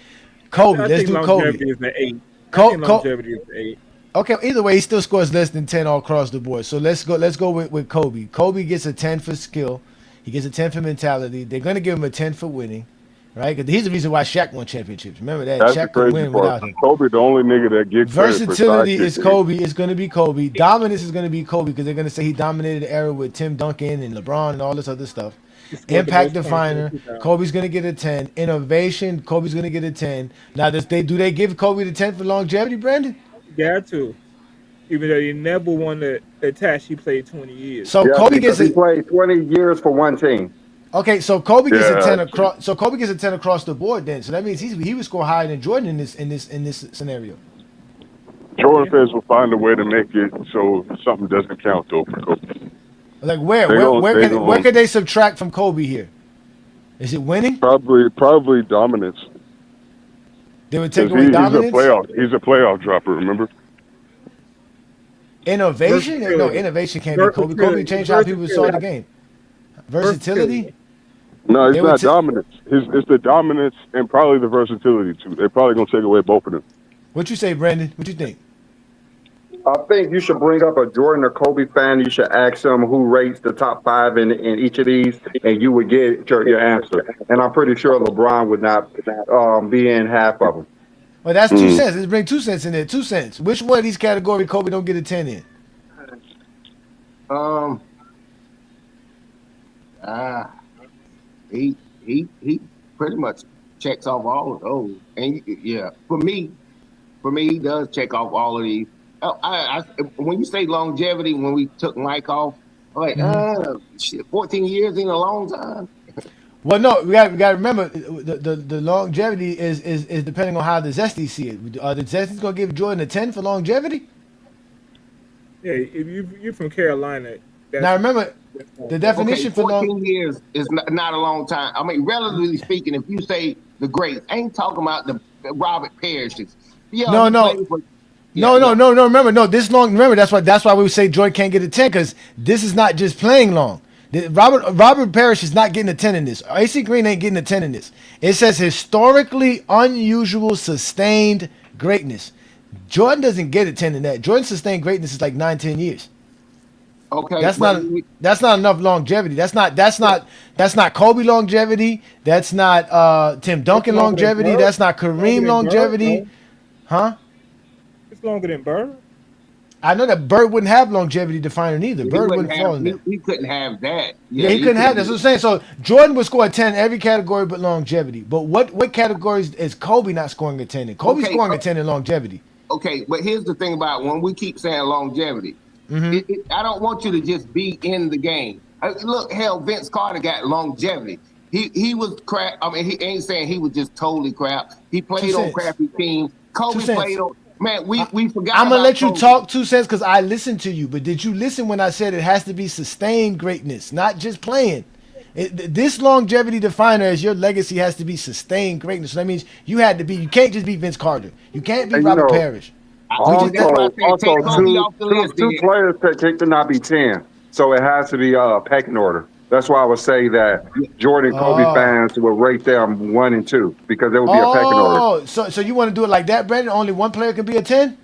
Kobe, I let's think do longevity Kobe. is an 8. Co- I think Co- longevity is an 8. Okay, either way, he still scores less than 10 all across the board. So let's go with Kobe. Kobe gets a 10 for skill. He gets a 10 for mentality. They're gonna give him a 10 for winning, right? Because he's the reason why Shaq won championships. Remember that That's the Shaq could crazy win without part. him. Kobe, the only nigga that gets Versatility is Kobe. It's going to be Kobe. Dominance is going to be Kobe because they're going to say he dominated the era with Tim Duncan and LeBron and all this other stuff. scored the Impact most points definer, in 2000. Kobe's going to get a 10. Innovation, Kobe's going to get a 10. Now, do they give Kobe the 10 for longevity, Brandon? Got to. Even though he never won the attach, he played 20 years. So Yeah, Kobe gets because he a played 20 years for one team. okay. So Kobe gets a 10 Yeah. across. So Kobe gets a 10 across the board. Then, so that means he would score higher than Jordan in this scenario. Jordan fans will find a way to make it so something doesn't count though for Kobe. Like where They gonna- they where gonna- could they subtract from Kobe here? Is it winning? Probably dominance. They would take 'Cause away he's dominance. He's a playoff dropper. Remember? Innovation? No, Versatility. innovation can't be Kobe. Kobe changed how people saw the game. Versatility? No, it's They would not ta- dominance. It's the dominance and probably the versatility too. They're probably gonna take away both of them. What you say, Brandon? What you think? I think you should bring up a Jordan or Kobe fan. You should ask them who rates the top 5 in each of these, and you would get your answer. And I'm pretty sure LeBron would not be in half of them. Well, that's 2 cents. Let's bring 2 cents in there. 2 cents. Which one of these categories Kobe don't get a 10 in? He pretty much checks off all of those. And yeah, for me, he does check off all of these. When you say longevity, when we took Mike off, I'm like, shit, 14 years ain't a long time. Well, no, we got to remember the longevity is depending on how the Zesties see it. Are the Zesties gonna give Jordan a 10 for longevity? Yeah, if you're from Carolina. Now remember, the definition Okay, for 14 long. years is not a long time. I mean, relatively speaking, if you say the greats, I ain't talking about the Robert Parishes. Yeah, No, he no. played for- No, yeah, Remember, this long. Remember, that's why we say Jordan can't get a 10 because this is not just playing long. Robert Parrish is not getting a 10 in this. AC Green ain't getting a 10 in this. It says historically unusual sustained greatness. Jordan doesn't get a 10 in that. Jordan's sustained greatness is like 9-10 years. Okay, That's not enough longevity. That's not Kobe longevity. That's not Tim Duncan longevity. That's not Kareem longevity. Huh? It's longer than Bird. I know that Bird wouldn't have longevity definer neither. Bird wouldn't fall in there. He couldn't have that. Yeah, he couldn't have that. That's what I'm saying. So Jordan would score a 10 in every category but longevity. But what categories is Kobe not scoring a 10 in? Kobe's scoring a 10 in longevity. Okay, but here's the thing about when we keep saying longevity. I don't want you to just be in the game. Look, hell, Vince Carter got longevity. He was crap. I mean, he ain't saying he was just totally crap. He played on crappy teams. Kobe played on. Man, we forgot. I'm gonna let you talk 2 cents because I listened to you. But did you listen when I said it has to be sustained greatness, not just playing? This longevity definer as your legacy has to be sustained greatness. So that means you had to be. You can't just be Vince Carter. You can't be Robert Parrish. Also, two players could not be 10, so it has to be pecking order. That's why I would say that Jordan and Kobe fans would rate them 1 and 2 because there would be a pecking order. So you want to do it like that, Brandon? Only one player can be a 10?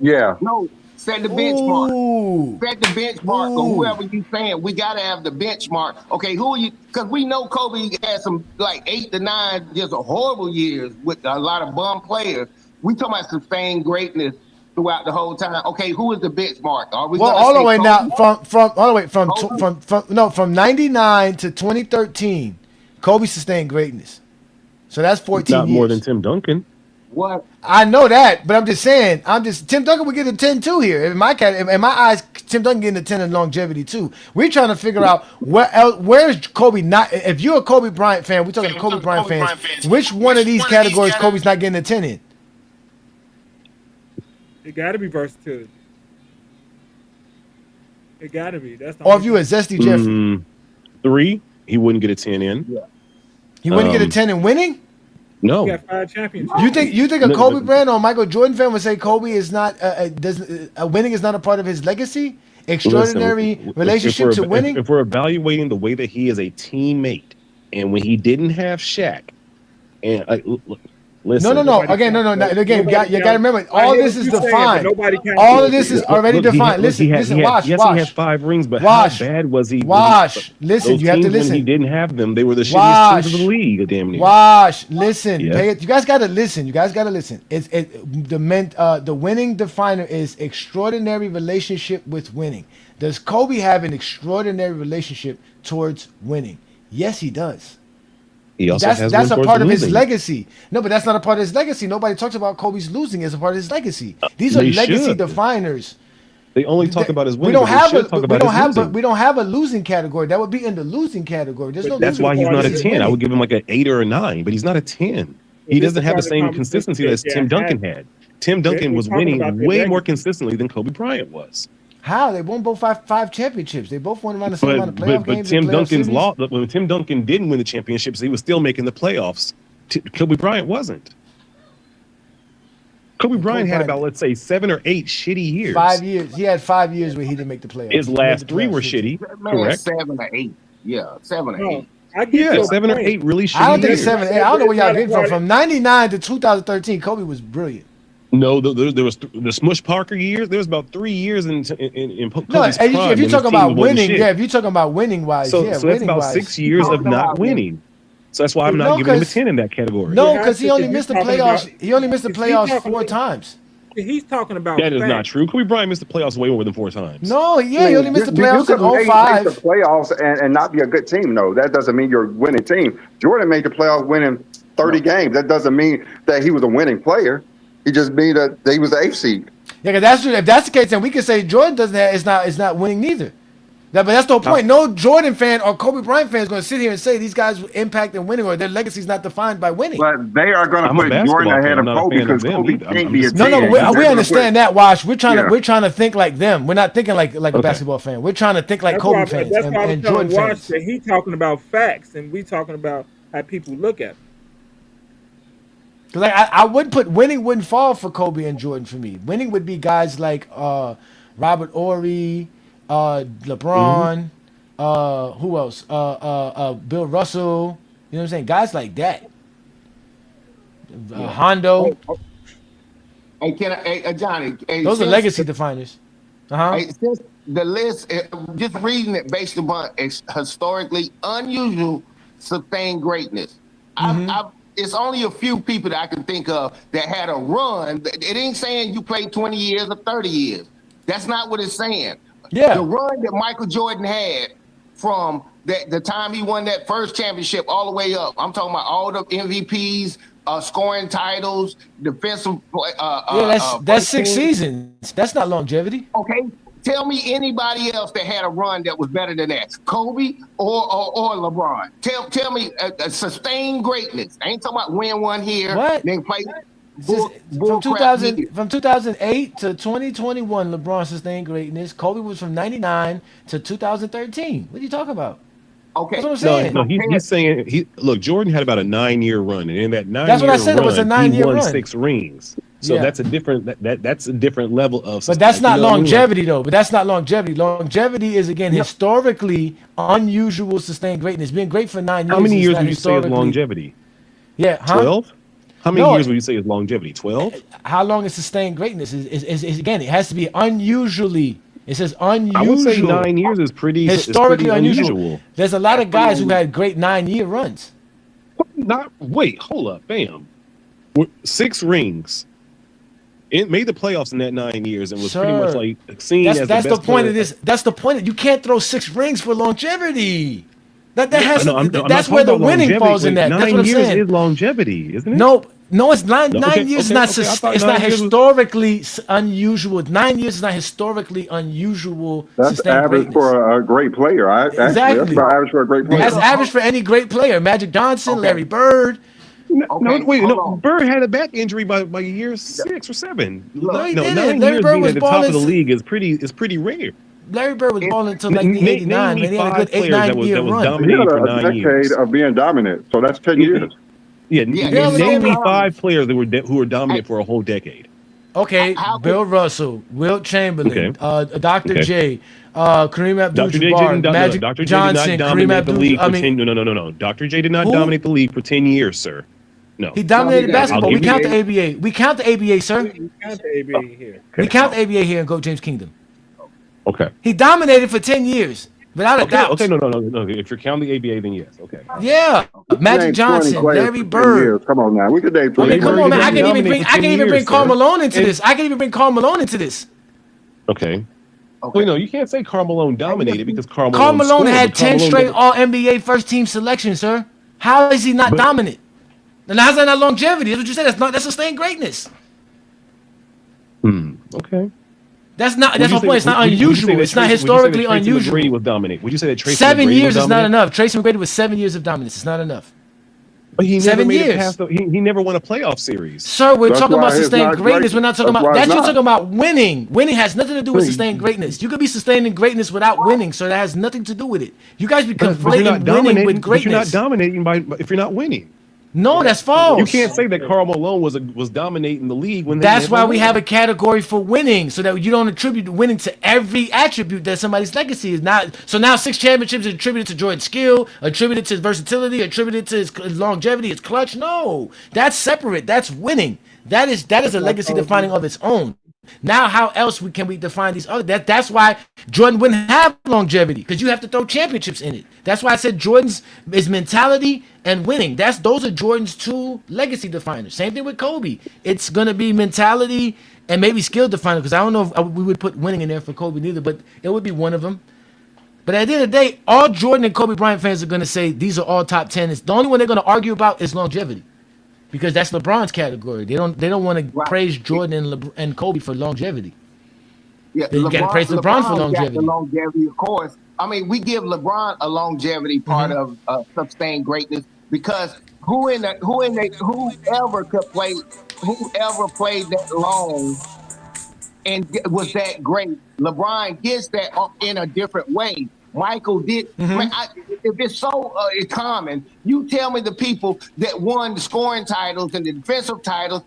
Yeah. No, set the benchmark. Set the benchmark for whoever you saying. We got to have the benchmark. Okay, who are you? Because we know Kobe had some like 8 to 9 just horrible years with a lot of bum players. We talking about sustained greatness throughout the whole time. Okay, who is the benchmark? Are we all the way now from 99 to 2013, Kobe sustained greatness. So that's 14 Not years. more than Tim Duncan. What? I know that, but I'm just saying. Tim Duncan would get a 10 too here. In my eyes, Tim Duncan getting a 10 in longevity too. We're trying to figure out where's Kobe not. If you're a Kobe Bryant fan, we're talking Kobe Bryant fans. Which one of these categories Kobe's not getting a 10 in? It got to be versatility. It got to be. That's the or if you a Zesty Jeffrey. 3, he wouldn't get a 10 in. Yeah. He wouldn't get a 10 in winning? No. He got 5 championships. You think a Kobe brand or a Michael Jordan fan would say Kobe is not winning is not a part of his legacy? Extraordinary relationship to winning? If we're evaluating the way that he is a teammate and when he didn't have Shaq and listen. No. Again, Again, you got to remember, all this is defined. All of this is already defined. Listen, watch. Yes, he had 5 rings, but how bad was he? Listen, you have to listen. When he didn't have them, they were the shittiest teams of the league, damn near. Listen. You guys got to listen. The winning definer is extraordinary relationship with winning. Does Kobe have an extraordinary relationship towards winning? Yes, he does. He also has that's a part of his losing. legacy. No, but that's not a part of his legacy. Nobody talks about Kobe's losing as a part of his legacy. These are legacy definers. They only talk about his winning. We don't have a losing category. That would be in the losing category. That's why he's not a 10. I would give him like an 8 or a 9, but he's not a 10. He doesn't have the same consistency that Tim Duncan had. Tim Duncan was winning way more consistently than Kobe Bryant was. How? They won both five championships. They both won around the same amount of playoff games. But Tim Duncan's lost. When Tim Duncan didn't win the championships, he was still making the playoffs. Kobe Bryant wasn't. Kobe Bryant had about, let's say, 7 or 8 shitty years. 5 years. He had 5 years where he didn't make the playoffs. His last 3 were shitty. Correct. 7 or 8. Yeah, 7 or 8. Yeah, 7 or 8 really shitty. I don't think 7 or 8. I don't know where y'all getting from. From 99 to 2013, Kobe was brilliant. No, there was the Smush Parker years. There was about 3 years in Kobe's prime. If you're talking about winning, if you're talking about winning wise, so that's about 6 years of not winning. So that's why I'm not giving him a 10 in that category. No, because he only missed the playoffs. He only missed the playoffs 4 times. He's talking about that is not true. Kobe Bryant missed the playoffs way more than 4 times. No, he only missed the playoffs in 05. Make the playoffs and not be a good team, though. That doesn't mean you're a winning team. Jordan made the playoffs winning 30 games. That doesn't mean that he was a winning player. He just mean that he was the 8th seed. Yeah, because that's true. If that's the case, then we can say Jordan doesn't have, is not winning neither. But that's the whole point. No Jordan fan or Kobe Bryant fan is going to sit here and say these guys impact in winning or their legacy is not defined by winning. But they are going to put Jordan ahead of Kobe because Kobe can't be a team. No, we understand that, Wash. We're trying to think like them. We're not thinking like a basketball fan. We're trying to think like Kobe fans and Jordan fans. He's talking about facts, and we talking about how people look at it. Because I wouldn't put winning wouldn't fall for Kobe and Jordan for me. Winning would be guys like Robert Ory, LeBron, Who else? Bill Russell. You know what I'm saying? Guys like that. Hondo. Hey, Johnny? Hey, Those are legacy definers. Hey, since the list, just reading it based upon historically unusual sustained greatness. It's only a few people that I can think of that had a run. It ain't saying you played 20 years or 30 years. That's not what it's saying. Yeah. The run that Michael Jordan had from the time he won that first championship all the way up. I'm talking about all the MVPs, scoring titles, defensive. That's 6 seasons. That's not longevity. Okay. Tell me anybody else that had a run that was better than that. Kobe or LeBron. Tell me sustained greatness. I ain't talking about win one here. What? Then play from 2008 to 2021, LeBron sustained greatness. Kobe was from 99 to 2013. What are you talking about? Okay. That's what I'm saying. No, he's saying look, Jordan had about a 9-year run, and in that 9-year That's what I said. run, It was a 9-year he won run. 6 rings. So that's a different that's a different level of. But that's not longevity, though. But that's not longevity. Longevity is again historically unusual sustained greatness. Being great for 9 years. How many years would you say is longevity? Yeah, 12. How many years would you say is longevity? 12. How long is sustained greatness? Is again, it has to be unusually. It says unusual. I would say 9 years is pretty historically unusual. There's a lot of guys who had great 9-year runs. Wait, hold up, bam. 6 rings. It made the playoffs in that 9 years and was pretty much like seen as that's the best point player. of this. That's the point. You can't throw 6 rings for longevity. That's I'm where the winning falls in that. 9 That's what I'm years saying. is longevity, isn't it? No, it's nine. 9 years is not. It's not historically unusual. 9 years is not historically unusual. That's average for a great player. Exactly. That's about average for a great player. That's average for any great player. Magic Johnson, Larry Bird. Bird had a back injury by year 6 or 7. Larry 9 Bird years being was at the top of the balling. league is pretty rare. Larry Bird was balling until like the 89. Name me He had a 5 good players 8-9 year that was run. dominating for 9 years. Decade of being dominant, so that's 10 years. Name me 5 players that who were dominant for a whole decade. Okay, Bill Russell, Wilt Chamberlain, Dr. J, Kareem Abdul-Jabbar, Magic Johnson, Kareem Abdul. No. Dr. J did not dominate the league for 10 years, sir. No. He dominated basketball. We count the ABA. We count the ABA, sir. We count the ABA here. We count the ABA here in Go James Kingdom. Okay. He dominated for 10 years, without a doubt. Okay, no. If you're counting the ABA, then yes. Okay. Yeah. Magic Johnson, Larry Bird. Come on now. We could name 20. Come on, man. I can even bring Karl Malone into this. Okay. Well, no, you can't say Karl Malone dominated because Karl Malone had 10 straight All-NBA first-team selections, sir. How is he not dominant? And how's that not longevity? That's what you said. That's sustained greatness. Okay. That's my point. It's not unusual. It's not historically unusual. McGrady was dominant. Would you say that Tracy 7 McGrady years was is not enough. Tracy McGrady was 7 years of dominance. It's not enough. But he never 7 made years. it past he never won a playoff series. Sir, we're talking about sustained greatness. We're not talking about that. You're talking about winning. Winning has nothing to do with sustained greatness. You could be sustaining greatness without winning, so that has nothing to do with it. You guys be conflating winning with greatness. You're not dominating if you're not winning. No, that's false. You can't say that Karl Malone was dominating the league when that's why we have a category for winning, so that you don't attribute winning to every attribute that somebody's legacy is not. So now 6 championships are attributed to Jordan's skill, attributed to his versatility, attributed to his longevity, his clutch. No, that's separate. That's winning. That is a legacy defining of its own. Now, how else can we define these other? That's why Jordan wouldn't have longevity, because you have to throw championships in it. That's why I said Jordan's is mentality and winning. Those are Jordan's 2 legacy definers. Same thing with Kobe. It's gonna be mentality and maybe skill definer, because I don't know if we would put winning in there for Kobe neither, but it would be one of them. But at the end of the day, all Jordan and Kobe Bryant fans are gonna say these are all top 10. It's the only one they're gonna argue about is longevity. Because that's LeBron's category. They don't want to praise Jordan and Kobe for longevity. Yeah, you got to praise LeBron for longevity. Got the longevity, of course. I mean, we give LeBron a longevity part of sustained greatness, because whoever played that long and was that great, LeBron gets that in a different way. Michael did. Man, if it's so common, you tell me the people that won the scoring titles and the defensive titles.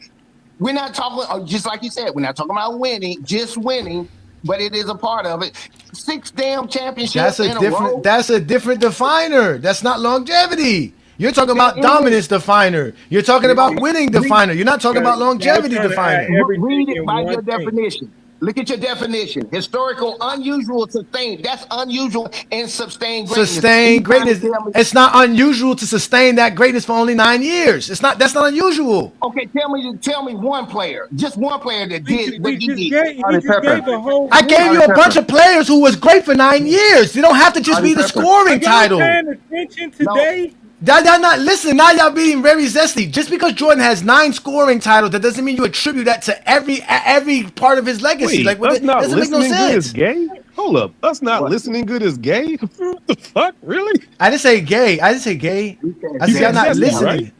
We're not talking, just like you said, we're not talking about winning, just winning. but it is a part of it. 6 damn championships in a row. That's a different definer. That's not longevity. You're talking about is. dominance definer. You're talking about winning definer. You're not talking about longevity definer. Read it by your definition. Look at your definition. Historical, unusual, sustained. That's unusual and sustained greatness. Sustained greatness. It's not unusual to sustain that greatness for only 9 years. That's not unusual. Okay, tell me one player, just one player that did what he did. I gave you a bunch of players who was great for 9 years. You don't have to just be the scoring title. Paying attention today? Y'all not listen. Now y'all being very zesty. Just because Jordan has 9 scoring titles, that doesn't mean you attribute that to every part of his legacy. Wait, like, us not doesn't make no listening good is sense. gay? Hold up, us not listening good is gay? What the fuck, really? I didn't say gay. I said y'all not listening. Right?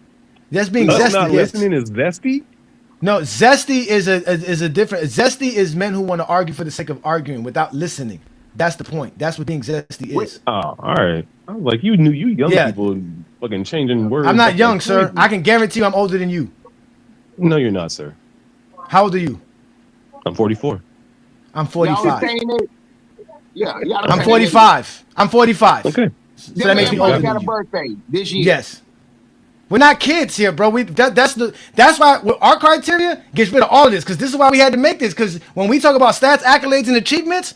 That's being Us zesty. not Yes. listening is zesty? No, zesty is a different. Zesty is men who want to argue for the sake of arguing without listening. That's the point. That's what being zesty is. Oh, all right. I was like, you young people fucking changing words. I'm not young, sir. I can guarantee you I'm older than you. No, you're not, sir. How old are you? I'm 44. I'm 45. Yeah, I'm 45. I'm 45. Okay. So that makes me older got than a you. birthday this year. Yes. We're not kids here, bro. That's why our criteria gets rid of all of this, because this is why we had to make this. Because when we talk about stats, accolades, and achievements,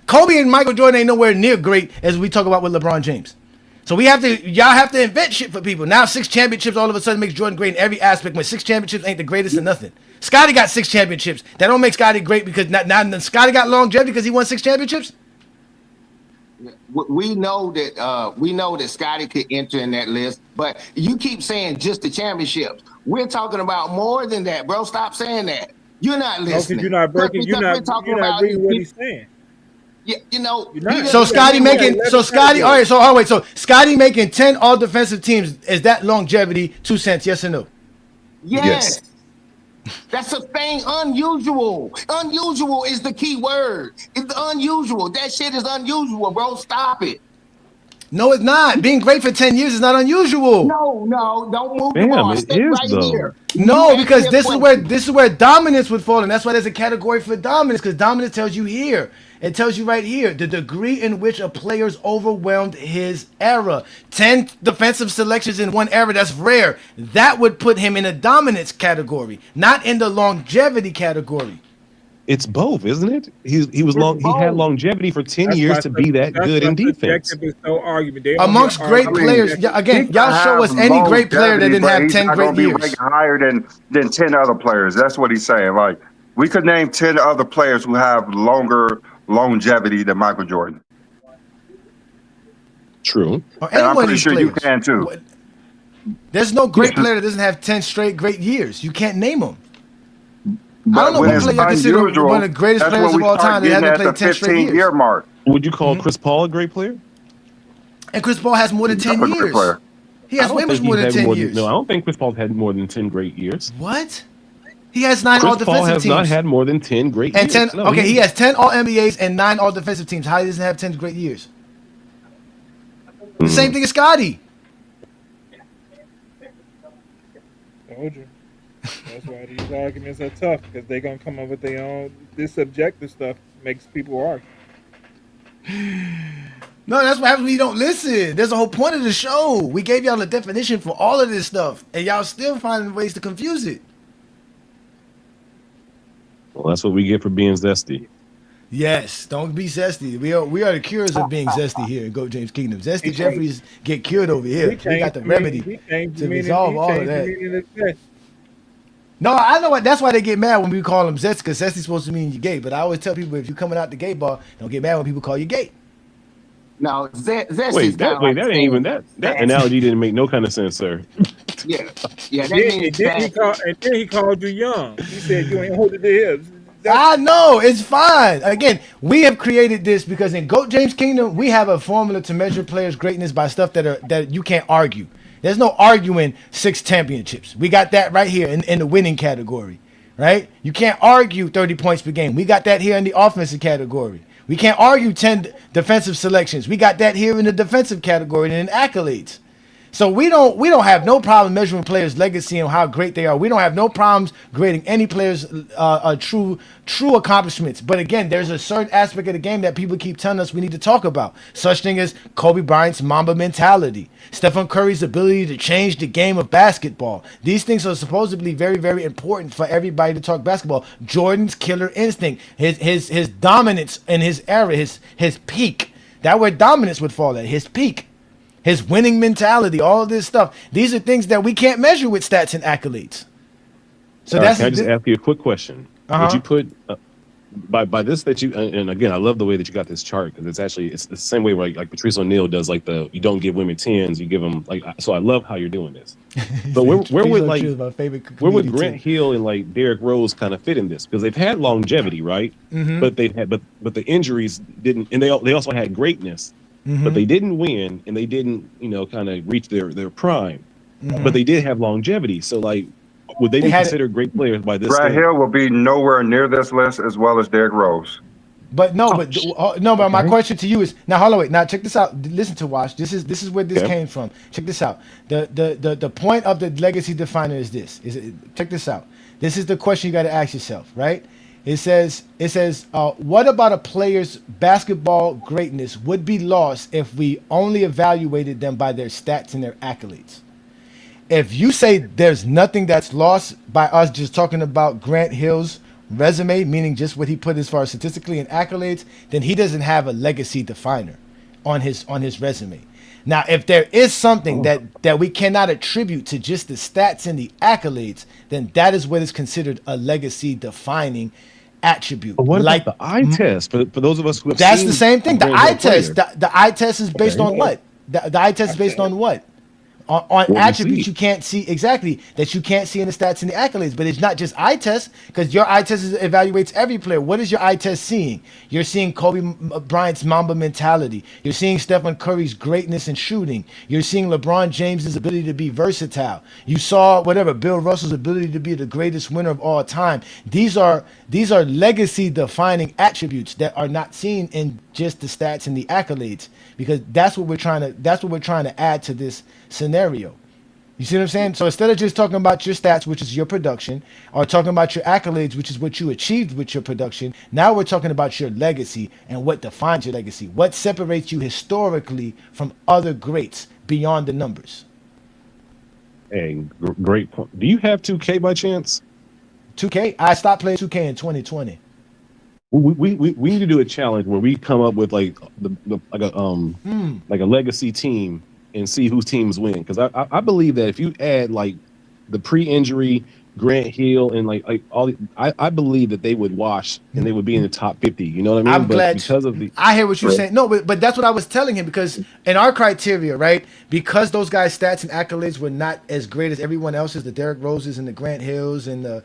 Kobe and Michael Jordan ain't nowhere near great as we talk about with LeBron James. So y'all have to invent shit for people. Now 6 championships all of a sudden makes Jordan great in every aspect, when 6 championships ain't the greatest of nothing. Scotty got 6 championships. That don't make Scotty great because not Scotty got longevity because he won 6 championships. We know that Scotty could enter in that list, but you keep saying just the championships. We're talking about more than that, bro. Stop saying that. You're not listening. You're not breaking. You're not reading what he's saying. Yeah, So Scotty making. So Scotty. All right. So wait. So Scotty making 10 all defensive teams. Is that longevity? 2 cents? Yes or no? Yes. That's a thing unusual. Unusual is the key word. It's unusual. That shit is unusual, bro. Stop it. No, it's not. Being great for 10 years is not unusual. No, don't move Damn, the ball. it Stay is, right though. here. No, because this is where dominance would fall, and that's why there's a category for dominance, because dominance tells you here. It tells you right here the degree in which a player's overwhelmed his era. 10 defensive selections in one era, that's rare. That would put him in a dominance category, not in the longevity category. It's both, isn't it? He had longevity for 10 years to be that good in defense. Amongst great players, again, y'all show us any great player that didn't have 10 great years. He's higher than 10 other players. That's what he's saying. Like, we could name 10 other players who have longer longevity than Michael Jordan. True. And I'm pretty sure you can too. There's no great player that doesn't have 10 straight great years. You can't name them. But I don't know what player you consider one of the greatest players of all time that hasn't played 10 straight years. Year mark. Would you call Chris Paul a great player? And Chris Paul has more than 10 years. He has way much more than 10 years. No, I don't think Chris Paul's had more than 10 great years. What? He has 9 all defensive teams. Chris Paul has not had more than 10 great years. 10, no, he has 10 all NBAs and 9 all defensive teams. How he doesn't have 10 great years? The same thing as Scotty. Told you. That's why these arguments are tough, because they're gonna come up with their own. This subjective stuff makes people argue. No, that's what happens when you don't listen. There's a whole point of the show. We gave y'all a definition for all of this stuff, and y'all still finding ways to confuse it. Well, that's what we get for being zesty. Yes, don't be zesty. We are the cures of being zesty here in Go James Kingdom. Zesty Jeffries get cured over here. We got the remedy to resolve all of that. No, I know what. That's why they get mad when we call them zesty, because zesty's supposed to mean you're gay. But I always tell people, if you're coming out the gay bar, don't get mad when people call you gay. No, zesty. Wait, that ain't even that. That analogy didn't make no kind of sense, sir. Yeah. Then he called you young. He said you ain't holding the hips. I know, it's fine. Again, we have created this because in GOAT James Kingdom, we have a formula to measure players' greatness by stuff that you can't argue. There's no arguing 6 championships. We got that right here in the winning category, right? You can't argue 30 points per game. We got that here in the offensive category. We can't argue 10 defensive selections. We got that here in the defensive category and in accolades. So we don't have no problem measuring players' legacy and how great they are. We don't have no problems grading any players' true accomplishments. But again, there's a certain aspect of the game that people keep telling us we need to talk about. Such thing as Kobe Bryant's Mamba mentality, Stephen Curry's ability to change the game of basketball. These things are supposedly very, very important for everybody to talk basketball. Jordan's killer instinct, his dominance in his era, his peak. That word dominance would fall at his peak. His winning mentality, all of this stuff. These are things that we can't measure with stats and accolades. So can I just ask you a quick question? Would you put by this that you and again, I love the way that you got this chart because it's the same way like Patrice O'Neal does like you don't give women 10s, you give them like. So I love how you're doing this. But where would Grant Hill and like Derrick Rose kind of fit in this? Because they've had longevity, right? Mm-hmm. But they've had but the injuries didn't, and they also had greatness. Mm-hmm. But they didn't win, and they didn't, kind of reach their prime. Mm-hmm. But they did have longevity. So, like, would they be considered great players by this? Grant Hill will be nowhere near this list, as well as Derrick Rose. But but my question to you is now. Hold on, wait. Now check this out. Listen to Wash. This is where this came from. Check this out. The point of the legacy definer is this. Check this out. This is the question you got to ask yourself, right? It says, what about a player's basketball greatness would be lost if we only evaluated them by their stats and their accolades? If you say there's nothing that's lost by us just talking about Grant Hill's resume, meaning just what he put as far as statistically and accolades, then he doesn't have a legacy definer on his resume. Now, if there is something that we cannot attribute to just the stats and the accolades, then that is what is considered a legacy defining attribute. But what about the eye test for those of us who have that's seen the same thing. The eye test. The eye test is based on what? The eye test is based on what? On attributes you can't see exactly that you can't see in the stats and the accolades. But it's not just eye test, because your eye test evaluates every player. What is your eye test seeing? You're seeing Kobe Bryant's Mamba mentality. You're seeing Stephen Curry's greatness in shooting. You're seeing LeBron James's ability to be versatile. You saw Bill Russell's ability to be the greatest winner of all time. These are legacy defining attributes that are not seen in just the stats and the accolades, because that's what we're trying to add to this scenario. You see what I'm saying? So instead of just talking about your stats, which is your production, or talking about your accolades, which is what you achieved with your production, now we're talking about your legacy and what defines your legacy. What separates you historically from other greats beyond the numbers? Hey, great point. Do you have 2K by chance? 2K? I stopped playing 2K in 2020. We need to do a challenge where we come up with like like a legacy team and see whose teams win, because I believe that if you add like the pre-injury Grant Hill and like all, I believe that they would wash and they would be in the top 50. You know what I mean? I hear what you're saying. No, but that's what I was telling him, because in our criteria, right? Because those guys' stats and accolades were not as great as everyone else's, the Derrick Roses and the Grant Hills and the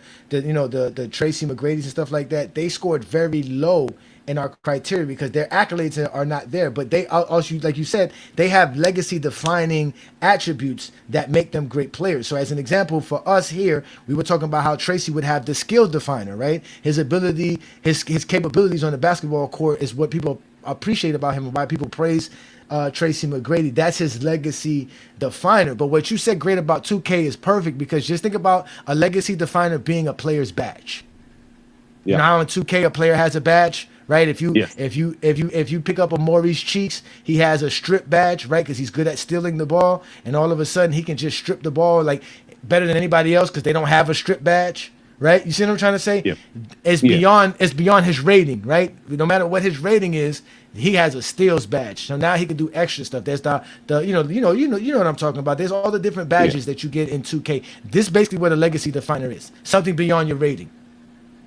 Tracy McGrady's and stuff like that, they scored very low in our criteria because their accolades are not there. But they also, like you said, they have legacy defining attributes that make them great players. So as an example for us here, we were talking about how Tracy would have the skills definer, right? His ability, his capabilities on the basketball court is what people appreciate about him and why people praise Tracy McGrady. That's his legacy definer. But what you said great about 2K is perfect, because just think about a legacy definer being a player's badge. Yeah. You know how in 2K a player has a badge, right? If you pick up a Maurice Cheeks, he has a strip badge, right? Because he's good at stealing the ball, and all of a sudden he can just strip the ball like better than anybody else because they don't have a strip badge, right? You see what I'm trying to say? Yeah. It's beyond his rating, right? No matter what his rating is, he has a steals badge. So now he can do extra stuff. There's the you know what I'm talking about. There's all the different badges that you get in 2K. This is basically what a legacy definer is. Something beyond your rating.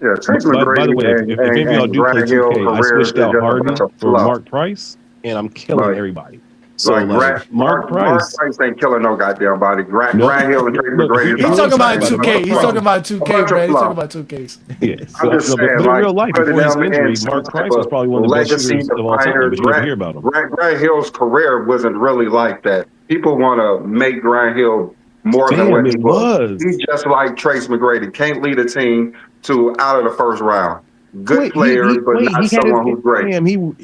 Yeah, Tracy McGrady. By the way, if any of y'all do play 2K, I switched out Harden for Mark Price, and I'm killing everybody. So Mark Price ain't killing no goddamn body. Grant Hill and Tracy McGrady. He's talking about 2K. He's talking about 2K, man. He's talking about 2Ks. Yeah. I'm just saying, but in real life, before his injury, Mark Price was probably one of the best shooters of all time. But you didn't hear about him. Grant Hill's career wasn't really like that. People want to make Grant Hill more than what he was. He's just like Trace McGrady. Can't lead a team to out of the first round. Good player, but not someone who's great. Damn, he won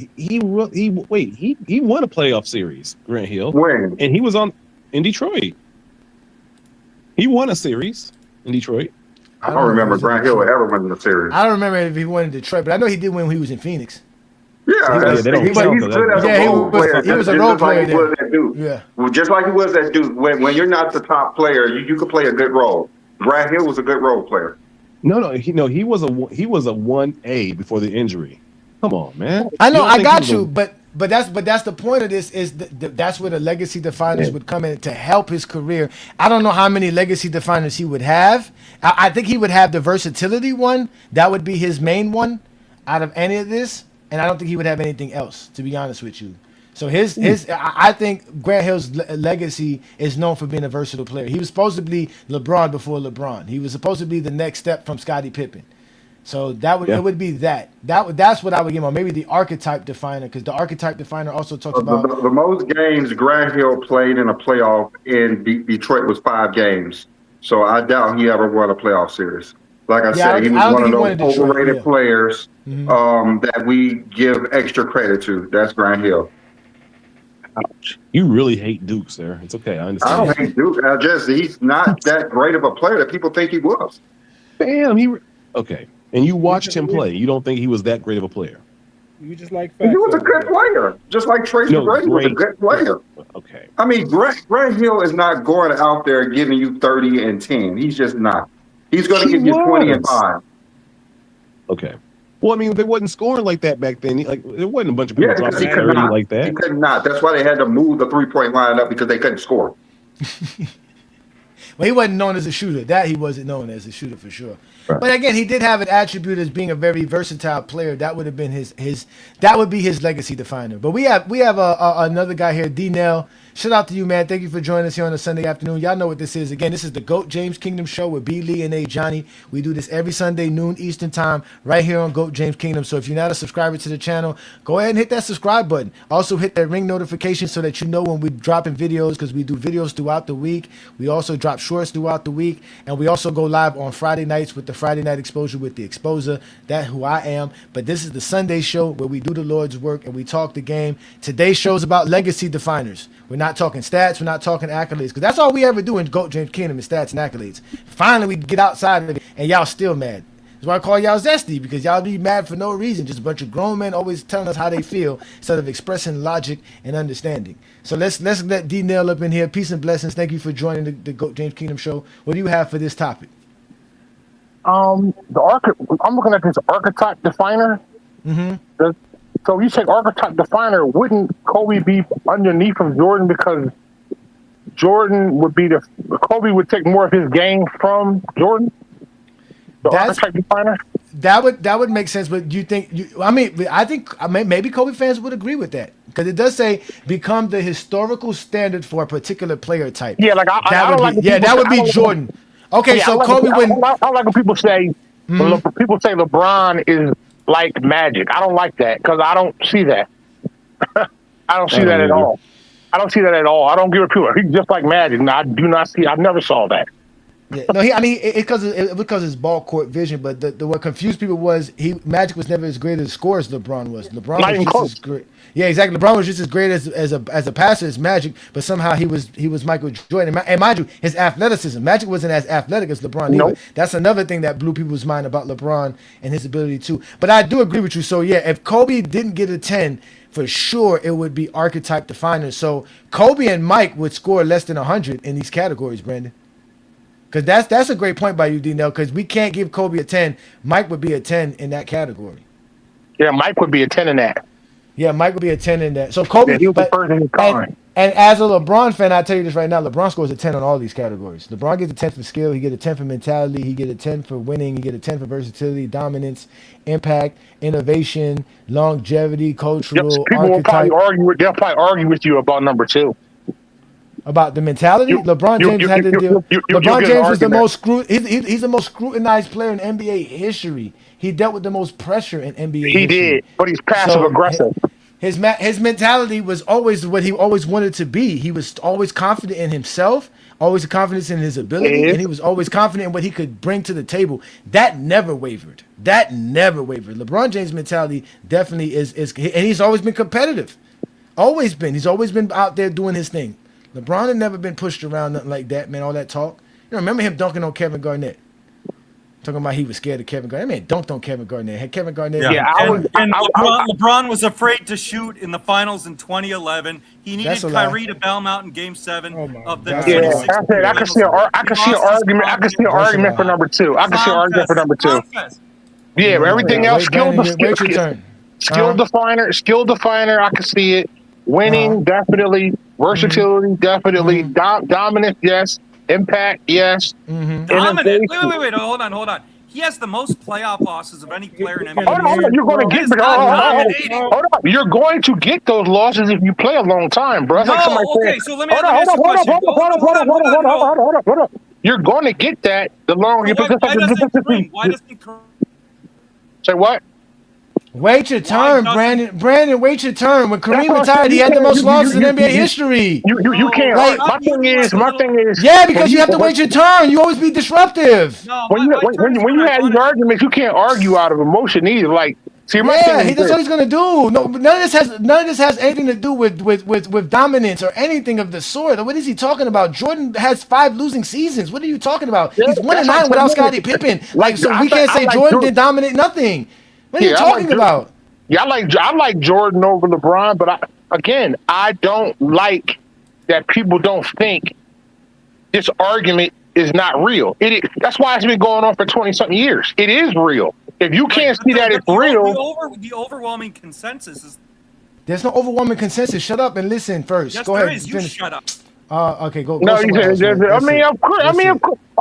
a playoff series, Grant Hill. When? And he was on in Detroit. He won a series in Detroit. I don't remember Grant Hill ever winning the series. I don't remember if he won in Detroit, but I know he did when he was in Phoenix. Yeah, they don't he's count, good as a role player. He was a role player there. At Duke. Yeah. Well, just like he was at Duke. When you're not the top player, you can play a good role. Grant Hill was a good role player. No, he was a 1A before the injury. Come on, man. I know, I got you, but that's the point of this is that's where the legacy definers would come in to help his career. I don't know how many legacy definers he would have. I think he would have the versatility one. That would be his main one out of any of this, and I don't think he would have anything else, to be honest with you. So I think Grant Hill's legacy is known for being a versatile player. He was supposed to be LeBron before LeBron. He was supposed to be the next step from Scottie Pippen. So it would be that. That's what I would give him. Or maybe the archetype definer, because the archetype definer also talks about the most games Grant Hill played in a playoff in Detroit was 5 games. So I doubt he ever won a playoff series. Like I said, he was one of those overrated players that we give extra credit to. That's Grant Hill. You really hate Duke, sir. It's okay. I understand. I don't hate Duke. He's not that great of a player that people think he was. Damn, okay. And you watched him play. You don't think he was that great of a player? You just like he was a good player, just like Tracy McGrady was a good player. Okay. I mean, Grant Hill is not going out there giving you 30 and 10. He's just not. He's going to give you 20 and 5. Okay. Well, I mean, they wasn't scoring like that back then. Like, there wasn't a bunch of people dropping 30 like that. He could not. That's why they had to move the 3-point line up, because they couldn't score. Well, he wasn't known as a shooter. That he wasn't known as a shooter for sure. Right. But again, he did have an attribute as being a very versatile player. That would have been that would be his legacy definer. But we have another guy here, D-Nell. Shout out to you, man. Thank you for joining us here on a Sunday afternoon. Y'all know what this is. Again, this is the GOAT James Kingdom Show with B. Lee and A. Johnny. We do this every Sunday, noon Eastern time, right here on GOAT James Kingdom. So if you're not a subscriber to the channel, go ahead and hit that subscribe button. Also hit that ring notification so that you know when we're dropping videos, because we do videos throughout the week. We also drop shorts throughout the week. And we also go live on Friday nights with the Friday Night Exposure with the Exposer. That's who I am. But this is the Sunday show where we do the Lord's work and we talk the game. Today's show is about legacy definers. We're not talking stats. We're not talking accolades, because that's all we ever do in GOAT James Kingdom is stats and accolades. Finally, we get outside of it, and y'all still mad. That's why I call y'all zesty, because y'all be mad for no reason. Just a bunch of grown men always telling us how they feel instead of expressing logic and understanding. So let's let D-Nell up in here. Peace and blessings. Thank you for joining the GOAT James Kingdom show. What do you have for this topic? I'm looking at this archetype definer. Mm-hmm. So you say archetype definer, wouldn't Kobe be underneath of Jordan, because Jordan would be Kobe would take more of his game from Jordan? Archetype definer? That would make sense, but do you think I think maybe Kobe fans would agree with that, because it does say become the historical standard for a particular player type. Yeah, like that would be Jordan. Okay, so Kobe wouldn't. I don't like when people say people say LeBron is like Magic. I don't like that, because I don't see that. I don't see that at all. I don't see that at all. I don't give a people. He's just like Magic. No, I do not see. I never saw that. Yeah. No, because his ball court vision. But what confused people was Magic was never as great as scorer as LeBron was. LeBron was just as great. Yeah, exactly. LeBron was just as great as a passer as Magic, but somehow he was Michael Jordan. And mind you, his athleticism. Magic wasn't as athletic as LeBron either. Nope. That's another thing that blew people's mind about LeBron and his ability too. But I do agree with you. So yeah, if Kobe didn't get a 10, for sure it would be archetype definer. So Kobe and Mike would score less than 100 in these categories, Brandon. Because that's a great point by you, D-Nell, because we can't give Kobe a 10. Mike would be a 10 in that category. Yeah, Mike would be a 10 in that. Yeah, Mike would be a 10 in that. So Kobe, yeah, he was the first in his kind. And as a LeBron fan, I tell you this right now, LeBron scores a 10 on all these categories. LeBron gets a 10 for skill, he gets a 10 for mentality, he gets a 10 for winning, he gets a 10 for versatility, dominance, impact, innovation, longevity, cultural, They'll probably argue with you about number 2. About the mentality, LeBron James had to deal. LeBron James was the most he's the most scrutinized player in NBA history. He dealt with the most pressure in NBA history. He did, but he's passive aggressive. His mentality was always what he always wanted to be. He was always confident in himself, always confident in his ability, and he was always confident in what he could bring to the table. That never wavered. LeBron James' mentality definitely is, and he's always been competitive. Always been. He's always been out there doing his thing. LeBron had never been pushed around, nothing like that, man, all that talk. You remember him dunking on Kevin Garnett? Talking about he was scared of Kevin Garnett. That man dunked on Kevin Garnett. Had Kevin Garnett. LeBron was afraid to shoot in the finals in 2011. He needed Kyrie to bail him out in Game 7 of the 2016. I can see an argument. I can see an argument for number 2. I can see an argument for number 2. Yeah, but everything else, skill definer. I can see it. Winning, definitely. Versatility, definitely. Dominance, yes. Impact, yes. Dominant. Wait. Hold on. He has the most playoff losses of any player in NBA. Hold on. You're going to get those losses if you play a long time, bro. That's like somebody saying, so let me ask you a question. Hold on. You're going to get that the longer you play. Why doesn't Say what? Wait your turn, Brandon. Brandon, wait your turn. When Kareem retired, he had the most losses in NBA history. You can't. Like, my thing is. Yeah, because you have to wait your turn. You always be disruptive. When you have these arguments, you can't argue out of emotion either. Like, see, that's what he's gonna do. No, none of this has anything to do with dominance or anything of the sort. What is he talking about? Jordan has 5 losing seasons. What are you talking about? He's 1-9 without Scottie Pippen. Like, so we can't say Jordan did dominate nothing. What are you talking about? Yeah, I like Jordan over LeBron, but I don't like that people don't think this argument is not real. That's why it's been going on for 20-something years. It is real. If you can't see that it's real, the overwhelming consensus is there's no overwhelming consensus. Shut up and listen first. Yes, go there ahead. is. You shut up. Okay, go. No, of course.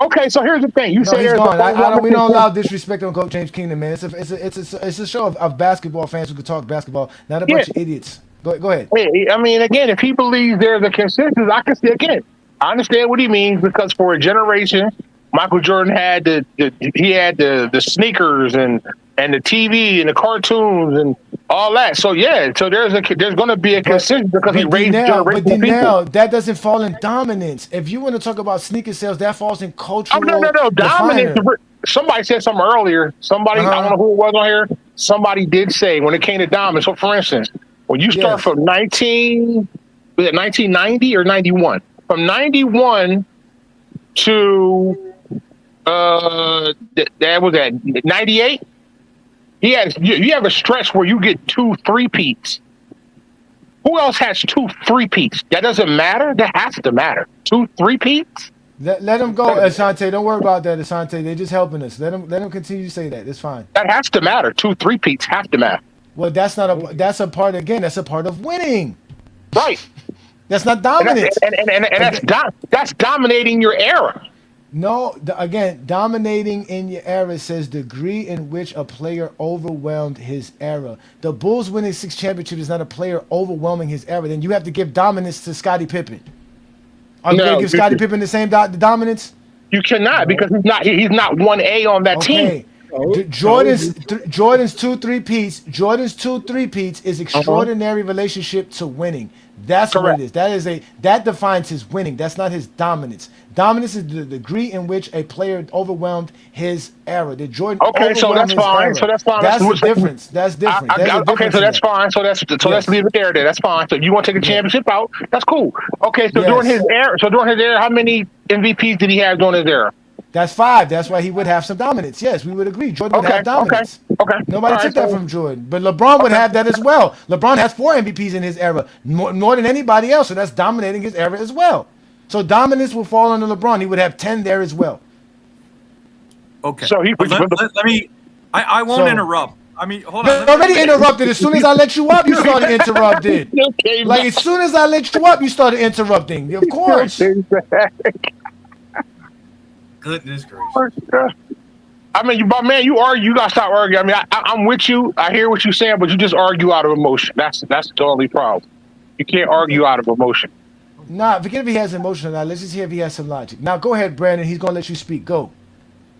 Okay, so here's the thing. You say he's gone. We don't allow disrespect on Coach James Kingdom, man. It's a show of basketball fans who can talk basketball, not a bunch of idiots. Go ahead. Hey, I mean, again, if he believes there's a consensus, I can see again. I understand what he means because for a generation, Michael Jordan had the sneakers and the TV and the cartoons and all that. So there's going to be a consensus because he raised generations of people. That doesn't fall in dominance. If you want to talk about sneaker sales, that falls in cultural. No. Dominance. Somebody said something earlier. I don't know who it was on here. Somebody did say when it came to dominance. So for instance, when you start from 1990 or 91, from 91 to that was at 98. You have a stretch where you get 2 3-peats. Who else has 2 3-peats? That doesn't matter. That has to matter. 2 3-peats. Let them go, Asante. Don't worry about that, Asante. They're just helping us. Let them continue to say that. It's fine. That has to matter. 2 3-peats have to matter. Well, that's a part of winning. Right. That's not dominance. And that's dominating your era. No, again, dominating in your era says degree in which a player overwhelmed his era. The Bulls winning 6 championships is not a player overwhelming his era. Then you have to give dominance to Scottie Pippen. Are you going to give Scottie Pippen the same dominance? You cannot because he's not 1A on that team. Jordan's 2 3-peats. Jordan's 2 3-peats is extraordinary relationship to winning. That's correct. What it is. That defines his winning. That's not his dominance. Dominance is the degree in which a player overwhelmed his era. Did Jordan? Okay, so that's fine. So that's fine. That's the difference. That's different. Okay, so that's fine. So let's leave it there. That's fine. So you want to take a championship out? That's cool. Okay, so during his era, how many MVPs did he have during his era? That's 5. That's why he would have some dominance. Yes, we would agree. Jordan would have dominance. Okay. Nobody took that from Jordan. But LeBron would have that as well. LeBron has 4 MVPs in his era, more than anybody else. So that's dominating his era as well. So dominance will fall under LeBron. He would have 10 there as well. Okay. So I won't interrupt. I mean, hold on. You already interrupted. As soon as I let you up, you started interrupting. Like as soon as I let you up, you started interrupting. Of course. Goodness gracious. I mean, you gotta stop arguing. I mean, I'm with you. I hear what you're saying, but you just argue out of emotion. That's the only problem. You can't argue out of emotion. Nah, forget if he has emotion or not. Let's just hear if he has some logic. Now, go ahead, Brandon. He's gonna let you speak. Go.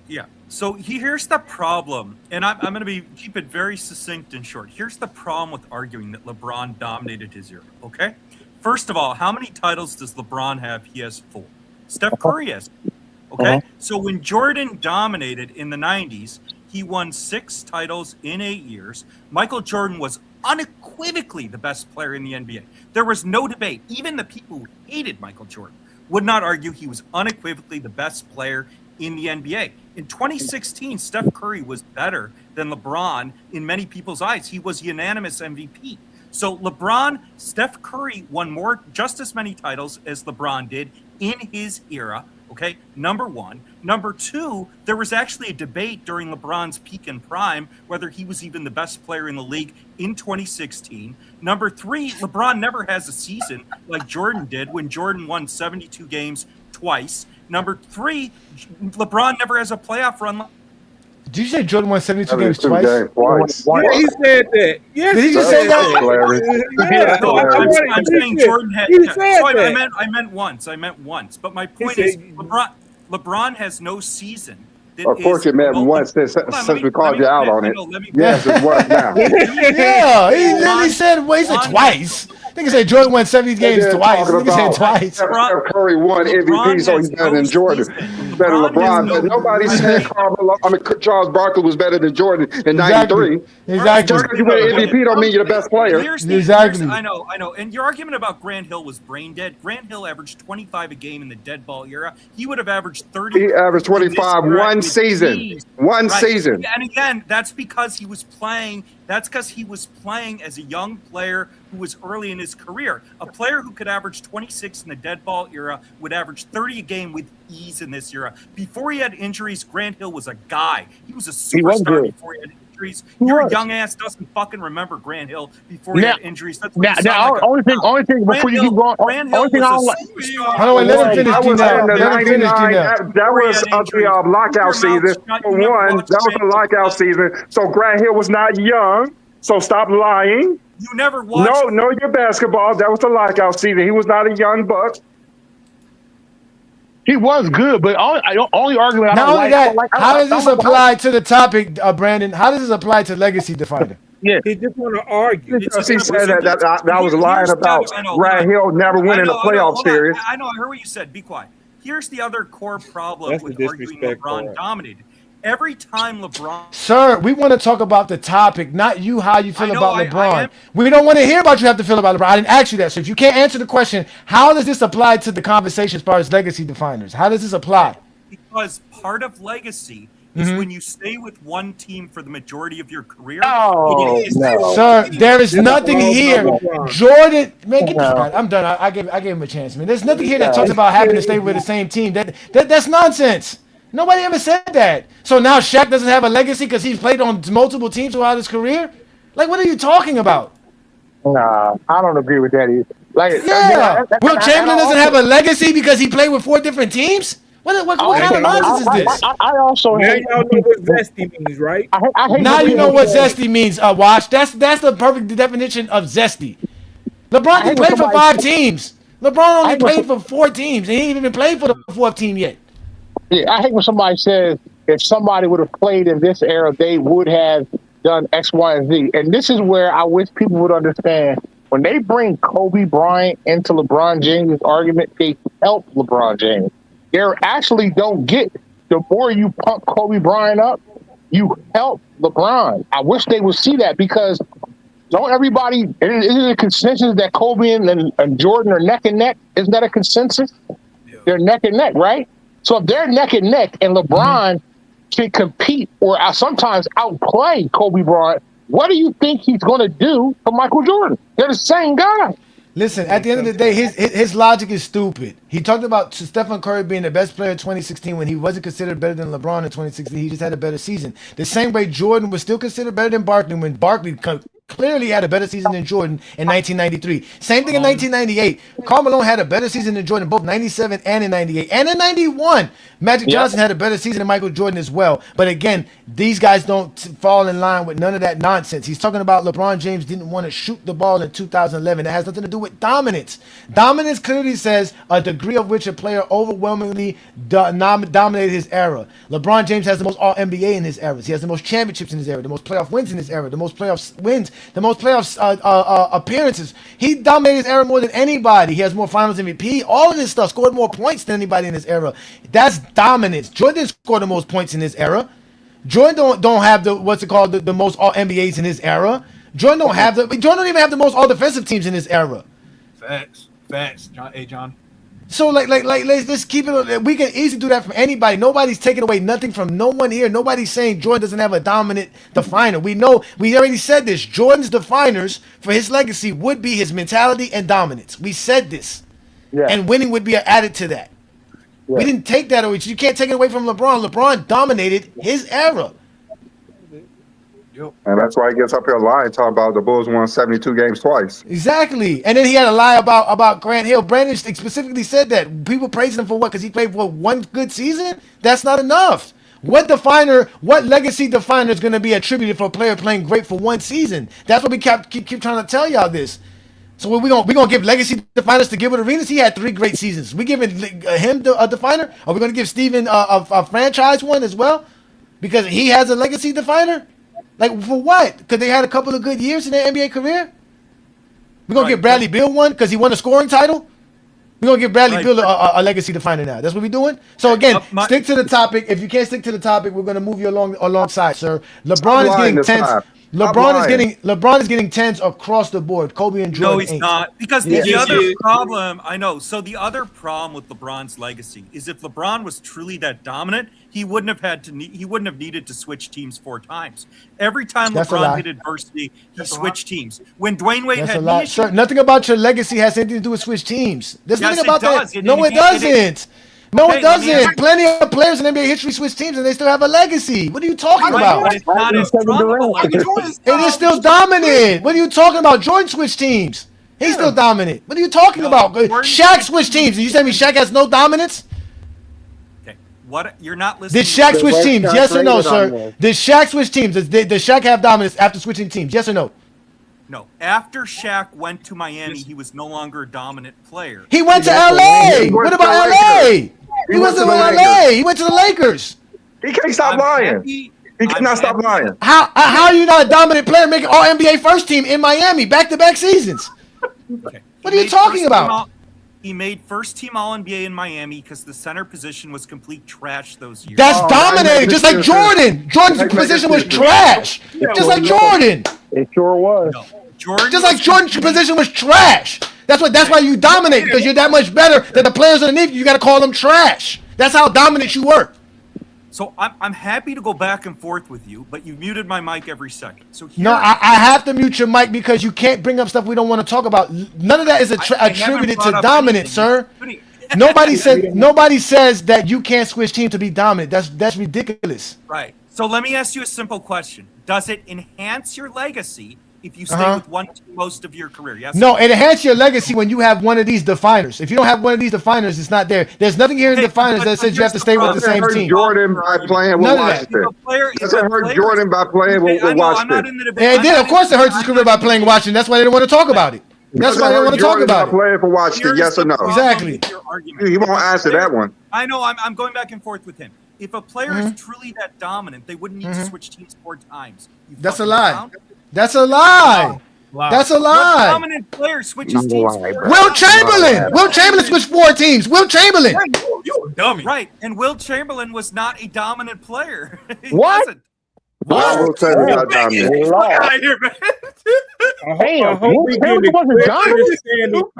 Yeah. So here's the problem, and I'm going to keep it very succinct and short. Here's the problem with arguing that LeBron dominated his era. Okay. First of all, how many titles does LeBron have? He has 4. Steph Curry has. Okay. So when Jordan dominated in the 90s, He won 6 titles in 8 years. Michael Jordan was unequivocally the best player in the NBA. There was no debate. Even the people who hated Michael Jordan would not argue he was unequivocally the best player in the NBA. In 2016, Steph Curry was better than LeBron in many people's eyes. He was unanimous MVP. So Steph Curry won just as many titles as LeBron did in his era. Okay, number one. Number two, there was actually a debate during LeBron's peak and prime whether he was even the best player in the league in 2016. Number three, LeBron never has a season like Jordan did when Jordan won 72 games twice. Number three, LeBron never has a playoff run. Did you say Jordan won 72 games twice? Yeah, he said that. Yes, did he just say that? I'm saying Jordan had. I meant once. But my point is, LeBron has no season. Of course, it meant once since we called you out on it. Yes, it was now. Yeah, he said twice. I think he said Jordan won 70 games twice. I think he said twice. Steph Curry won MVP, so he's better than Jordan. Better than LeBron. But nobody said Charles Barkley was better than Jordan in '93. Exactly. Just because you win MVP don't mean you're the best player. Exactly. I know. And your argument about Grant Hill was brain dead. Grant Hill averaged 25 a game in the dead ball era. He would have averaged 30. He averaged 25 one season. One season. And again, that's because he was playing. That's because he was playing as a young player who was early in his career. A player who could average 26 in the dead ball era would average 30 a game with ease in this era. Before he had injuries, Grant Hill was a guy. He was a superstar before he had injuries. Your young ass doesn't fucking remember Grant Hill before he had injuries. That's what only thing before you keep going. Only thing I don't like. Hold on, let him finish. That was a lockout season. For one, that was a lockout season. So Grant Hill was not young. So stop lying. You never watched. No, your basketball. That was the lockout season. He was not a young buck. He was good, but only argument I don't like. How does this apply to the topic, Brandon? How does this apply to legacy definer? Yeah, he just want to argue. Because he said that was lying about Grant Hill never winning a playoff series. I know. I heard what you said. Be quiet. Here's the other core problem with arguing LeBron dominated. Every time LeBron... Sir, we want to talk about the topic, not you, how you feel about LeBron. We don't want to hear about you have to feel about LeBron. I didn't ask you that. So if you can't answer the question, how does this apply to the conversation as far as legacy definers? How does this apply? Because part of legacy is when you stay with one team for the majority of your career. Sir, there is nothing here. Jordan, man, get I'm done. I gave him a chance, man. There's nothing here that talks about having to stay with the same team. That's nonsense. Nobody ever said that. So now Shaq doesn't have a legacy because he's played on multiple teams throughout his career? Like, what are you talking about? Nah, I don't agree with that either. Will Chamberlain doesn't have a legacy because he played with 4 different teams? What kind of nonsense is this? I also now y'all know what zesty means, right? Now you know what zesty means, Wash. That's the perfect definition of zesty. LeBron didn't play for 5 teams. LeBron only played for 4 teams, and he ain't even played for the 4th team yet. Yeah, I hate when somebody says if somebody would have played in this era, they would have done X, Y, and Z. And this is where I wish people would understand. When they bring Kobe Bryant into LeBron James' argument, they help LeBron James. They actually don't get, the more you pump Kobe Bryant up, you help LeBron. I wish they would see that because don't everybody, is it a consensus that Kobe and Jordan are neck and neck? Isn't that a consensus? Yeah. They're neck and neck, right? So if they're neck and neck and LeBron can compete or sometimes outplay Kobe Bryant, what do you think he's going to do for Michael Jordan? They're the same guy. Listen, at the end of the day, his logic is stupid. He talked about Stephen Curry being the best player in 2016 when he wasn't considered better than LeBron in 2016. He just had a better season. The same way Jordan was still considered better than Barkley when Barkley clearly had a better season than Jordan in 1993. Same thing in 1998. Karl Malone had a better season than Jordan, both 97 and in 98. And in 91, Magic Johnson had a better season than Michael Jordan as well. But again, these guys don't fall in line with none of that nonsense. He's talking about LeBron James didn't want to shoot the ball in 2011. That has nothing to do with dominance. Dominance clearly says a degree of which a player overwhelmingly dominated his era. LeBron James has the most All-NBA in his era. He has the most championships in his era, the most playoff wins in his era, the most playoff wins, the most playoff appearances. He dominated his era more than anybody. He has more finals MVP. All of this stuff, scored more points than anybody in his era. That's dominance. Jordan scored the most points in his era. Jordan don't have the what's it called the most all NBAs in his era. Jordan don't have Jordan don't even have the most all defensive teams in his era. Facts, John. Hey, John. So let's keep it. We can easily do that from anybody. Nobody's taking away nothing from no one here. Nobody's saying Jordan doesn't have a dominant definer. We know, we already said this. Jordan's definers for his legacy would be his mentality and dominance. We said this, and winning would be added to that. We didn't take that away. You can't take it away from LeBron. LeBron dominated his era. And that's why he gets up here lying, talking about the Bulls won 72 games twice. Exactly. And then he had a lie about Grant Hill. Brandon specifically said that. People praised him for what? Because he played for one good season? That's not enough. What legacy definer is going to be attributed for a player playing great for one season? That's what we keep trying to tell y'all this. So we gonna give legacy definers to Gilbert Arenas? He had 3 great seasons. We giving him a definer? Are we going to give Steven a franchise one as well? Because he has a legacy definer? Like, for what? Because they had a couple of good years in their NBA career? We're going to give Bradley Beal one because he won a scoring title? We're going to give Bradley Beal a legacy definer now. That's what we're doing? So, again, stick to the topic. If you can't stick to the topic, we're going to move you alongside, sir. LeBron is getting 10s. LeBron is getting 10s across the board. Kobe and Jordan. No, he's not. Because the other problem, I know. So the other problem with LeBron's legacy is if LeBron was truly that dominant, he wouldn't have needed to switch teams 4 times. Every time LeBron hit adversity, he switched teams. When Dwayne Wade had knee issues, sir, nothing about your legacy has anything to do with switch teams. There's nothing about that. No, it doesn't. No, it doesn't. Plenty of players in NBA history switch teams and they still have a legacy. What are you talking about? It's not as strong. It is still dominant. What are you talking about? Jordan switched teams. He's still dominant. What are you talking about? Shaq switched teams. Did you tell me Shaq has no dominance? Okay. What? You're not listening. Did Shaq switch teams? Yes or no, sir? Did Shaq switch teams? Did Shaq have dominance after switching teams? Yes or no? No. After Shaq went to Miami, he was no longer a dominant player. He went to LA. What about LA? He went to LA. He went to the Lakers. He can't stop lying. He cannot stop lying. How are you not a dominant player making all NBA first team in Miami back-to-back seasons? Okay. What are you talking about? He made first team All NBA in Miami because the center position was complete trash those years. That's dominating, just like Jordan. Jordan's position was trash. Just like Jordan. It sure was. No. Jordan just like Jordan's position was trash. That's why you dominate, because you're that much better than the players underneath you. You got to call them trash. That's how dominant you were. So I'm happy to go back and forth with you, but you muted my mic every second. So no, I have to mute your mic because you can't bring up stuff we don't want to talk about. None of that is attributed to dominance, sir. Nobody says that you can't switch team to be dominant. That's ridiculous. Right. So let me ask you a simple question: does it enhance your legacy if you stay with one team most of your career? Yes. No, it enhances your legacy when you have one of these definers. If you don't have one of these definers, it's not there. There's nothing here in definers that says you have to stay with the same team. Jordan by playing with Washington. Does it hurt Jordan by playing with Washington? It did. Of course, it hurts his career by playing Washington. That's why they don't want to talk about it. That's why they don't want to talk about it. Playing for Washington, yes or no? Exactly. He won't answer that one. I know. I'm going back and forth with him. If a player is truly that dominant, they wouldn't need to switch teams 4 times. That's a lie. That's a lie. That's a lie. What dominant player switches teams? Will Chamberlain. Will Chamberlain switched 4 teams. Will Chamberlain. You dummy. Right. And Will Chamberlain was not a dominant player. What? Will Chamberlain not dominant. I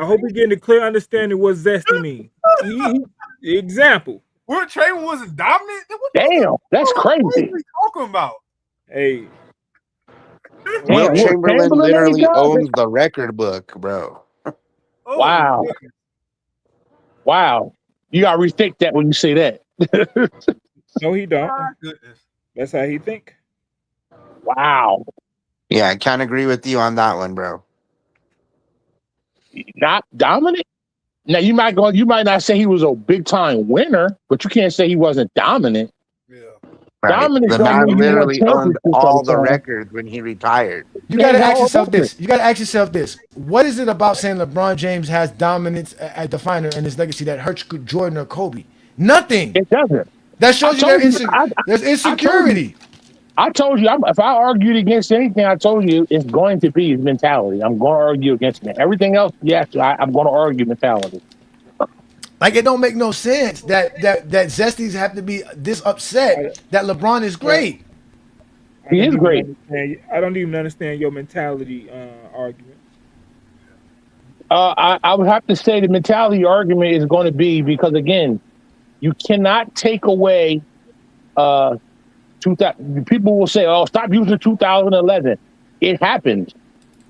hope we getting a clear understanding what zesty means. Example. Will Chamberlain wasn't dominant? Damn, that's crazy. What are you talking about? Hey. Will Chamberlain literally owns the record book, bro. Wow. Wow. You gotta rethink that when you say that. No, he don't. That's how he think. Wow. Yeah, I can't agree with you on that one, bro. Not dominant? Now you might not say he was a big time winner, but you can't say he wasn't dominant. Right. Dominant. The man literally owned all the records when he retired. You got to ask yourself this. What is it about saying LeBron James has dominance at definer in his legacy that hurts Jordan or Kobe? Nothing. It doesn't. That shows there's insecurity. I told you, if I argued against anything, I told you it's going to be his mentality. I'm going to argue against it. Everything else, yes, I'm going to argue mentality. Like, it don't make no sense that Zesties have to be this upset that LeBron is great. He is great. I don't even understand your mentality argument. I would have to say the mentality argument is going to be because again, you cannot take away 2000. People will say, "Oh, stop using 2011." It happened.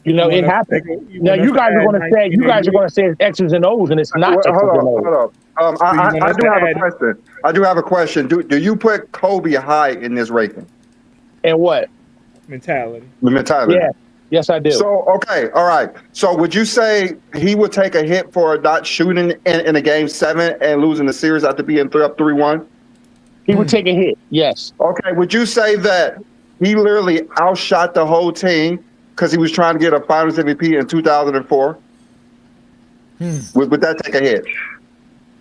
It happened. Now you guys are going to say it's X's and O's, and it's not Well, X's and O's. hold up. I do have a question. I do have a question. Do you put Kobe high in this ranking? And what? Mentality. The mentality. Yeah. Yes, I do. So, okay, all right. So would you say he would take a hit for not shooting in a game 7 and losing the series after being up 3-1? He would take a hit, yes. Okay, would you say that he literally outshot the whole team because he was trying to get a Finals MVP in 2004? Would that take a hit?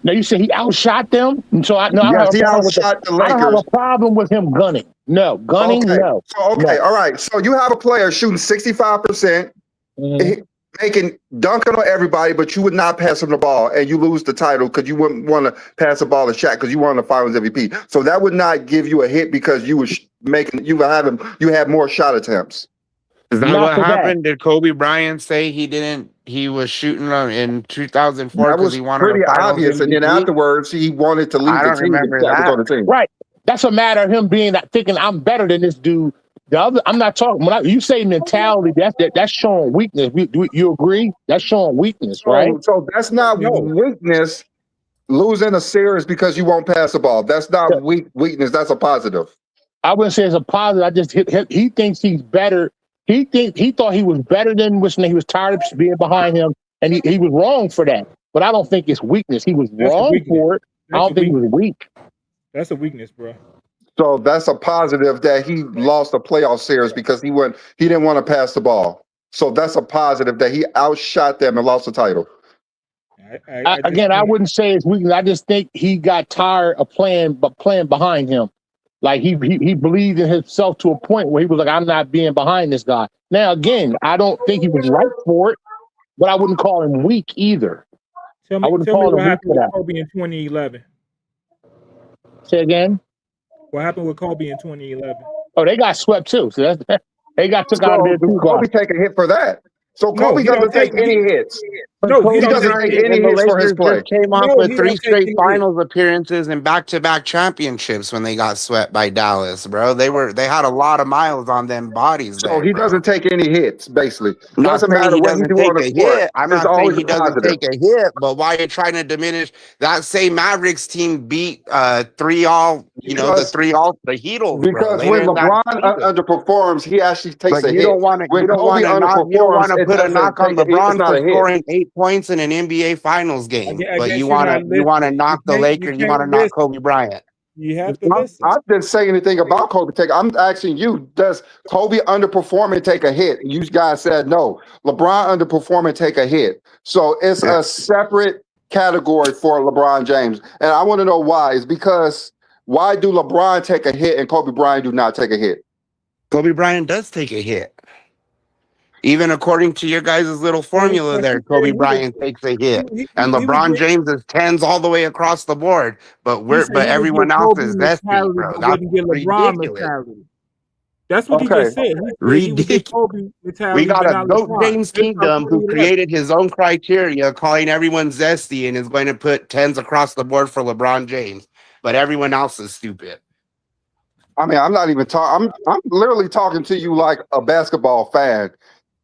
Now you say he outshot them, and so I he outshot the Lakers. I don't have a problem with him gunning. No, gunning, okay. no. So, okay, no. All right. So you have a player shooting 65%, dunking on everybody, but you would not pass him the ball, and you lose the title because you wouldn't want to pass the ball to Shaq because you won the Finals MVP. So that would not give you a hit because you were you had more shot attempts. Is that what happened? Did Kobe Bryant say he was shooting in 2004 because he wanted pretty a Finals obvious, MVP? and then afterwards he wanted to leave I the don't team. remember Shaq was on the that. team. Right. That's a matter of him thinking I'm better than this dude. The other, I'm not talking. When you say mentality, that's showing weakness. You agree? That's showing weakness, right? So that's not weakness. Losing a series because you won't pass the ball. That's not weakness. That's a positive. I wouldn't say it's a positive. I just he thinks he's better. He thought he was better than Whitney. He was tired of being behind him, and he was wrong for that. But I don't think it's weakness. He was wrong for it. I don't think he was weak. That's a weakness, bro. So that's a positive that he lost a playoff series because he didn't want to pass the ball. So that's a positive that he outshot them and lost the title. I wouldn't say it's weakness. I just think he got tired of playing behind him. Like he believed in himself to a point where he was like, I'm not being behind this guy. Now, again, I don't think he was right for it, but I wouldn't call him weak either. Tell me what happened with Kobe in 2011. Say again? What happened with Kobe in 2011? Oh, they got swept too. So they got took out of there too. Kobe take a hit for that. So Kobe doesn't take any hits. No, he doesn't take any hits for his play. Just came off with 3 straight finals appearances and back-to-back championships when they got swept by Dallas, bro. They had a lot of miles on them bodies. So he doesn't take any hits, basally. Doesn't matter what he do on the court. I'm not saying he doesn't positive. take a hit, but why are you trying to diminish that same Mavericks team beat 3-all, the Heatles, because bro, when LeBron underperforms, he actually takes a hit. You don't want to put a knock on LeBron for scoring 8 points in an NBA Finals game, but you want to knock the Lakers. You want to knock Kobe Bryant. You have to listen. I didn't say anything about Kobe take. I'm asking you, does Kobe underperform and take a hit? You guys said no. LeBron underperform and take a hit. So it's a separate category for LeBron James. And I want to know why. It's because why do LeBron take a hit and Kobe Bryant do not take a hit? Kobe Bryant does take a hit. Even according to your guys' little formula there, Kobe Bryant takes a hit. And LeBron James is 10s all the way across the board. But everyone else is zesty, bro. That's ridiculous. That's what he just said. Ridiculous. We got a GOAT James Kingdom who created his own criteria, calling everyone zesty, and is going to put 10s across the board for LeBron James. But everyone else is stupid. I mean, I'm not even talking. I'm literally talking to you like a basketball fan.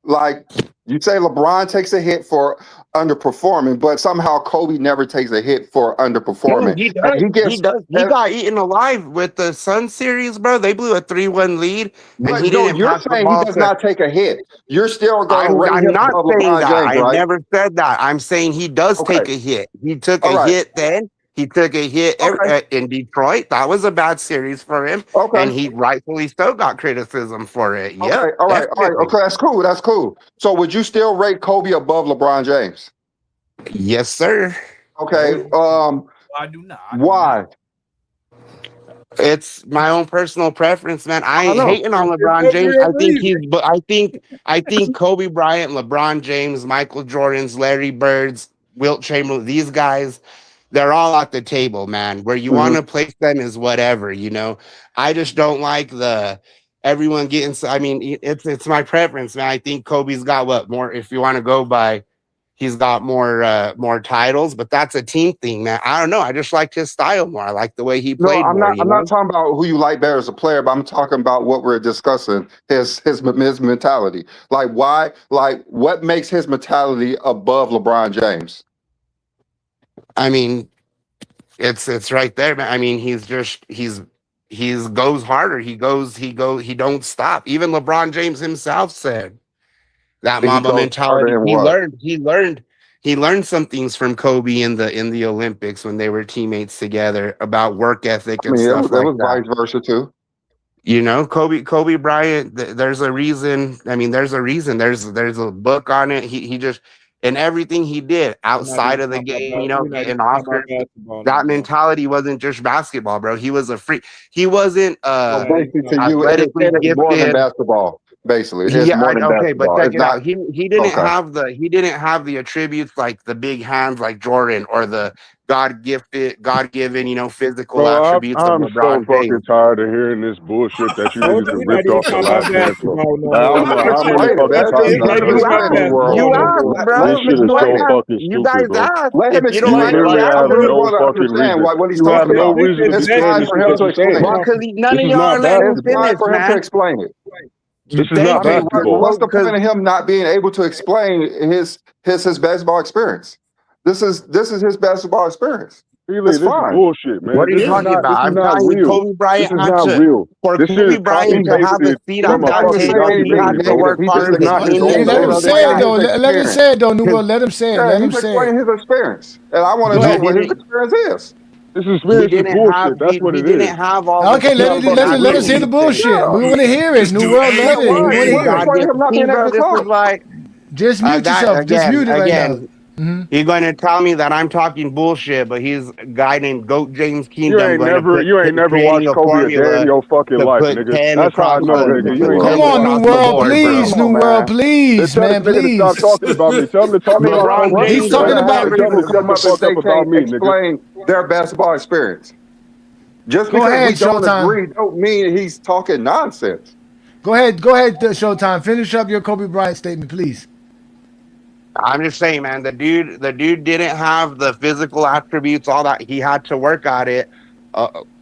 Like you say, LeBron takes a hit for underperforming, but somehow Kobe never takes a hit for underperforming. He does. He got eaten alive with the Sun series, bro. They blew a 3-1 lead, and he didn't. You're saying he does not take a hit. You're still going to rate him not above saying LeBron that. James, right? I never said that. I'm saying he does take a hit. He took a hit then. He took a hit in Detroit. That was a bad series for him. And he rightfully so got criticism for it. Yeah. All right. Okay, that's cool. So would you still rate Kobe above LeBron James? Yes, sir. Okay. I do not. Why? It's my own personal preference, man. I ain't hating on LeBron James. I think Kobe Bryant, LeBron James, Michael Jordan's, Larry Bird's, Wilt Chamberlain, these guys, they're all at the table, man. Where you want to place them is whatever, I just don't like the everyone getting. I mean, it's my preference, man. I think Kobe's got what more. If you want to go by, he's got more titles, but that's a team thing, man. I don't know. I just liked his style more. I like the way he No, played I'm more. not. I'm not talking about who you like better as a player, but I'm talking about what we're discussing. His mentality. Like why? Like what makes his mentality above LeBron James? I mean, it's right there, man. I mean, he's goes harder. He don't stop. Even LeBron James himself said that He Mamba goes harder mentality. in what? He learned some things from Kobe in the Olympics when they were teammates together about work ethic I and mean, it stuff was, it like was that. vice versa too. You know, Kobe Bryant. There's a reason. I mean, there's a reason. There's a book on it. He just and everything he did We're not outside even of the talking game. about. You know, We're not getting even talking Oscars. about basketball no That more. mentality wasn't just basketball, bro. He was a freak. He wasn't So basically, to you, athletically it's more than gifted. basketball. Basically, it's Yeah, more than okay, but basketball. check It's it out. not He didn't okay. have the attributes like the big hands like Jordan or the God given, you know, physical Bro, attributes of I'm so LeBron fucking James. tired of hearing this bullshit that you niggas have We're not ripped even off The talking about Last Dance from. basketball no I more. don't know Let him how many explain it. fucking times It's I not Let him even heard this about explain it, shit. New World. basketball You no asked, more. Let This bro. him shit is You so explain it. asked. fucking You guys stupid, bro. asked. Let him If you don't You explain like it. what he literally I has have to really say, no want to fucking understand reason. what he's You have talking no about. reason to be It's saying fine this for shit him that to you're saying. explain well, it. because none This of is y'all not are letting him It's basketball. fine finish, for him to man. explain it. This is Thank not you, basketball. What's bro. the Because point of him not being able to explain his basketball experience? This is his basketball experience. Really, It's this is fine. bullshit, what man. are you talking about? This is I'm not telling you, real. Kobe This Bryant is had not to, real. for This shit Kobe is copy Bryant to have a pasted seat He at from a not that even fucking saying table, he anything had documentary, to bro. negative. work He's just harder It's than not. It's explaining any all his of Let those him fake. other say it explaining though. guys. his Let him experience. say it though, New World. Let him say it. Yeah, Let him he's say it. explaining his experience, and I want Go to know ahead. what his He experience is. This he experience is didn't have bullshit. That's what he it didn't is. have all the Okay, It's not physical fucking let us hear real. the attributes and bullshit. Yeah. We want to hear it. Just New do World, Yeah, let it. We why? want to What's hear the it. God point given. of him not See, being able bro, to this is talk? why Just mute that yourself. Just mute it right now. again. He's going to tell me that I'm talking bullshit, but he's a guy named Goat James Kingdom going to You ain't never creating watched a Kobe a day in formula your fucking to life, put nigga. 10 That's how I across know, the nigga. to You ain't put Come 10 never on, watched New across the World, board, please, bro. Come on, New World, man. Then please, tell this man, nigga to stop please. talking about me. Tell him to talk about LeBron Kobe He's James instead talking doesn't about. and ever tell him to People even shut come the up and fuck say up about can't me, nigga. explain their basketball experience. Just Go because we ahead, don't Showtime. agree, don't mean he's talking nonsense. Go ahead, Showtime. Finish up your Kobe Bryant statement, please. I'm just saying, man, the dude didn't have the physical attributes, all that. He had to work at it.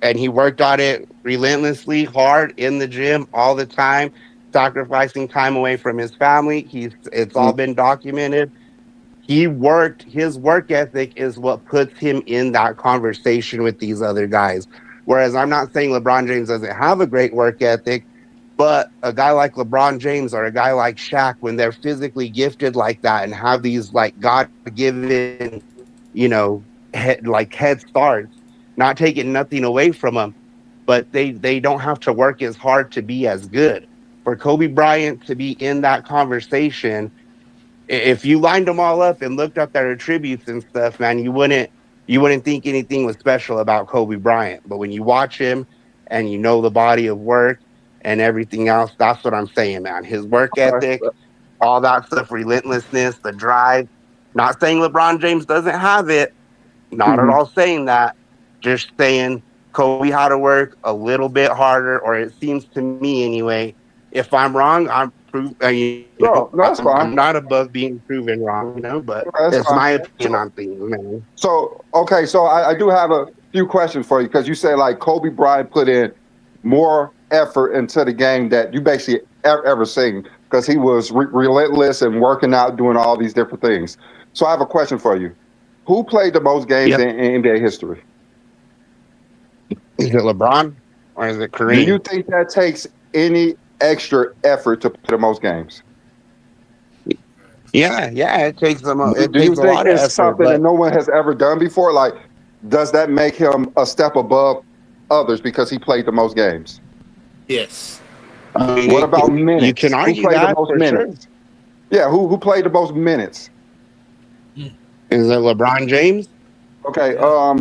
And he worked on it relentlessly hard in the gym all the time, sacrificing time away from his family. It's all been documented. His work ethic is what puts him in that conversation with these other guys. Whereas I'm not saying LeBron James doesn't have a great work ethic, but a guy like LeBron James or a guy like Shaq, when they're physically gifted like that and have these like God given, head starts, not taking nothing away from them, but they don't have to work as hard to be as good. For Kobe Bryant to be in that conversation, if you lined them all up and looked up their attributes and stuff, man, you wouldn't think anything was special about Kobe Bryant. But when you watch him and you know the body of work and everything else, that's what I'm saying, man. His work ethic, all that stuff, relentlessness, the drive. Not saying LeBron James doesn't have it. Not at Mhm. all saying that. Just saying Kobe had to work a little bit harder, or it seems to me anyway. If I'm wrong, No, that's I'm fine. not above being proven wrong, but That's it's fine. my opinion So, on things, man. okay, so I do have a few questions for you because you say like Kobe Bryant put in more effort into the game that you basically ever seen because he was relentless and working out, doing all these different things. So I have a question for you. Who played the most games Yep. in NBA history? Is it LeBron or is it Do you Kareem? think that takes any extra effort to play the most games? Yeah, it takes it Do you takes a think lot of it's effort, something that but no one has ever done before? Like, does that make him a step above others because he played the most games? Yes. I mean, What about you can minutes? Who argue played the that most for sure. minutes? Yeah, who played the most minutes? Is it LeBron James? Okay, Yeah.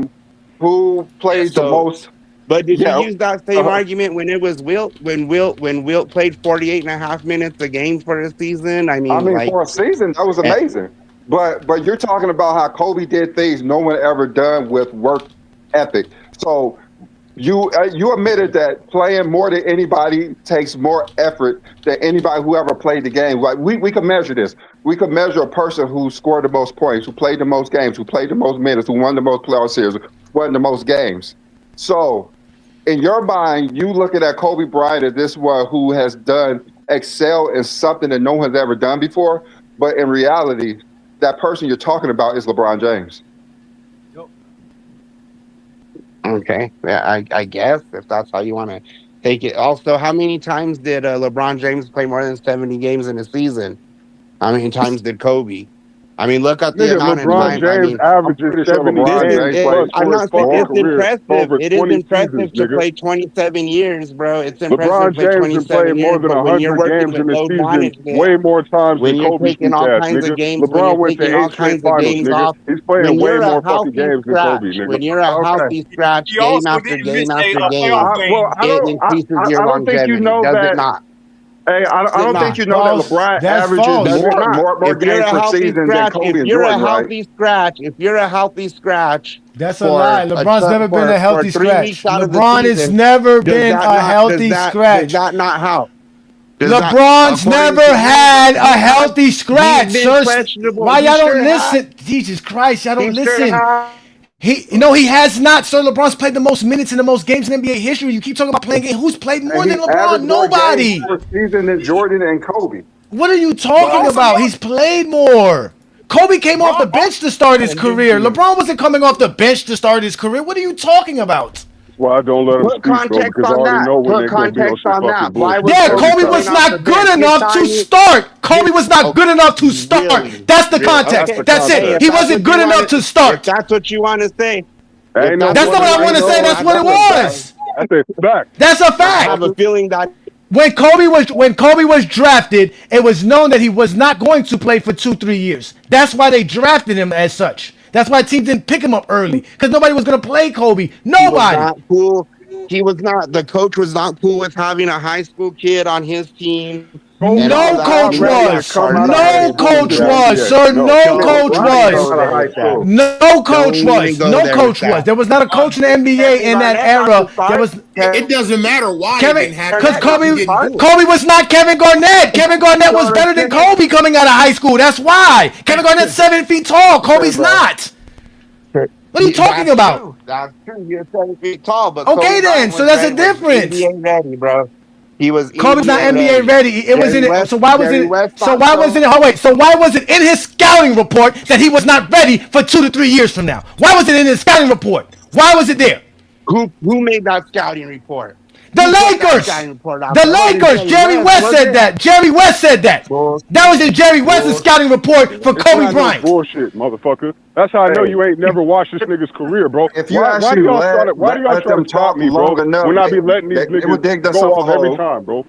who played the So, most? but did you Yeah, use that same argument when it was Wilt? When Wilt played 48 and a half minutes a game for the season? I I mean, mean, like, for a season, that was eh, amazing. But you're talking about how Kobe did things no one ever done with work ethic. So You admitted that playing more than anybody takes more effort than anybody who ever played the game. Like we could measure this. We could measure a person who scored the most points, who played the most games, who played the most minutes, who won the most playoff series, won the most games. So, in your mind, you looking at Kobe Bryant as this one who has excel in something that no one's ever done before. But in reality, that person you're talking about is LeBron James. Okay, yeah, I guess if that's how you want to take it. Also, how many times did LeBron James play more than 70 games in a season? How many times did Kobe? I mean, look at the amount of LeBron time. James averages 70 games. I'm not saying it's impressive. It is impressive to nigga. play 27 years, bro. It's impressive LeBron to play James been 27 playing more years, than but when you're 100 working games in with a load season, management, way more times when than you're Kobe's taking all ass, kinds of nigga. games, when LeBron you're went to taking all 8 straight kinds of finals, games nigga. off, He's playing when way you're more a fucking healthy games than scratch, Kobe, nigga. when you're a healthy scratch, He game also after didn't game miss after a game, playoff game. Well, it increases your I don't think you longevity. know Does that. it not? Hey, I Does it don't think not? you know that False. LeBron That's averages false. Does it not? more If you're games a per healthy season than scratch, Kobe and Jordan, right? if you're a healthy scratch That's a lie. LeBron's never been a healthy 3 scratch. weeks out of the LeBron has season, never does been that a not- healthy does scratch. that not help? Does that- LeBron's according never to you, had he a has- healthy scratch, he's sir. been questionable. Why He y'all sure don't has. listen? Jesus Christ, y'all don't He sure listen. has. He has not, sir. LeBron's played the most minutes in the most games in NBA history. You keep talking about playing games. Who's played more And than he LeBron? averaged more games Nobody. per season than Jordan and Kobe. What are you talking But- about? He's played more. Kobe came off the bench to start his career. LeBron wasn't coming off the bench to start his career. What are you talking about? That's why I don't let him Put speak, bro, context because I on already that. know when Put they're going to be on context some on fucking that. Why bullshit. was Yeah, Kobe Kobe coming was off not the good bench? enough His to time- start. Kobe was not good enough to start. Really? That's the Really? context. Okay. That's Hey, it. if He that's wasn't what good you enough wanna- to start. If that's what you want to say. Ain't no That's not what I want to say. That's what it was. That's a fact. That's a I fact. have a feeling that When Kobe was drafted, it was known that he was not going to play for 2-3 years. That's why they drafted him as such. That's why teams didn't pick him up early, because nobody was going to play Kobe. he was Nobody. not cool. He was not. The coach was not cool with having a high school kid on his team. and all No that. coach He was was. part of No that. coach Yeah, was, yeah, sir. no. No Don't coach even was. go there with that. No coach Don't was. even go No there coach with that. was. There was not a coach in the NBA in that era. There was It doesn't matter why it Kevin, didn't happen. because Kobe Didn't do it. was not Kevin Garnett. Kevin Garnett was better than Kobe coming out of high school. That's why. Kevin Garnett's 7 feet tall. Kobe's not. What are you talking That's about? true. That's true. You're 7 feet tall, but Okay, Kobe then. Bryant So was that's a ready- was difference. NBA ready, bro. He was. Kobe's not NBA ready. It was in it. So why was Jerry it? West So why thought was it? Oh wait. So why was it in his scouting report that he was not ready for 2 to 3 years from now? Why was it in his scouting report? Why was it there? Who made that scouting report? The Who put that Lakers. scouting report out? The That wasn't Lakers. Jerry West was said it? that. Jerry West said that. That was in Jerry West's scouting report for It's Kobe not Bryant. No bullshit, motherfucker. That's how I know Hey. you ain't never watched this nigga's career, bro. If you why actually do y'all let try them to stop talk me, bro? long enough, When I be letting these they would dig niggas go themselves off a every hole. time, bro.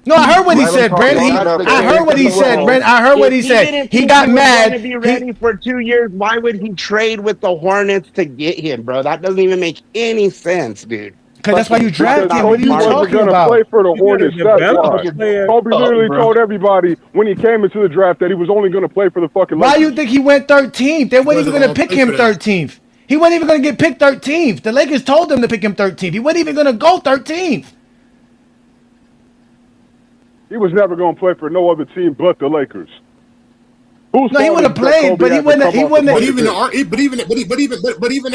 No, I heard what he Let him said, talk Brandon. long enough, I heard what he said, Brandon. I heard what he said. Didn't He think got was mad. going to be ready for 2 years. Why would he trade with the Hornets to get him, bro? That doesn't even make any sense, dude. Because that's why you drafted Because him. What are you Kobe wasn't talking gonna about? play for the You gotta Hornets. That's develop why. a player. Kobe literally bro. told everybody when he came into the draft that he was only going to play for the fucking Why Lakers. you think he went 13th? They weren't even wasn't going to gonna pick play him for that. 13th. He wasn't even going to get picked 13th. The Lakers told him to pick him 13th. He wasn't even going to go 13th. He was never going to play for no other team but the Lakers. Whose No, he fault would have is that played, Kobe but he had to wouldn't. come He off wouldn't. the But fucking even bench? but even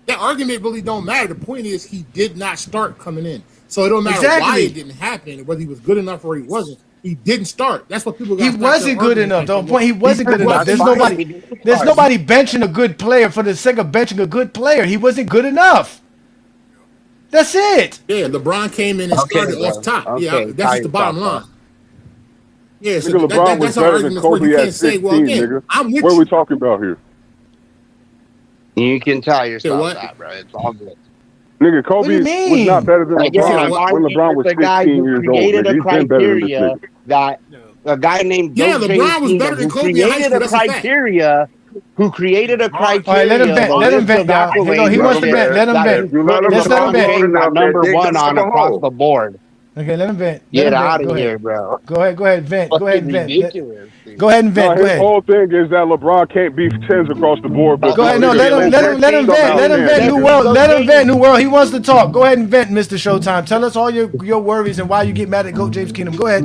that argument really don't matter. The point is he did not start coming in, so it don't matter why Exactly. it didn't happen, whether he was good enough or he wasn't. He didn't start. That's what people got. He wasn't good enough. The point, he wasn't good enough. There's nobody benching a good player for the sake of benching a good player. He wasn't good enough. That's it. Yeah, LeBron came in and started bro. off top. Okay, Yeah, that's just the bottom stop, line. Yeah, so Nigga, LeBron was that's our better than argument where Kobe you at can't say, 16, well, again, nigga. I'm with What are you. we talking about here? You can tell yourself what? that, bro. It's all good. Nigga, Kobe do you was mean? not better than Again, LeBron I'm when arguing LeBron was with the guy 16 who years old. created Nigga. a He's been better than this criteria nigga. that a guy named Yeah, Joe LeBron James was better Kingdom, than who Kobe in high created school. a That's a fact. criteria, All right, let him vent. Let him vent, y'all. He wants to vent. Let him vent. You let him Let's let him talk long vent. enough, number they dig one on themselves a across hole. the board. Okay, let him vent. Let Get him vent. out Go of ahead. here, bro. Go ahead, vent. Go ahead and vent. Ridiculous. Go ahead and vent. No, Go his ahead. whole thing is that LeBron can't beat tens across the board, but Go this ahead. No, nigga let him Kobe vent. Let somehow him vent. can, New nigga. World. Let him vent. New World. He wants to talk. Go ahead and vent, Mr. Showtime. Tell us all your worries and why you get mad at GOAT James Kingdom. Go ahead.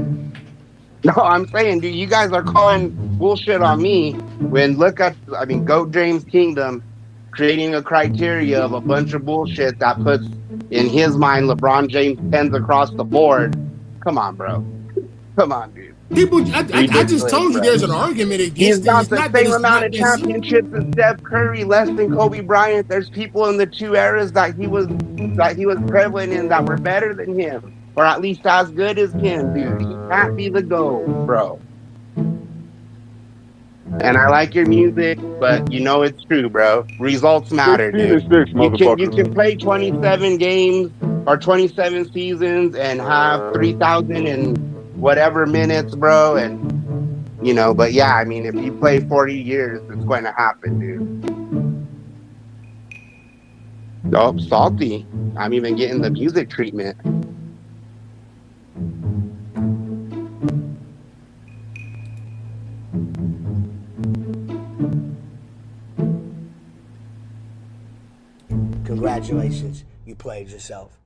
No, I'm saying, dude, you guys are calling bullshit on me when GOAT James Kingdom creating a criteria of a bunch of bullshit that puts in his mind LeBron James tens across the board. Come on, bro. Come on, dude. People, I just told you bro. there's an argument He's against it. got It's the not that same it's amount not of that simple. championships as Steph Curry, less than Kobe Bryant. There's people in the two eras that he was prevalent in that were better than him, or at least as good as him, dude. He can't be the GOAT, bro. And I like your music, but you know it's true, bro. Results matter, 16 dude. and 6, You motherfucker. can play 27 games or 27 seasons and have 3,000 and whatever minutes, bro. And but yeah, I mean, if you play 40 years, it's going to happen, dude. Oh, salty. I'm even getting the music treatment. Congratulations, you played yourself.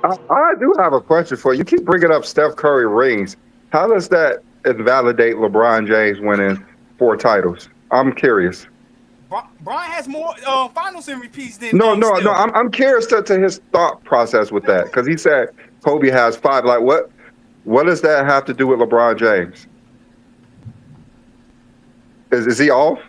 I do have a question for you. You keep bringing up Steph Curry rings. How does that invalidate LeBron James winning 4 titles? I'm curious. Bryant has more finals MVPs than No. Steph. I'm curious to his thought process with that because he said Kobe has 5. Like, what does that have to do with LeBron James? Is he off?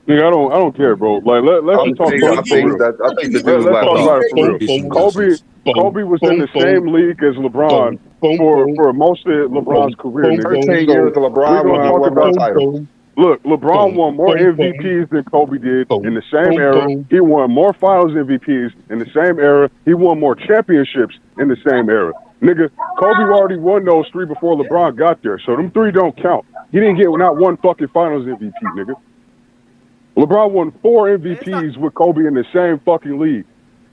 Nigga, I don't care, bro. Like, let's talk about it for real. I think the dude Let's left talk about off. it for real. Kobe was in the same league as LeBron for most of LeBron's career, nigga. 13 years, So LeBron we're gonna talk won more about titles. Look, LeBron won more MVPs than Kobe did in the same era. He won more finals MVPs in the same era. He won more championships in the same era. Nigga, Kobe already won those 3 before LeBron got there. So them 3 don't count. He didn't get not one fucking finals MVP, nigga. LeBron won 4 MVPs with Kobe in the same fucking league.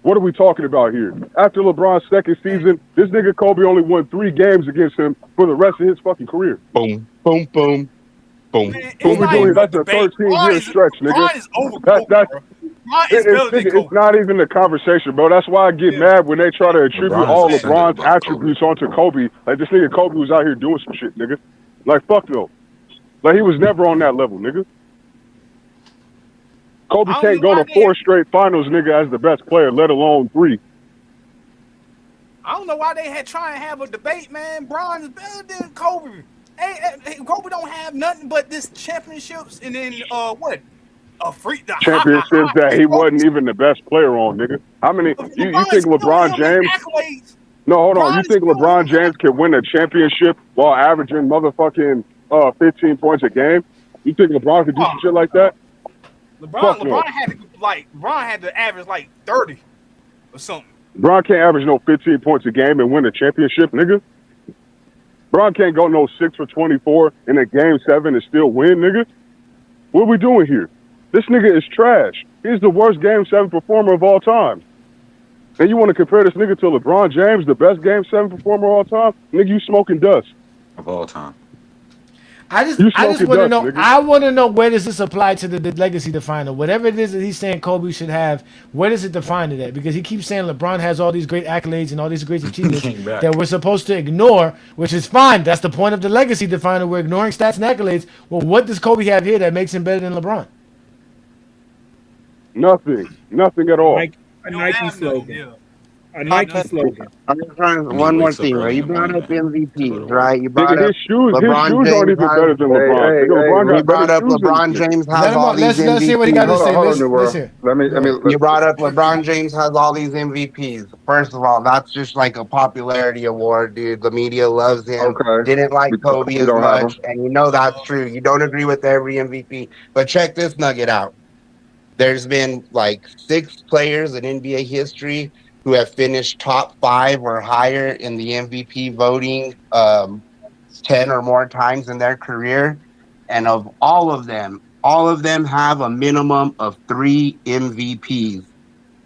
What are we talking about here? After LeBron's second season, this nigga Kobe only won 3 games against him for the rest of his fucking career. Boom, boom, boom, boom. What we doing? That's a 13-year stretch, nigga. Bryant is over Kobe, bro. Bryant is better than Kobe. It's not even a conversation, bro. That's why I get mad when they try to attribute all LeBron's attributes onto Kobe. Like, this nigga Kobe was out here doing some shit, nigga. Like, fuck no. Like, he was never on that level, nigga. Kobe can't go to 4 straight finals, nigga, as the best player, let alone 3. I don't know why they had try and have a debate, man. Bron is better than Kobe. Hey, Kobe don't have nothing but this championships and then what? Championships that he wasn't even the best player on, nigga. How many? You think LeBron James? No, hold on. You think LeBron James can win a championship while averaging motherfucking 15 points a game? You think LeBron could do some shit like that? LeBron had to average like 30 or something. LeBron can't average no 15 points a game and win a championship, nigga. LeBron can't go no 6 for 24 in a game 7 and still win, nigga. What are we doing here? This nigga is trash. He's the worst game 7 performer of all time. And you want to compare this nigga to LeBron James, the best game 7 performer of all time? Nigga, you smoking dust. Of all time. I just want to know. Nigga. I want to know, where does this apply to the legacy definer? Whatever it is that he's saying Kobe should have, where does it define it at? Because he keeps saying LeBron has all these great accolades and all these great achievements that we're supposed to ignore, which is fine. That's the point of the legacy definer. We're ignoring stats and accolades. Well, what does Kobe have here that makes him better than LeBron? Nothing at all. A Nike slogan. A Nike slogan. One more thing, right? You brought up MVPs, right? You brought up his shoes aren't even better than LeBron. You brought up LeBron James has all these MVPs. Let's hear what he got to say. Let's hear. You brought up LeBron James has all these MVPs. First of all, that's just like a popularity award, dude. The media loves him. Didn't like Kobe as much, and you know that's true. You don't agree with every MVP, but check this nugget out. There's been like 6 players in NBA history who have finished top 5 or higher in the MVP voting 10 or more times in their career. And of all of them have a minimum of 3 MVPs.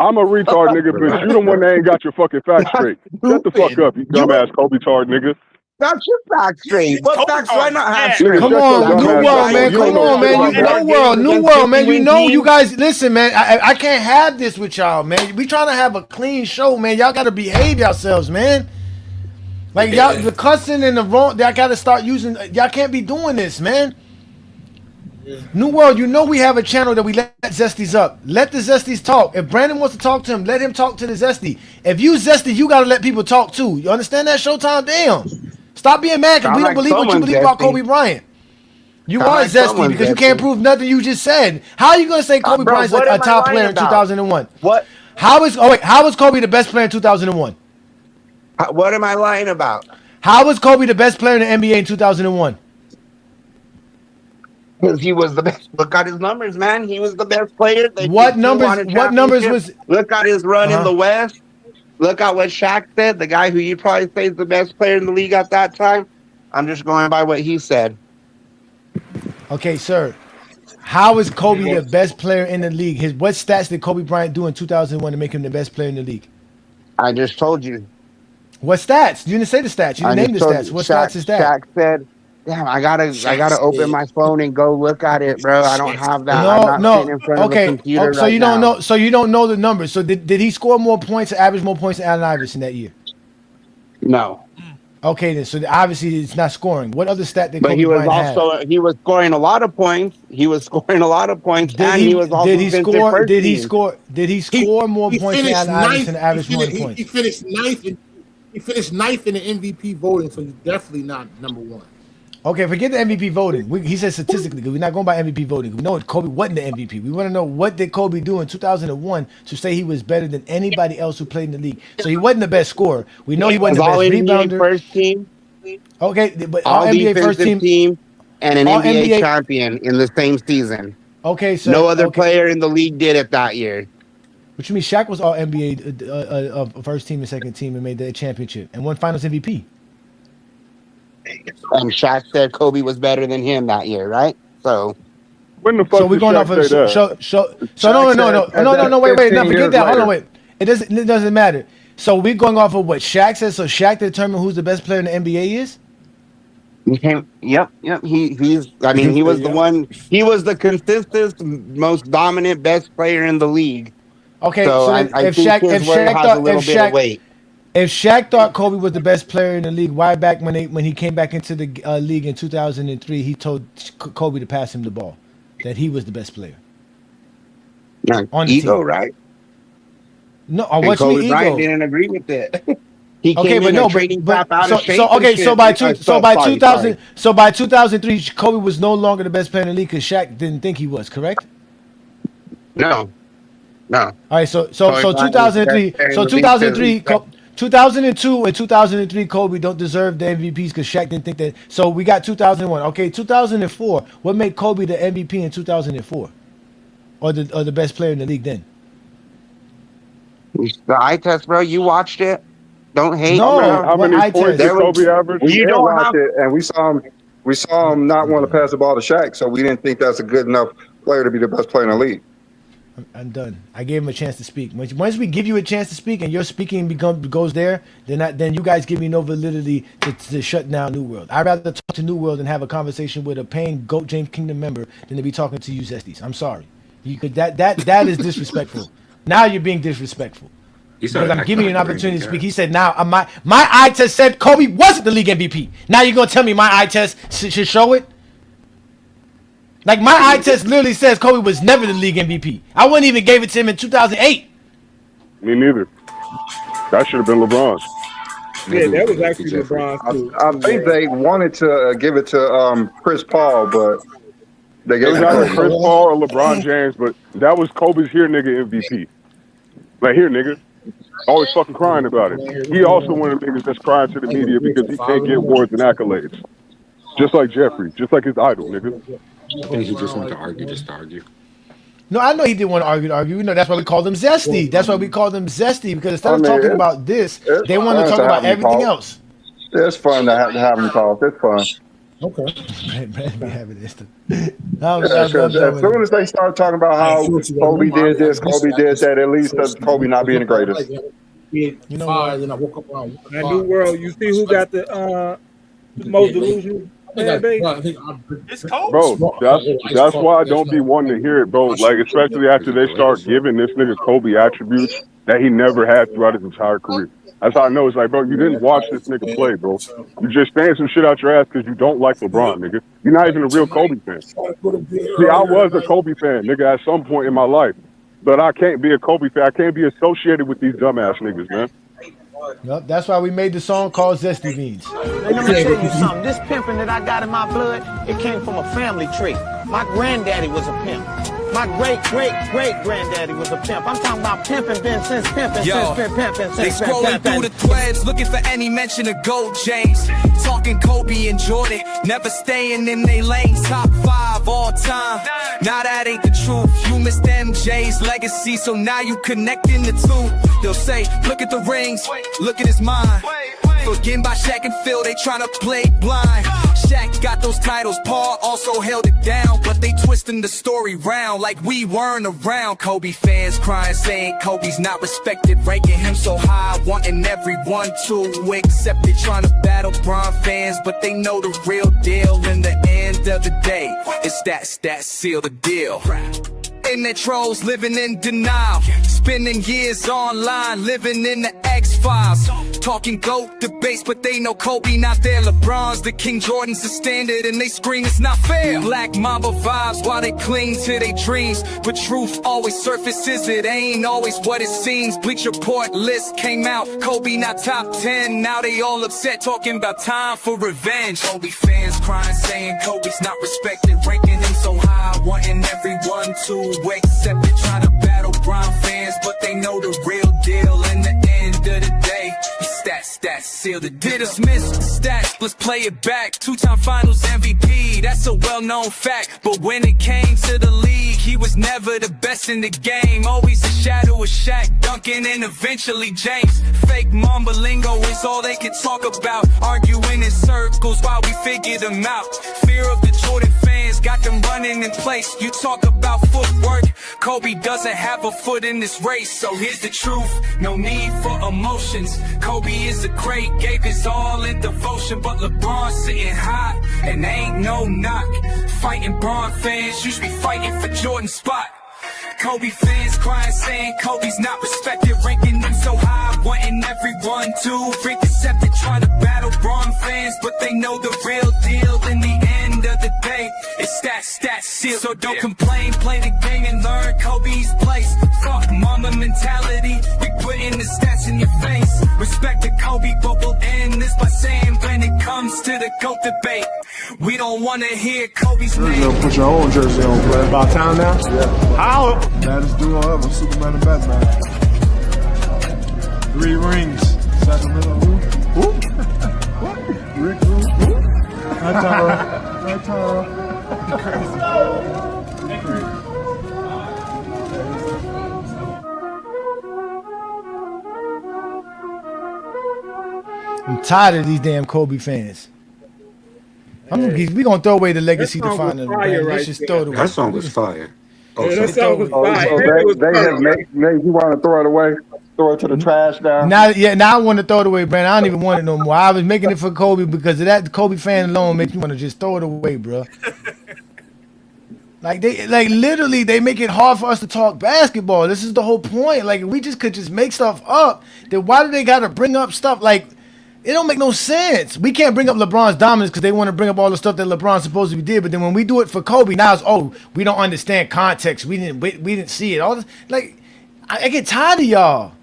I'm a retard, nigga, but you the one that ain't got your fucking facts straight. Shut the fuck up, you dumbass Kobe tard, nigga. Got your facts straight. What facts do I not have straight? Come on, New World, man. Come on, man. New World, man. You know, you guys, listen, man. I can't have this with y'all, man. We trying to have a clean show, man. Y'all got to behave yourselves, man. Like, y'all, the cussing and the wrong, y'all got to start using, y'all can't be doing this, man. New World, you know we have a channel that we let Zesties up. Let the Zesties talk. If Brandon wants to talk to him, let him talk to the Zesty. If you Zesty, you got to let people talk too. You understand that, Showtime? Damn. Stop being mad because we don't believe what you believe about Kobe Bryant. You are Zesty because you can't prove nothing you just said. How are you going to say Kobe Bryant's a top player in 2001? What? How is Kobe the best player in 2001? What am I lying about? How was Kobe the best player in the NBA in 2001? Because he was the best. Look at his numbers, man. He was the best player. What numbers? Won a What numbers championship. was? Look at his run in the West. Look at what Shaq said. The guy who you probably say is the best player in the league at that time. I'm just going by what he said. Okay, sir. How is Kobe the best player in the league? What stats did Kobe Bryant do in 2001 to make him the best player in the league? I just told you. What stats? You didn't say the stats. You didn't name the stats. What stats is that? Shaq said, "Damn, I gotta open my phone and go look at it, bro. I don't have that. No, I'm not sitting in front of a computer so right you don't now." know. So you don't know the numbers. So did he score more points, average more points than Allen Iverson that year? No. Okay, then. So obviously it's not scoring. What other stat did But Kobe he was Bryant also have? he was scoring a lot of points. He was scoring a lot of points, and he was also Did he score? first Did he team. score? Did he score more points than Allen Iverson? Average more points. He finished ninth. He finished ninth in the MVP voting, so he's definitely not number one. Okay, forget the MVP voting. He said statistically, because we're not going by MVP voting. We know Kobe wasn't the MVP. We want to know what did Kobe do in 2001 to say he was better than anybody else who played in the league. So he wasn't the best scorer. We know he wasn't the best rebounder. First team. Okay, but all NBA first team and an all NBA champion in the same season. Okay, so no other player in the league did it that year. Which means Shaq was all NBA first team and second team and made the championship and won Finals MVP. And Shaq said Kobe was better than him that year, right? So when the fuck so we're going off of no, wait, no, forget that. Hold on, wait. It doesn't matter. So we're going off of what Shaq says. So Shaq determined who's the best player in the NBA is. Yep. He's. I mean, he was the one. He was the consistent, most dominant, best player in the league. Okay, so I think his word has a little bit of weight. If Shaq thought Kobe was the best player in the league, why back when he came back into the league in 2003, he told Kobe to pass him the ball, that he was the best player. On ego, right? No, what's Kobe ego? Bryant didn't agree with it. He Okay, came but in no, and trading crap out of shape. So by 2003, Kobe was no longer the best player in the league because Shaq didn't think he was. Correct? No. All right, so 2003, 2002 and 2003, Kobe don't deserve the MVPs because Shaq didn't think that. So we got 2001. Okay, 2004. What made Kobe the MVP in 2004, or the best player in the league then? The eye test, bro. You watched it. Don't hate. No, how many points did Kobe average? We did watch it, and we saw him not want to pass the ball to Shaq, so we didn't think that's a good enough player to be the best player in the league. I'm done. I gave him a chance to speak. Once we give you a chance to speak and your speaking goes there, then you guys give me no validity to shut down New World. I'd rather talk to New World and have a conversation with a paying GOAT James Kingdom member than to be talking to you Zesties. I'm sorry. You could that is disrespectful. Now you're being disrespectful. Because I'm giving you an opportunity to speak. He said, "Now my eye test said Kobe wasn't the league MVP. Now you're gonna tell me my eye test should show it? Like my eye test literally says Kobe was never the league MVP. I wouldn't even gave it to him in 2008. Me neither. That should have been LeBron's. Yeah, that was actually LeBron's too. I think they wanted to give it to Chris Paul, but they It gave was it to either Kobe. Chris Paul or LeBron James, but that was Kobe's here nigga MVP. Like here nigga. Always fucking crying about it. He also one of the niggas that's crying to the media because he can't get awards and accolades. Just like Jeffrey, just like his idol, nigga. I think he just wanted to argue just to argue. No, I know he didn't want to argue. You know, that's why we call them Zesty. That's why we call them Zesty, because instead of talking about this, they want to talk about everything else. It's fun to have them talk. It's fun. Okay. Be having this. As soon as they start talking about how Kobe did this, Kobe did that, it leads to Kobe not being the greatest. You know, then I woke up around. That New World, you see who got the most delusional fan base? It's Kobe. Bro, that's why I don't be wanting to hear it, bro. Like, especially after they start giving this nigga Kobe attributes that he never had throughout his entire career. That's how I know. It's like, bro, you didn't watch this nigga play, bro. You just saying some shit out your ass because you don't like LeBron, nigga. You're not even a real Kobe fan. See, I was a Kobe fan, nigga, at some point in my life. But I can't be a Kobe fan. I can't be associated with these dumbass niggas, man. Yep, that's why we made the song called Zesty Beans. Let me tell you something. This pimping that I got in my blood, it came from a family tree. My granddaddy was a pimp. My great granddaddy was a pimp. I'm talking about pimping been since pimping since pimping They since scrolling through the threads, looking for any mention of Gold James. Talking Kobe and Jordan, never staying in they lane. Top 5 all time. Now that ain't the truth. You missed MJ's legacy, so now you connecting the two. They'll say, look at the rings, look at his mind. Forgetting by Shaq and Phil, they tryna play blind. Shaq got those titles, Paul also held it down, but they twisting the story round like we weren't around. Kobe fans crying, saying Kobe's not respected, ranking him so high, wanting everyone to accept it. Tryna battle Bron fans, but they know the real deal. In the end of the day, it's that seal the deal. Internet trolls living in denial, spending years online, living in the X-Files. Talking GOAT debates, but they know Kobe not there. LeBron's the king, Jordan's the standard, and they scream it's not fair. Black Mamba vibes while they cling to their dreams, but truth always surfaces, it ain't always what it seems. Bleacher Report list came out, Kobe not top 10, now they all upset, talking about time for revenge. Kobe fans crying, saying Kobe's not respected, ranking him so high, wanting everyone to accept it. Trying to battle Bron fans, but they know the real deal. In the end of the day, stats seal the deal. Dismiss the stats, let's play it back. 2-time finals MVP, that's a well-known fact. But when it came to the league, he was never the best in the game. Always a shadow of Shaq, Duncan, and eventually James. Fake Mamba lingo is all they can talk about, arguing in circles while we figure them out. Fear of the Jordan fans got them running in place. You talk about footwork, Kobe doesn't have a foot in this race. So here's the truth, no need for emotions. Kobe is a great, gave his all in devotion, but LeBron sitting high, and ain't no knock. Fighting Bron fans, you should be fighting for Jordan's spot. Kobe fans crying, saying Kobe's not respected, ranking him so high, wanting everyone to accept it. Trying to battle Bron fans, but they know the real deal. In the end of the day, it's stats seal. So don't complain, play the game and learn Kobe's place. Fuck Mamba mentality, we putting the stats in your face. Respect the Kobe, but we'll end this by saying when it comes to the GOAT debate, we don't want to hear Kobe's name. You'll put your own jersey on, play. About time now? Yeah. How? Baddest duo ever, Superman and Batman. 3 rings. Sacramento, who? What? Rick, who? Hi, Tara. Hi, Tara. Crazy. I'm tired of these damn Kobe fans. We gonna throw away the legacy to find them. Let's just throw it away. That song was fire. So they have made you want to throw it away, throw it to the trash now. Now I want to throw it away, Brandon. I don't even want it no more. I was making it for Kobe because of that. The Kobe fan alone makes me want to just throw it away, bro. Literally, they make it hard for us to talk basketball. This is the whole point. Like, if we just could just make stuff up, then why do they gotta bring up stuff like? It don't make no sense. We can't bring up LeBron's dominance because they want to bring up all the stuff that LeBron supposedly did. But then when we do it for Kobe, now it's we don't understand context. We didn't see it. All this, I get tired of y'all.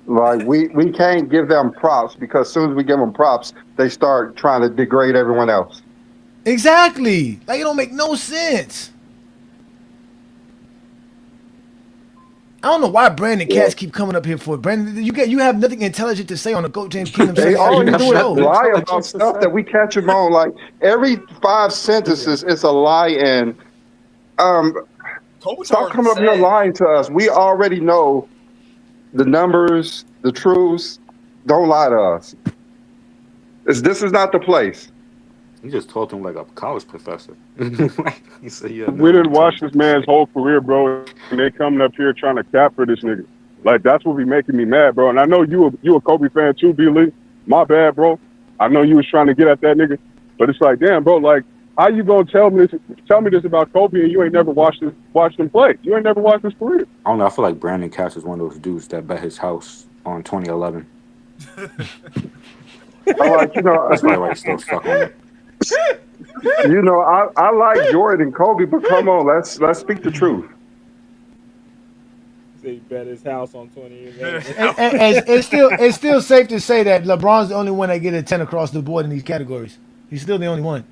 Like we can't give them props because as soon as we give them props, they start trying to degrade everyone else. Exactly. Like, it don't make no sense. I don't know why Brandon Cats keep coming up here for it. Brandon, you have nothing intelligent to say on the GOAT James Kingdom. They always lie about stuff that we catch them on. Like every 5 sentences, it's a lie. And stop coming up here lying to us. We already know the numbers, the truths. Don't lie to us. This is not the place. You just talked to him like a college professor. He said, yeah, we didn't watch this man's whole career, bro, and they coming up here trying to cap for this nigga. Like, that's what be making me mad, bro. And I know you a Kobe fan too, B. Lee. My bad, bro. I know you was trying to get at that nigga, but it's like, damn, bro. Like, how you gonna tell me this about Kobe and you ain't never watched him play? You ain't never watched his career. I don't know. I feel like Brandon Cass is one of those dudes that bet his house on 2011. That's probably why he's still stuck on it. I like Jordan and Kobe, but come on, let's speak the truth. He bet his house on 20 years. And it's still safe to say that LeBron's the only one that get a 10 across the board in these categories. He's still the only one.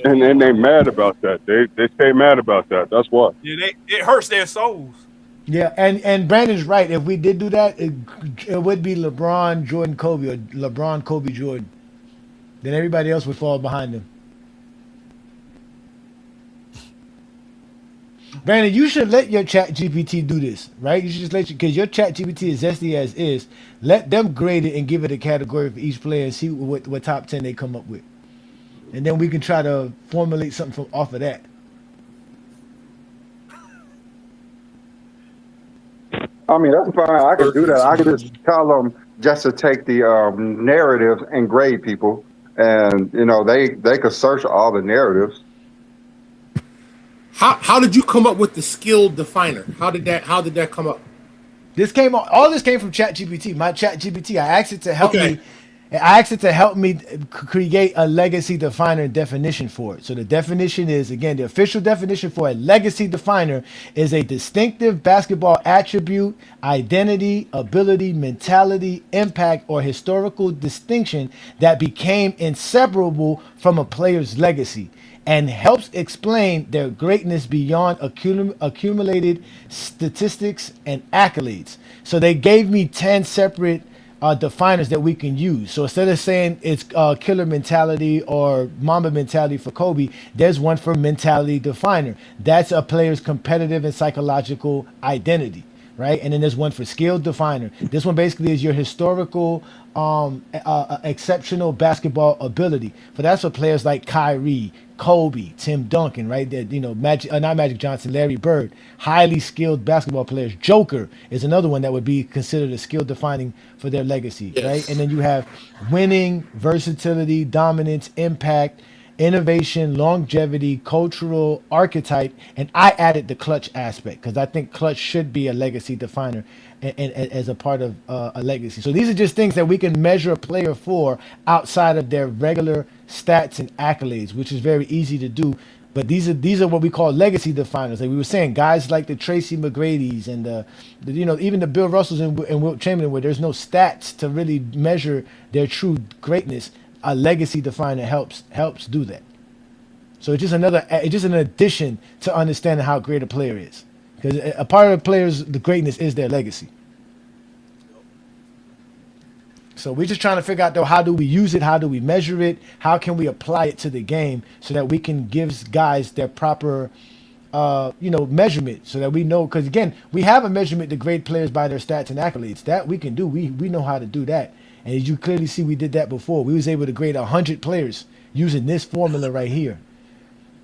And they mad about that. They stay mad about that. That's why. Yeah, it hurts their souls. Yeah, and Brandon's right. If we did do that, it would be LeBron, Jordan, Kobe, or LeBron, Kobe, Jordan. Then everybody else would fall behind them. Brandon, you should let your chat GPT do this, right? You should just because your chat GPT is zesty as is. Let them grade it and give it a category for each player and see what top 10 they come up with. And then we can try to formulate something off of that. I mean, that's fine. I could do that. I could just tell them just to take the narrative and grade people, and they could search all the narratives. How did you come up with the skill definer? How did that come up? All this came from ChatGPT. My ChatGPT. I asked it to help me. I asked it to help me create a legacy definer definition for it. So the definition is, again, the official definition for a legacy definer is a distinctive basketball attribute, identity, ability, mentality, impact, or historical distinction that became inseparable from a player's legacy and helps explain their greatness beyond accumulated statistics and accolades. So they gave me 10 separate definers that we can use. So instead of saying it's killer mentality or Mamba mentality for Kobe, there's one for mentality definer. That's a player's competitive and psychological identity, right? And then there's one for skill definer. This one basically is your historical exceptional basketball ability. But that's for players like Kyrie, Kobe, Tim Duncan, right? That not Magic Johnson, Larry Bird, highly skilled basketball players. Joker is another one that would be considered a skill defining for their legacy, right? And then you have winning, versatility, dominance, impact, innovation, longevity, cultural archetype, and I added the clutch aspect because I think clutch should be a legacy definer and as a part of a legacy. So these are just things that we can measure a player for outside of their regular stats and accolades, which is very easy to do. But these are what we call legacy definers. Like we were saying, guys like the Tracy McGrady's and even the Bill Russells and Wilt Chamberlain, where there's no stats to really measure their true greatness. A legacy definer helps do that. So it's just an addition to understanding how great a player is, because a part of the player's the greatness is their legacy. So we're just trying to figure out though, how do we use it? How do we measure it? How can we apply it to the game so that we can give guys their proper measurement, so that we know, because again, we have a measurement to grade players by their stats and accolades. That we can do. We know how to do that. And as you clearly see, we did that before. We was able to grade 100 players using this formula right here,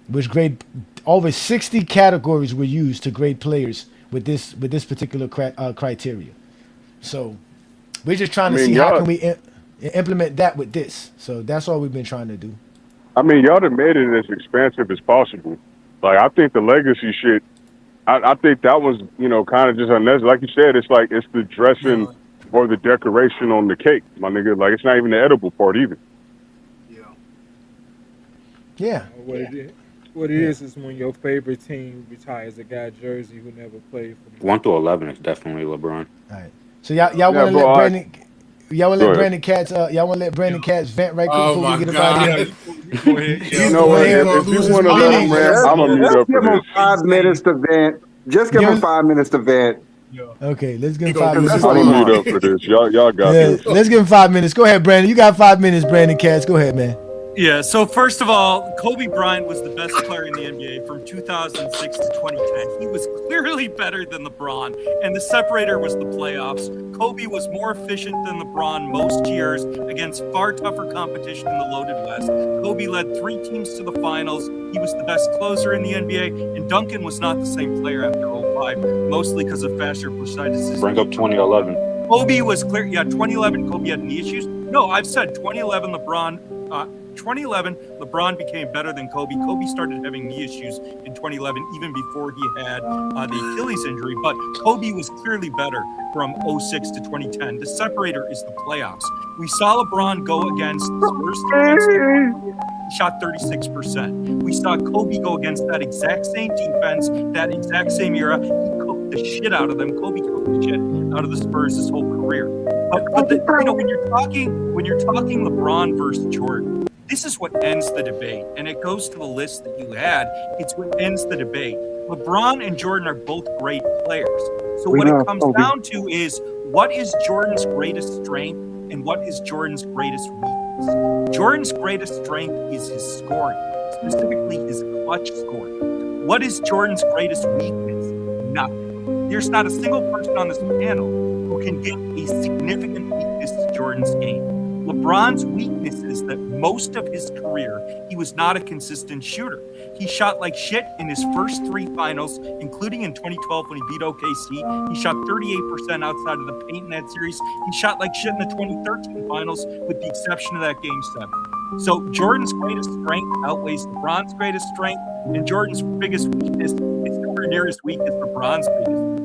which grade over 60 categories were used to grade players with this particular criteria. So we're just trying to see how can we implement that with this. So that's all we've been trying to do. I mean, y'all have made it as expansive as possible. Like, I think the legacy shit, I think that was, kind of just unnecessary. Like you said, it's like it's the dressing or the decoration on the cake, my nigga. Like, it's not even the edible part either. Yeah. What it is when your favorite team retires a guy jersey who never played for them. 1 through 11 is definitely LeBron. All right. So y'all want to let Brandon? Y'all want to let Brandon Katz? Y'all want to let Brandon Katz vent right quick before we get about it? You know what? If you want to let him rant, I'm gonna mute up for this. Give him 5 minutes to vent. Just give him 5 minutes to vent. Okay, let's give him 5 minutes. I'm gonna mute up for this. Y'all got this. Let's give him 5 minutes. Go ahead, Brandon. You got 5 minutes, Brandon Katz. Go ahead, man. Yeah, so first of all, Kobe Bryant was the best player in the NBA from 2006 to 2010. He was clearly better than LeBron, and the separator was the playoffs. Kobe was more efficient than LeBron most years against far tougher competition in the loaded West. Kobe led 3 teams to the finals. He was the best closer in the NBA, and Duncan was not the same player after 05, mostly because of faster precision. Bring up 2011. Kobe was clear. Yeah, 2011, Kobe had knee issues. No, I've said 2011, LeBron became better than Kobe. Kobe started having knee issues in 2011, even before he had the Achilles injury. But Kobe was clearly better from 06 to 2010. The separator is the playoffs. We saw LeBron go against the Spurs. He shot 36%. We saw Kobe go against that exact same defense, that exact same era. He cooked the shit out of them. Kobe cooked the shit out of the Spurs his whole career. But when you're talking LeBron versus Jordan, This is what ends the debate, and it goes to the list that you had. It's what ends the debate. LeBron and Jordan are both great players. So what it comes down to is, what is Jordan's greatest strength and what is Jordan's greatest weakness? Jordan's greatest strength is his scoring, specifically his clutch scoring. What is Jordan's greatest weakness? Nothing. There's not a single person on this panel who can give a significant weakness to Jordan's game. LeBron's weakness is that most of his career, he was not a consistent shooter. He shot like shit in his first 3 finals, including in 2012 when he beat OKC. He shot 38% outside of the paint in that series. He shot like shit in the 2013 finals, with the exception of that Game 7. So Jordan's greatest strength outweighs LeBron's greatest strength, and Jordan's biggest weakness is nowhere near as weak as LeBron's biggest weakness.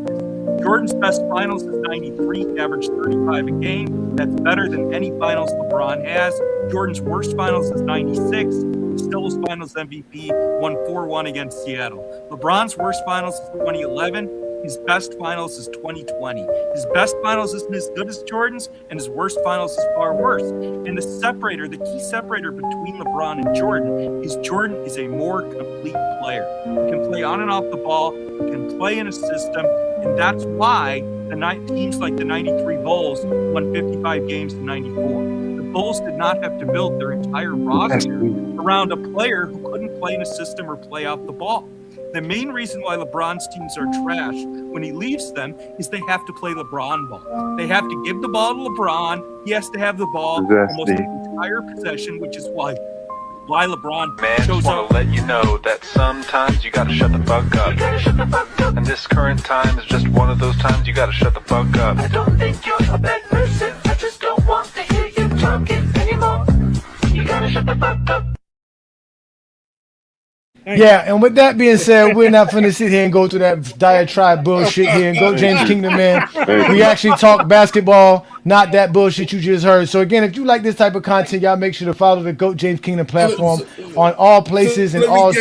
Jordan's best finals is 93, he averaged 35 a game. That's better than any finals LeBron has. Jordan's worst finals is 96. Still was finals MVP, won 4-1 against Seattle. LeBron's worst finals is 2011. His best finals is 2020. His best finals isn't as good as Jordan's, and his worst finals is far worse. And the key separator between LeBron and Jordan is a more complete player. He can play on and off the ball, he can play in a system, and that's why teams like the 93 Bulls won 55 games to 94. The Bulls did not have to build their entire roster around a player who couldn't play in a system or play off the ball. The main reason why LeBron's teams are trash when he leaves them is they have to play LeBron ball. They have to give the ball to LeBron. He has to have the ball almost the entire possession, which is why LeBron shows up. Let you know that sometimes you gotta shut the fuck up. And this current time is just one of those times you gotta shut the fuck up. I don't think you're a bad person. I just don't want to hear you talking anymore. You gotta shut the fuck up. Yeah, and with that being said, we're not finna sit here and go through that diatribe bullshit here and go James Kingdom, man. We actually talk basketball, not that bullshit you just heard. So again, if you like this type of content, y'all make sure to follow the GOAT James Kingdom platform on all places and all.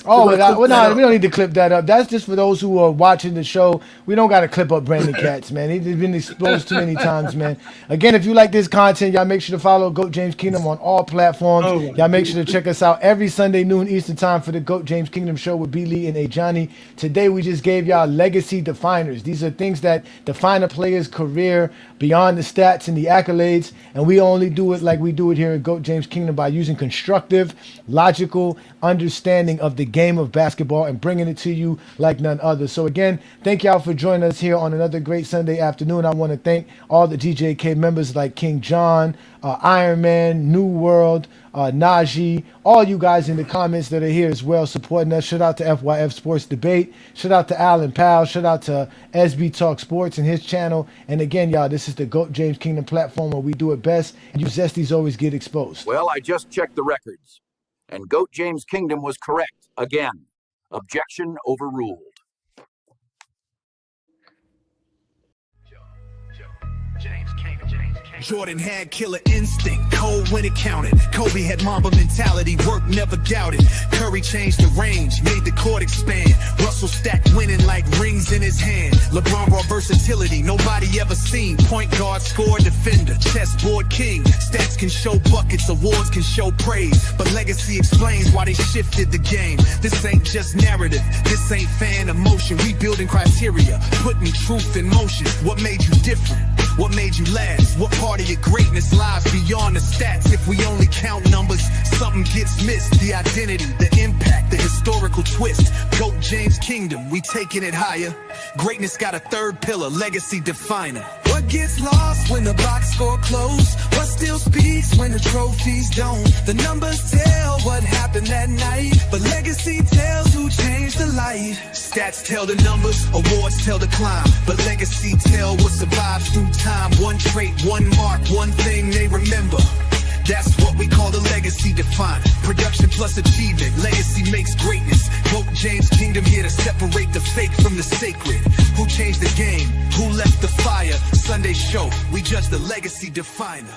Oh, we don't need to clip that up. That's just for those who are watching the show. We don't got to clip up Brandon Katz, man. He's been exposed too many times, man. Again, if you like this content, y'all make sure to follow GOAT James Kingdom on all platforms. Y'all make sure to check us out every Sunday noon Eastern time for the GOAT James Kingdom show with B. Lee and A. Johnny. Today, we just gave y'all legacy definers. These are things that define a player's career beyond the stats and the accolades, and we only do it like we do it here at GOAT James Kingdom by using constructive, logical understanding of the game of basketball and bringing it to you like none other. So again, thank y'all for joining us here on another great Sunday afternoon. I want to thank all the DJK members like King John, Iron Man, New World, Najee, all you guys in the comments that are here as well supporting us. Shout out to FYF Sports Debate. Shout out to Alan Powell. Shout out to SB Talk Sports and his channel. And again, y'all, this is the GOAT James Kingdom platform where we do it best and you Zesties always get exposed. Well, I just checked the records and GOAT James Kingdom was correct again. Objection overruled. Jordan had killer instinct, cold when it counted. Kobe had Mamba mentality, work never doubted. Curry changed the range, made the court expand. Russell stacked winning like rings in his hand. LeBron brought versatility, nobody ever seen. Point guard, score, defender, chessboard king. Stats can show buckets, awards can show praise. But legacy explains why they shifted the game. This ain't just narrative, this ain't fan emotion. We building criteria, putting truth in motion. What made you different? What made you last? What part of your greatness lies beyond the stats? If we only count numbers, something gets missed. The identity, the impact, the historical twist. GOAT James Kingdom, we taking it higher. Greatness got a third pillar, legacy definer. What gets lost when the box score close? What still speaks when the trophies don't? The numbers tell what happened that night, but legacy tells who changed the light. Stats tell the numbers, awards tell the climb, but legacy tell what survives through time. One trait, one mark, one thing they remember. That's what we call the legacy definer. Production plus achievement, legacy makes greatness. GOAT James Kingdom here to separate the fake from the sacred. Who changed the game? Who left the fire? Sunday show, we judge the legacy definer.